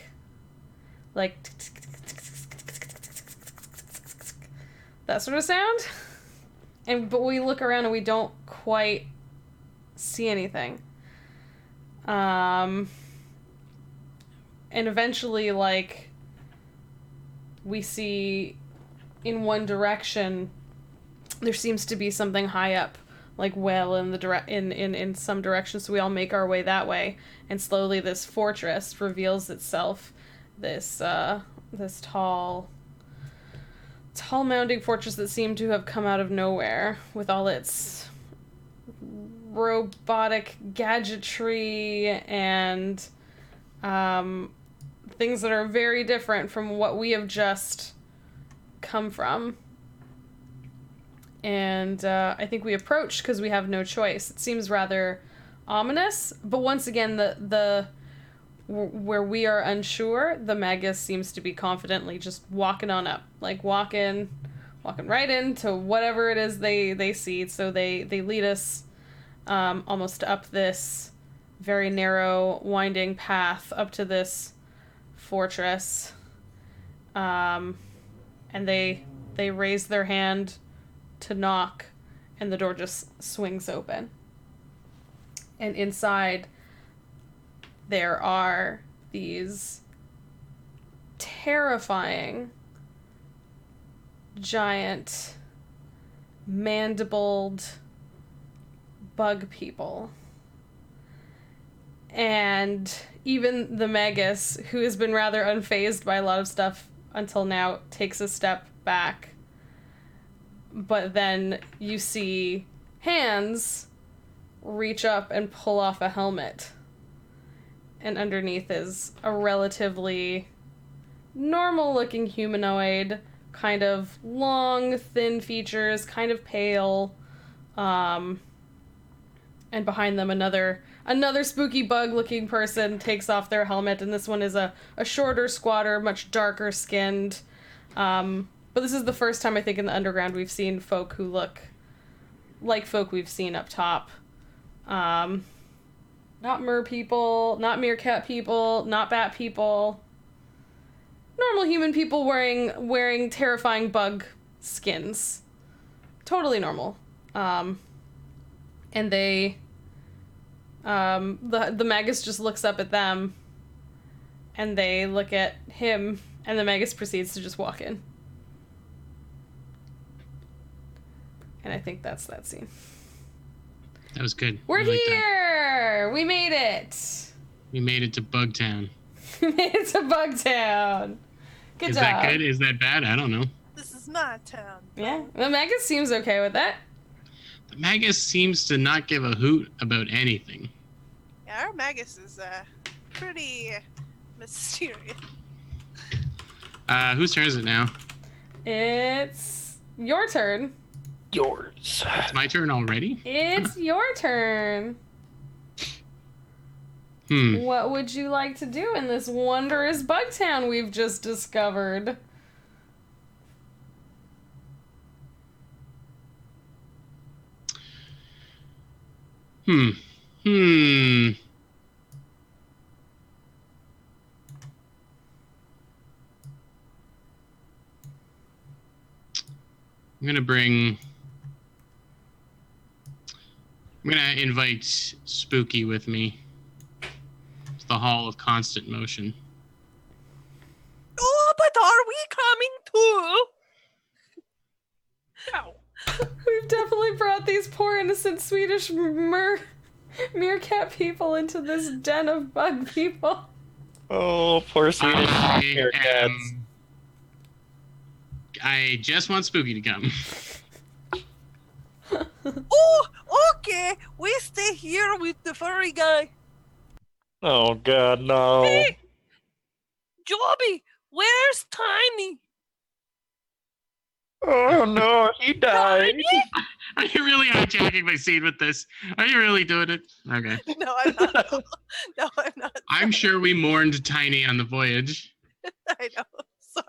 that sort of sound, but we look around and we don't quite see anything. And eventually, like, we see in one direction there seems to be something high up, like well in the in some direction, so we all make our way that way, and slowly this fortress reveals itself, this tall mounding fortress that seemed to have come out of nowhere, with all its robotic gadgetry and things that are very different from what we have just come from. And I think we approach because we have no choice. It seems rather ominous, but once again, the where we are unsure, the Magus seems to be confidently just walking on up, like walking right into whatever it is they see. So they lead us almost up this very narrow, winding path up to this fortress, and they raise their hand to knock, and the door just swings open. And inside, there are these terrifying, giant, mandibled bug people. And even the Magus, who has been rather unfazed by a lot of stuff until now, takes a step back. But then you see hands reach up and pull off a helmet. And underneath is a relatively normal-looking humanoid, kind of long, thin features, kind of pale. And behind them another spooky bug-looking person takes off their helmet, and this one is a shorter, squatter, much darker skinned. But this is the first time, I think, in the underground we've seen folk who look like folk we've seen up top. Not mer people, not meerkat people, not bat people. Normal human people wearing terrifying bug skins. Totally normal. And they... the Magus just looks up at them, and they look at him, and the Magus proceeds to just walk in. And I think that's that scene. That was good. We're I like here! We made it! We made it to Bugtown. We made it to Bugtown! Good Is job. that good? Is that bad? I don't know. This is my town. Yeah, the Magus seems okay with that. The Magus seems to not give a hoot about anything. Yeah, our Magus is pretty mysterious. Whose turn is it now? It's your turn. Yours. It's my turn already? It's your turn. What would you like to do in this wondrous Bugtown we've just discovered? I'm gonna invite Spooky with me to the Hall of Constant Motion. Oh, but are we coming too? Ow. We've definitely brought these poor innocent Swedish meerkat people into this den of bug people. Oh, poor Swedish meerkats. I just want Spooky to come. Oh, okay. We stay here with the furry guy. Oh god, no. Hey, Joby, where's Tiny? Oh no, he died. Are you really hijacking my scene with this? Are you really doing it? Okay. No, I'm not. No, I'm not. I'm sure we mourned Tiny on the voyage. I know. I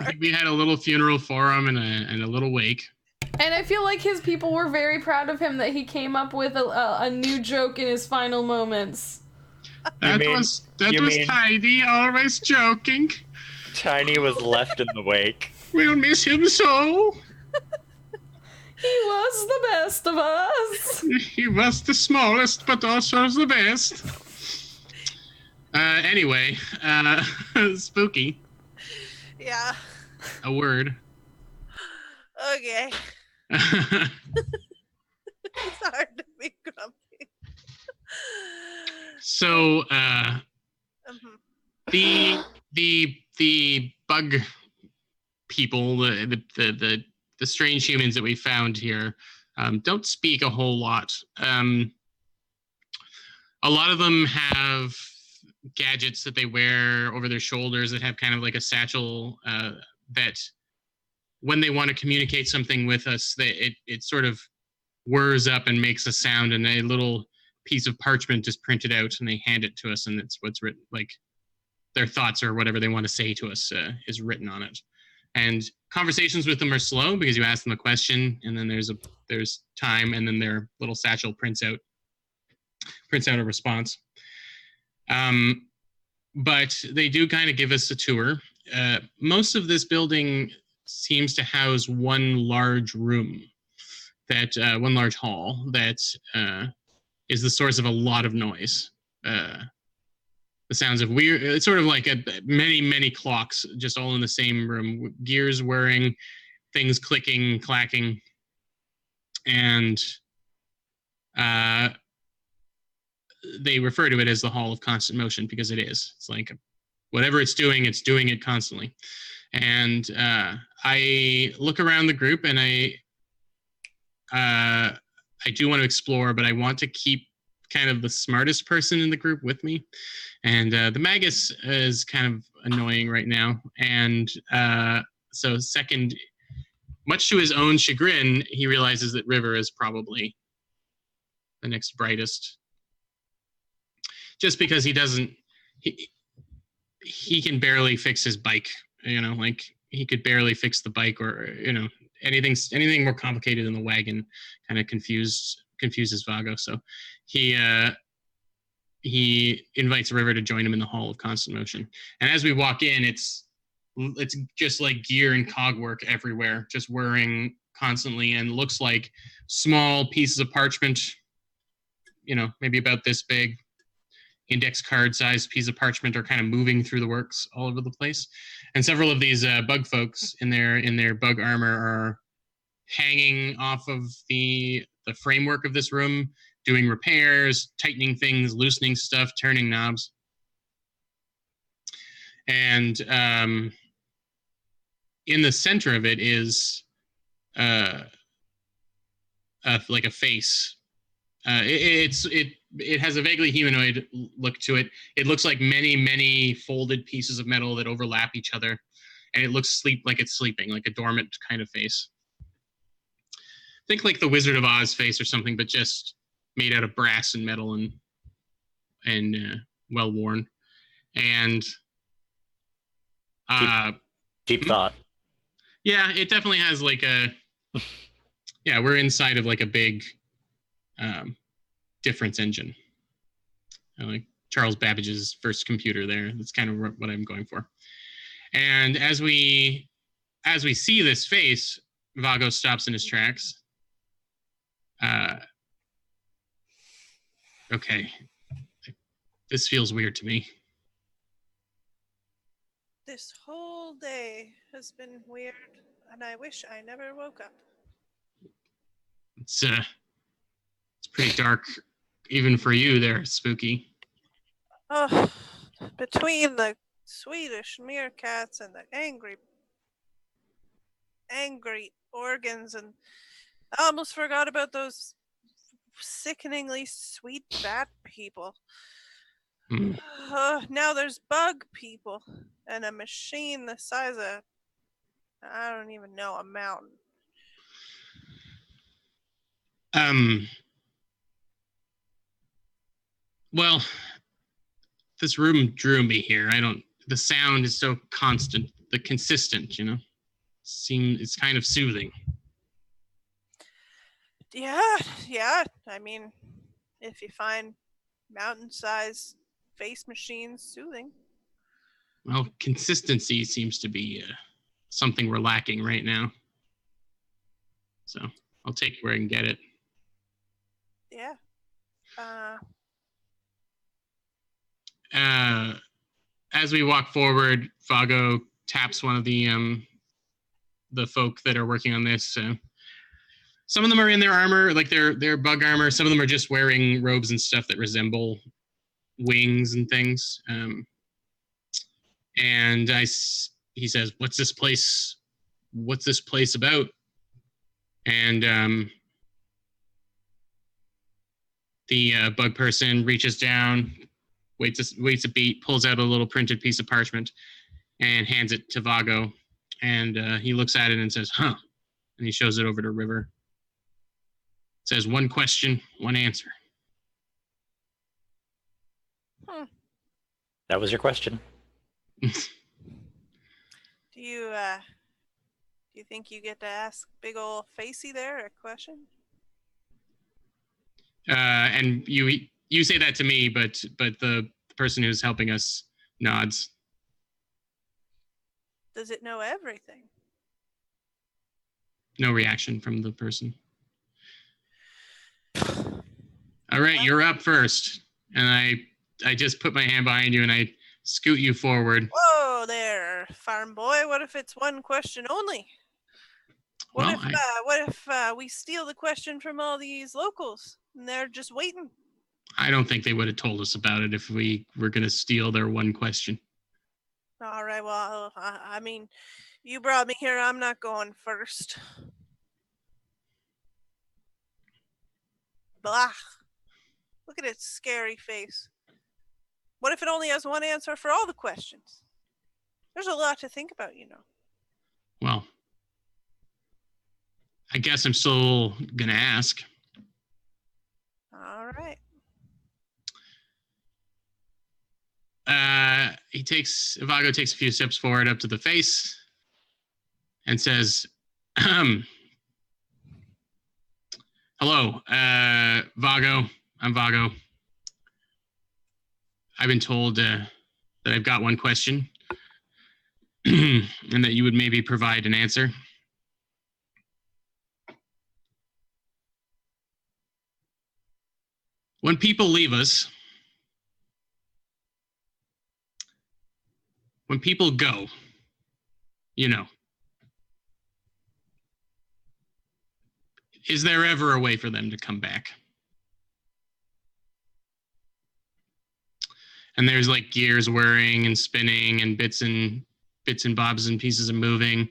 Sorry. think we had a little funeral for him and a little wake. And I feel like his people were very proud of him that he came up with a new joke in his final moments. That was Tiny, always joking. Tiny was left in the wake. We'll miss him so. He was the best of us. He was the smallest, but also the best. Anyway, Spooky. Yeah. A word. Okay. It's hard to be grumpy. So, the bug people, the strange humans that we found here, don't speak a whole lot. A lot of them have gadgets that they wear over their shoulders that have kind of like a satchel that when they want to communicate something with us, it sort of whirs up and makes a sound, and a little piece of parchment is printed out and they hand it to us, and it's what's written, like their thoughts or whatever they want to say to us is written on it. And conversations with them are slow because you ask them a question and then there's time, and then their little satchel prints out a response. But they do kind of give us a tour. Most of this building seems to house one large room. one large hall that is the source of a lot of noise. The sounds of weird, it's sort of like many clocks just all in the same room, gears whirring, things clicking, clacking, and they refer to it as the Hall of Constant Motion because it is. It's like whatever it's doing it constantly. And I look around the group, and I do want to explore, but I want to keep kind of the smartest person in the group with me. And the Magus is kind of annoying right now. And so second, much to his own chagrin, he realizes that River is probably the next brightest. Just because he can barely fix his bike, like he could barely fix the bike, or anything more complicated than the wagon kind of confuses Vago. So he invites River to join him in the Hall of Constant Motion. And as we walk in, it's just like gear and cog work everywhere, just whirring constantly, and looks like small pieces of parchment, maybe about this big, index card sized piece of parchment, are kind of moving through the works all over the place. And several of these bug folks in their bug armor are hanging off of the framework of this room, doing repairs, tightening things, loosening stuff, turning knobs. And in the center of it is like a face. It has a vaguely humanoid look to it. It looks like many folded pieces of metal that overlap each other, and it looks like it's sleeping, like a dormant kind of face. Think like the Wizard of Oz face or something, but just made out of brass and metal and well worn. And deep thought. Yeah, it definitely has like yeah, we're inside of like a big difference engine. Like Charles Babbage's first computer there. That's kind of what I'm going for. And as we see this face, Vago stops in his tracks. Okay. This feels weird to me. This whole day has been weird, and I wish I never woke up. It's pretty dark, even for you there, Spooky. Oh, between the Swedish meerkats and the angry organs, and I almost forgot about those sickeningly sweet bat people. Now there's bug people and a machine the size of, I don't even know, a mountain. Well, this room drew me here. The sound is so constant, consistent, it's kind of soothing. Yeah. I mean, if you find mountain-sized face machines soothing. Well, consistency seems to be something we're lacking right now. So I'll take it where I can get it. Yeah. As we walk forward, Vago taps one of the folk that are working on this. Some of them are in their armor, like their bug armor. Some of them are just wearing robes and stuff that resemble wings and things. And he says, "What's this place about?" And the bug person reaches down, waits a beat, pulls out a little printed piece of parchment, and hands it to Vago. And he looks at it and says, "Huh," and he shows it over to River. It says, "One question, one answer." That was your question. Do you think you get to ask big ol' Facey there a question? And you say that to me, but the person who's helping us nods. Does it know everything? No reaction from the person. All right, you're up first. And I just put my hand behind you and I scoot you forward. Whoa there, farm boy. What if it's one question only? What if we steal the question from all these locals and they're just waiting? I don't think they would have told us about it if we were going to steal their one question. All right, well, I mean, you brought me here. I'm not going first. Blah. Look at its scary face. What if it only has one answer for all the questions? There's a lot to think about, you know. Well, I guess I'm still going to ask. All right. Vago takes a few steps forward up to the face and says, hello, Vago. I'm Vago. I've been told that I've got one question and that you would maybe provide an answer. When people leave us, when people go, you know, is there ever a way for them to come back? And there's like gears whirring and spinning and bits and bobs and pieces are moving.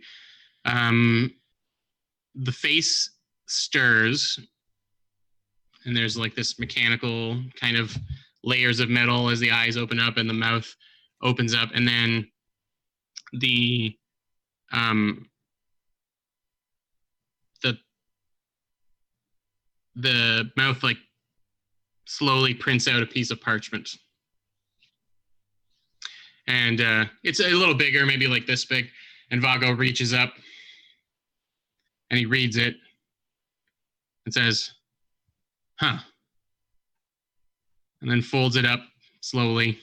The face stirs, and there's like this mechanical kind of layers of metal as the eyes open up and the mouth opens up, and then the mouth like slowly prints out a piece of parchment. And it's a little bigger, maybe like this big. And Vago reaches up and he reads it and says, huh. And then folds it up slowly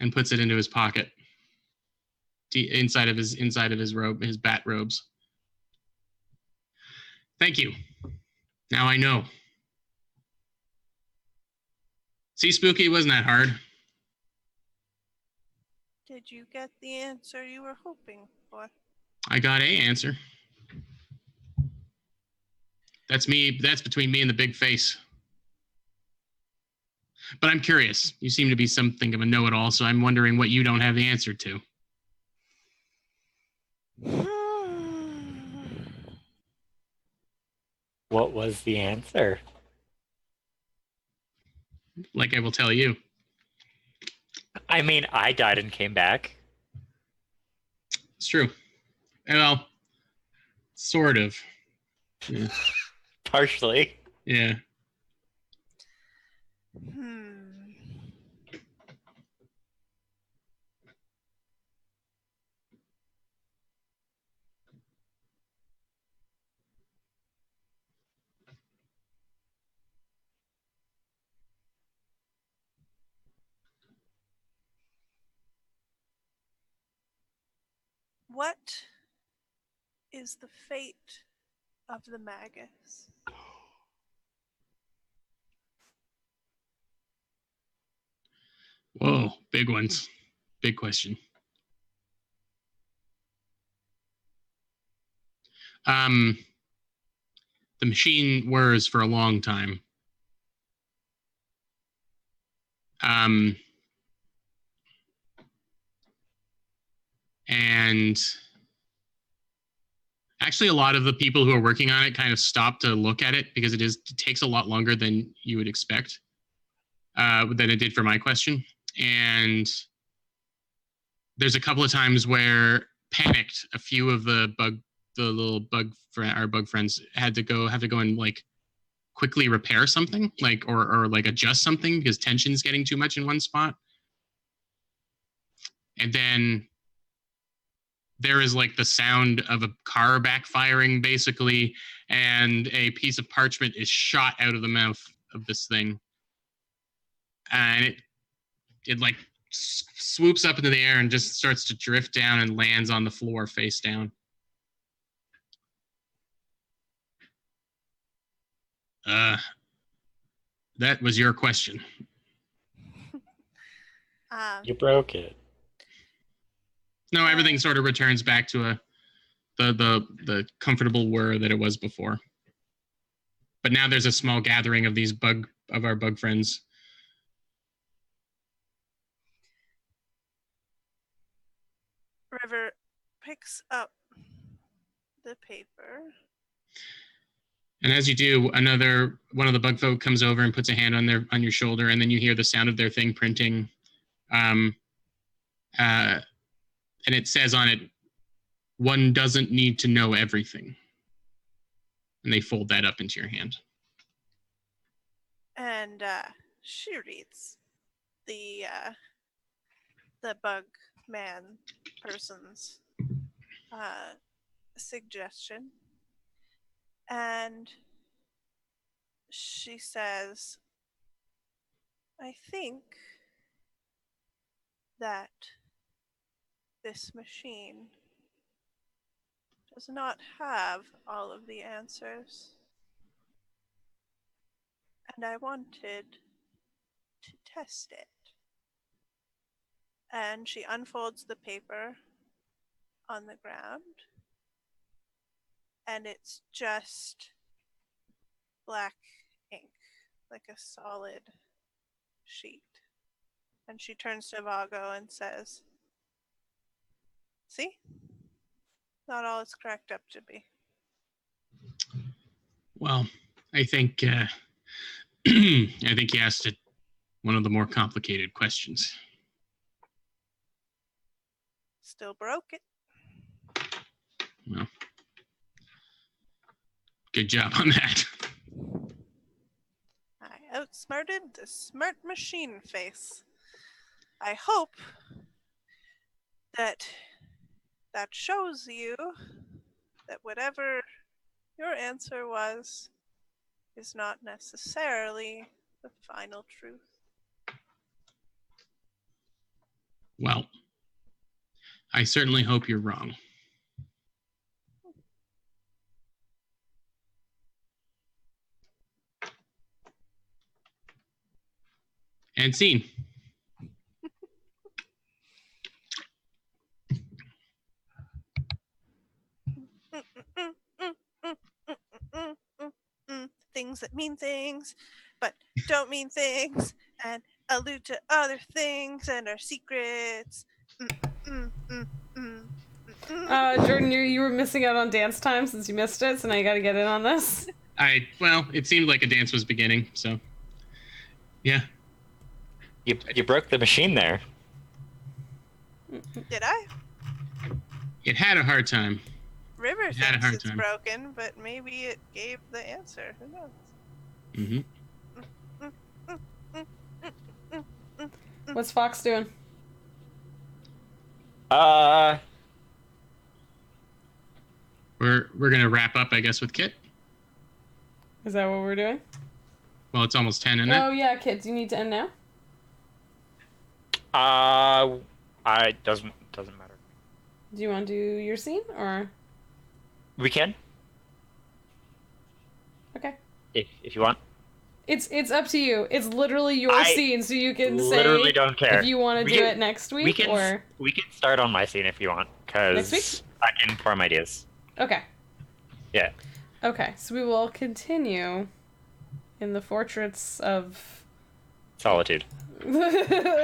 and puts it into his pocket, inside of his robe, his bat robes. Thank you. Now I know. See, Spooky, wasn't that hard? Did you get the answer you were hoping for? I got a answer. That's me. That's between me and the big face. But I'm curious. You seem to be something of a know-it-all, so I'm wondering what you don't have the answer to. What was the answer? Like I will tell you. I mean, I died and came back. It's true. Well, sort of. Yeah. Partially. Yeah. What is the fate of the Magus? Whoa, big ones. Big question. The machine whirs for a long time. And actually a lot of the people who are working on it kind of stop to look at it because it takes a lot longer than you would expect, than it did for my question. And there's a couple of times where panicked, a few of our bug friends have to go and like quickly repair something, like or like adjust something because tension's getting too much in one spot. And then there is like the sound of a car backfiring basically, and a piece of parchment is shot out of the mouth of this thing. And it like swoops up into the air and just starts to drift down and lands on the floor face down. That was your question. You broke it. No, everything sort of returns back to the comfortable whir that it was before. But now there's a small gathering of our bug friends. River picks up the paper. And as you do, one of the bug folk comes over and puts a hand on your shoulder, and then you hear the sound of their thing printing. And it says on it, "One doesn't need to know everything." And they fold that up into your hand. And she reads the bug man person's suggestion. And she says, I think that this machine does not have all of the answers. And I wanted to test it. And she unfolds the paper on the ground. And it's just black ink, like a solid sheet. And she turns to Vago and says, see? Not all it's cracked up to be. Well, I think I think you asked one of the more complicated questions. Still broke it. Well, good job on that. I outsmarted the smart machine face. I hope that shows you that whatever your answer was is not necessarily the final truth. Well, I certainly hope you're wrong. And scene. Things that mean things, but don't mean things, and allude to other things and our secrets. Jordan, you were missing out on dance time since you missed it, so now you gotta get in on this. Well, it seemed like a dance was beginning, so yeah. You broke the machine there. Did I? It had a hard time. River Had a thinks hard it's time. broken, but maybe it gave the answer. Who knows? Mm-hmm. What's Fox doing? We're gonna wrap up, I guess, with Kit. Is that what we're doing? Well, it's almost 10, isn't Oh it? yeah, Kit, do you need to end now? Doesn't matter. Do you want to do your scene or? We can, Okay. if you want. It's up to you. It's literally your scene, so you can Literally say don't care. if you want to do it next week or we can start on my scene if you want, Next week? because I can form ideas. Okay. Yeah. Okay, so we will continue in the fortress of Solitude.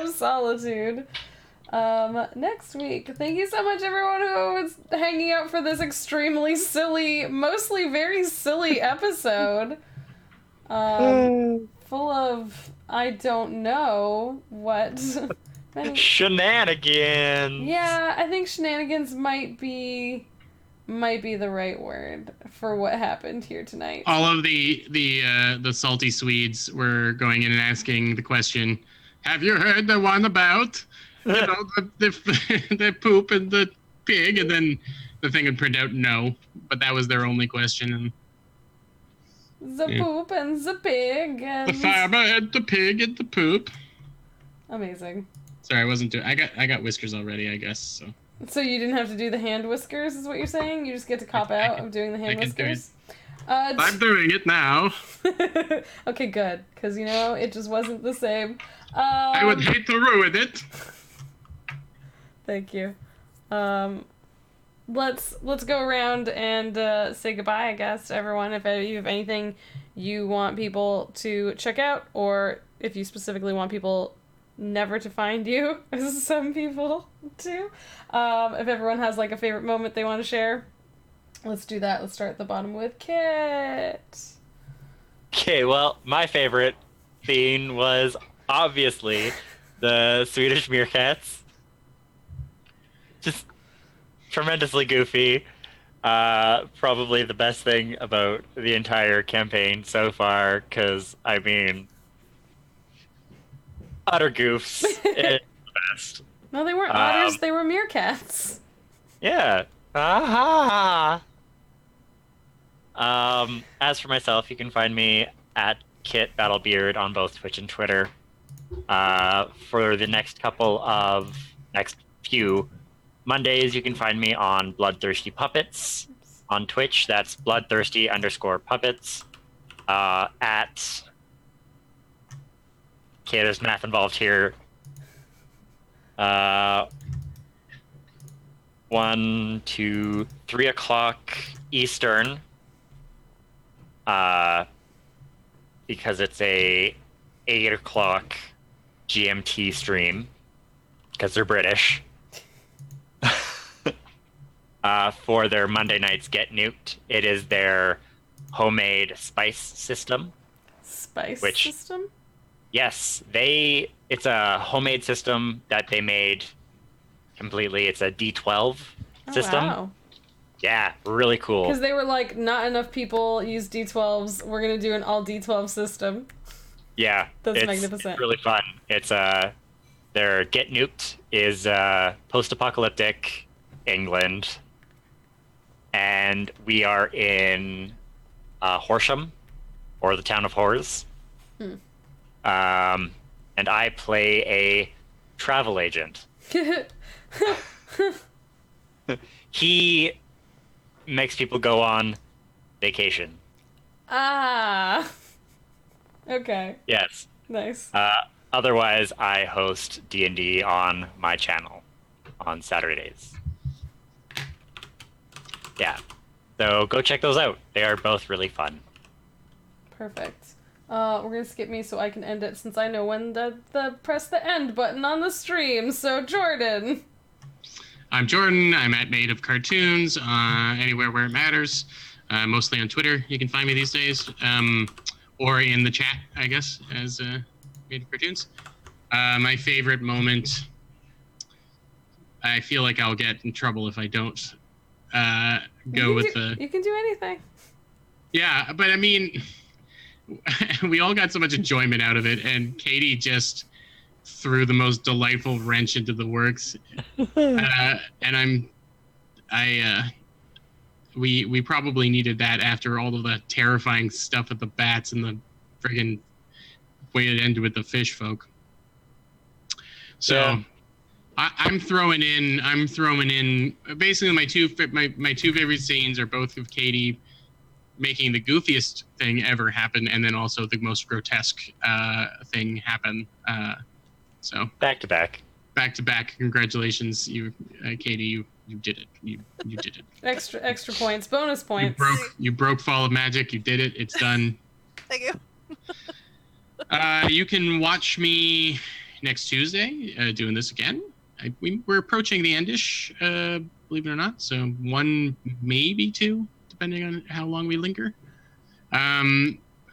solitude. Next week. Thank you so much, everyone who was hanging out for this extremely silly, mostly very silly episode. Full of I don't know what. Shenanigans. Yeah, I think shenanigans might be the right word for what happened here tonight. All of the salty Swedes were going in and asking the question, "Have you heard the one about the poop and the pig?" And then the thing would print out no, but that was their only question. And The poop and the pig and the farmer and the pig and the poop. Amazing. Sorry, I wasn't doing. I got whiskers already, I guess. So you didn't have to do the hand whiskers, is what you're saying? You just get to cop out of doing the hand I can do it. whiskers? I'm doing it now. Okay, good, because it just wasn't the same. I would hate to ruin it. Thank you. Let's go around and say goodbye, I guess, to everyone. If you have anything you want people to check out, or if you specifically want people never to find you, as some people do. If everyone has like a favorite moment they want to share, let's do that. Let's start at the bottom with Kit. Okay, well, my favorite scene was obviously the Swedish meerkats. Just tremendously goofy. Probably the best thing about the entire campaign so far, because, I mean, utter goofs. It's the best. No, they weren't otters, they were meerkats. Yeah. Aha! As for myself, you can find me at Kit Battlebeard on both Twitch and Twitter. For the next few Mondays, you can find me on Bloodthirsty Puppets on Twitch. That's bloodthirsty_puppets. Okay, there's math involved here. 1 to 3 o'clock Eastern. Because it's a 8 o'clock GMT stream, because they're British. For their Monday nights Get Nuked. It is their homemade spice system. System? Yes, it's a homemade system that they made completely. It's a D12 system. Wow. Yeah, really cool. Because they were like, not enough people use D12s. We're gonna do an all D12 system. Yeah, That's magnificent. It's really fun. It's their Get Nuked is post-apocalyptic England, and we are in Horsham, or the town of horrors. And I play a travel agent. He makes people go on vacation. Ah. Okay. Yes. Nice. Otherwise, I host D&D on my channel on Saturdays. Yeah. So go check those out. They are both really fun. Perfect. We're gonna skip me so I can end it, since I know when the press the end button on the stream. So Jordan. I'm Jordan. I'm at Native Cartoons, anywhere where it matters. Mostly on Twitter. You can find me these days, or in the chat, I guess, as Native Cartoons. My favorite moment. I feel like I'll get in trouble if I don't go with the. You can do anything. Yeah, but I mean, we all got so much enjoyment out of it, and Katie just threw the most delightful wrench into the works. And we probably needed that after all of the terrifying stuff with the bats and the friggin' way it ended with the fish folk. So yeah. I'm throwing in basically my two favorite scenes are both of Katie making the goofiest thing ever happen, and then also the most grotesque thing happen. So back to back. Congratulations, Katie. You did it. You did it. Extra points, bonus points. You broke Fall of Magic. You did it. It's done. Thank you. You can watch me next Tuesday doing this again. We're approaching the endish, believe it or not. So 1, maybe 2, depending on how long we linger.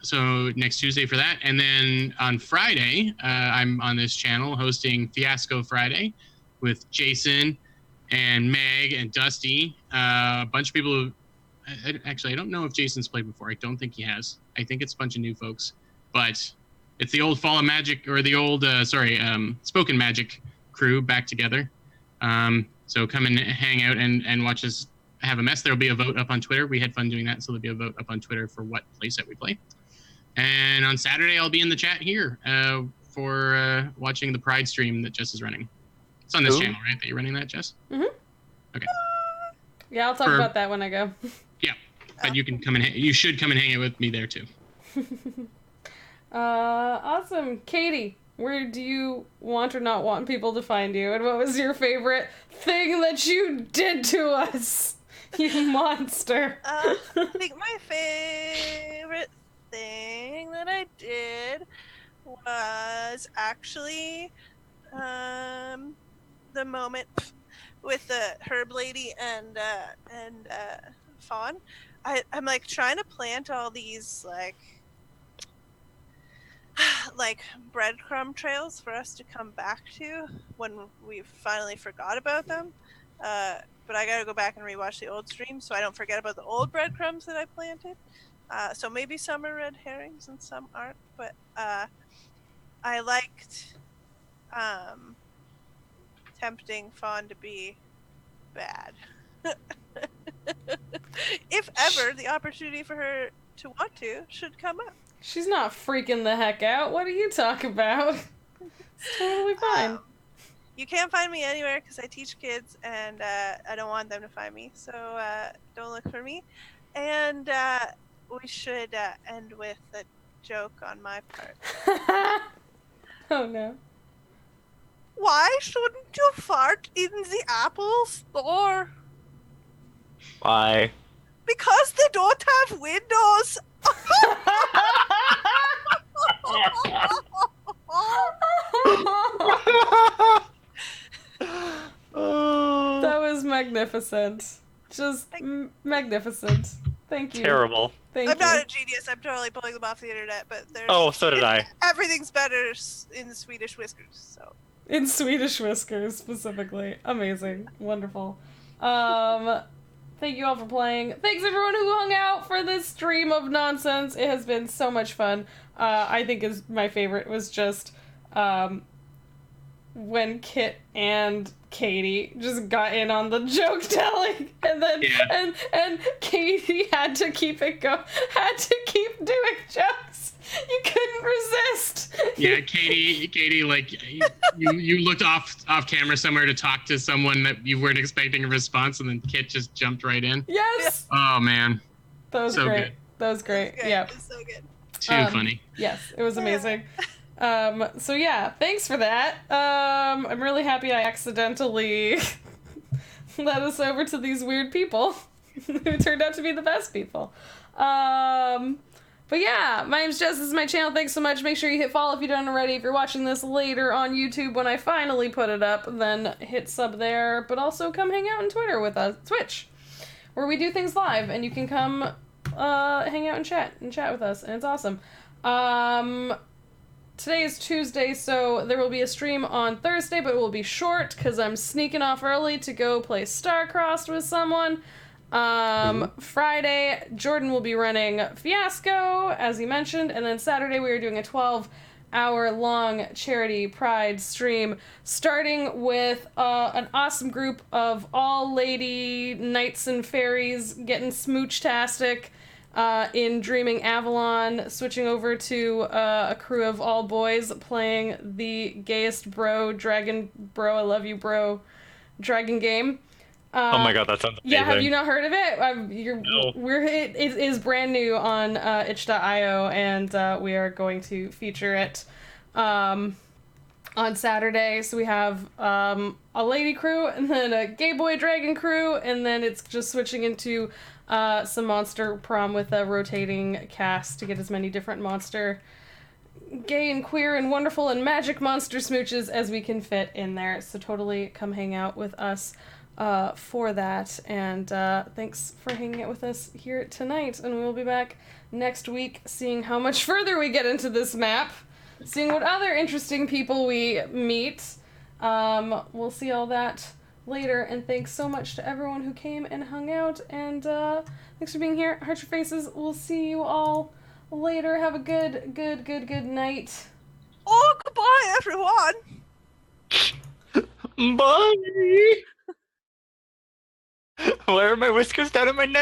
So next Tuesday for that. And then on Friday, I'm on this channel hosting Fiasco Friday with Jason and Meg and Dusty. A bunch of people who, actually, I don't know if Jason's played before. I don't think he has. I think it's a bunch of new folks. But it's the old Fall of Magic, or the old, Spoken Magic crew back together. So come and hang out and watch us have a mess. There'll be a vote up on Twitter. We had fun doing that, so there'll be a vote up on Twitter for what playset we play. And on Saturday, I'll be in the chat here for watching the Pride stream that Jess is running. It's on this channel, right? That you're running that, Jess? Mm-hmm. Okay. Yeah, I'll talk about that when I go. Yeah. but you can come and you should come and hang out with me there too. Awesome. Katie, where do you want or not want people to find you? And what was your favorite thing that you did to us? You monster. I think my favorite thing that I did was actually the moment with the herb lady and Fawn. I'm like trying to plant all these like breadcrumb trails for us to come back to when we finally forgot about them. But I gotta go back and rewatch the old stream so I don't forget about the old breadcrumbs that I planted. So maybe some are red herrings and some aren't, but I liked tempting Fawn to be bad. If ever the opportunity for her to want to should come up. She's not freaking the heck out. What are you talking about? It's totally fine. You can't find me anywhere because I teach kids and I don't want them to find me. So don't look for me. And we should end with a joke on my part. Oh no. Why shouldn't you fart in the Apple store? Why? Because they don't have windows. That was magnificent. Just magnificent. Thank you. Terrible. Thank I'm you. not a genius. I'm totally pulling them off the internet, but there's Oh, so did I. everything's better in the Swedish whiskers. So In Swedish whiskers, specifically. Amazing. Wonderful. Thank you all for playing. Thanks everyone who hung out for this stream of nonsense. It has been so much fun. I think is my favorite was just when Kit and Katie just got in on the joke telling, and then and Katie had to keep doing jokes. You couldn't resist. Yeah, Katie, like you looked off camera somewhere to talk to someone that you weren't expecting a response, and then Kit just jumped right in. Yes. Oh man, That was so great. good. That was great. Yeah. It's so good. Too funny. Yes, it was amazing. So yeah, thanks for that. I'm really happy I accidentally led us over to these weird people who turned out to be the best people. But yeah, my name's Jess, this is my channel, thanks so much. Make sure you hit follow if you don't already. If you're watching this later on YouTube when I finally put it up, then hit sub there, but also come hang out on Twitter with us, Twitch, where we do things live, and you can come hang out and chat with us, and it's awesome. Today is Tuesday, so there will be a stream on Thursday, but it will be short, because I'm sneaking off early to go play Starcrossed with someone. Friday, Jordan will be running Fiasco, as he mentioned, and then Saturday we are doing a 12-hour-long charity pride stream, starting with an awesome group of all-lady knights and fairies getting smooch-tastic in Dreaming Avalon, switching over to a crew of all boys playing the gayest dragon I love you bro dragon game. Oh my god, that sounds amazing. Yeah, have you not heard of it? No. It is brand new on itch.io, and we are going to feature it on Saturday. So we have a lady crew, and then a gay boy dragon crew, and then it's just switching into some monster prom with a rotating cast to get as many different monster, gay and queer and wonderful and magic monster smooches as we can fit in there. So totally come hang out with us for that, and thanks for hanging out with us here tonight, and we'll be back next week seeing how much further we get into this map, seeing what other interesting people we meet. We'll see all that later, and thanks so much to everyone who came and hung out, and thanks for being here. Heart your faces. We'll see you all later. Have a good night. Oh, goodbye, everyone. Bye! Why are my whiskers down in my neck?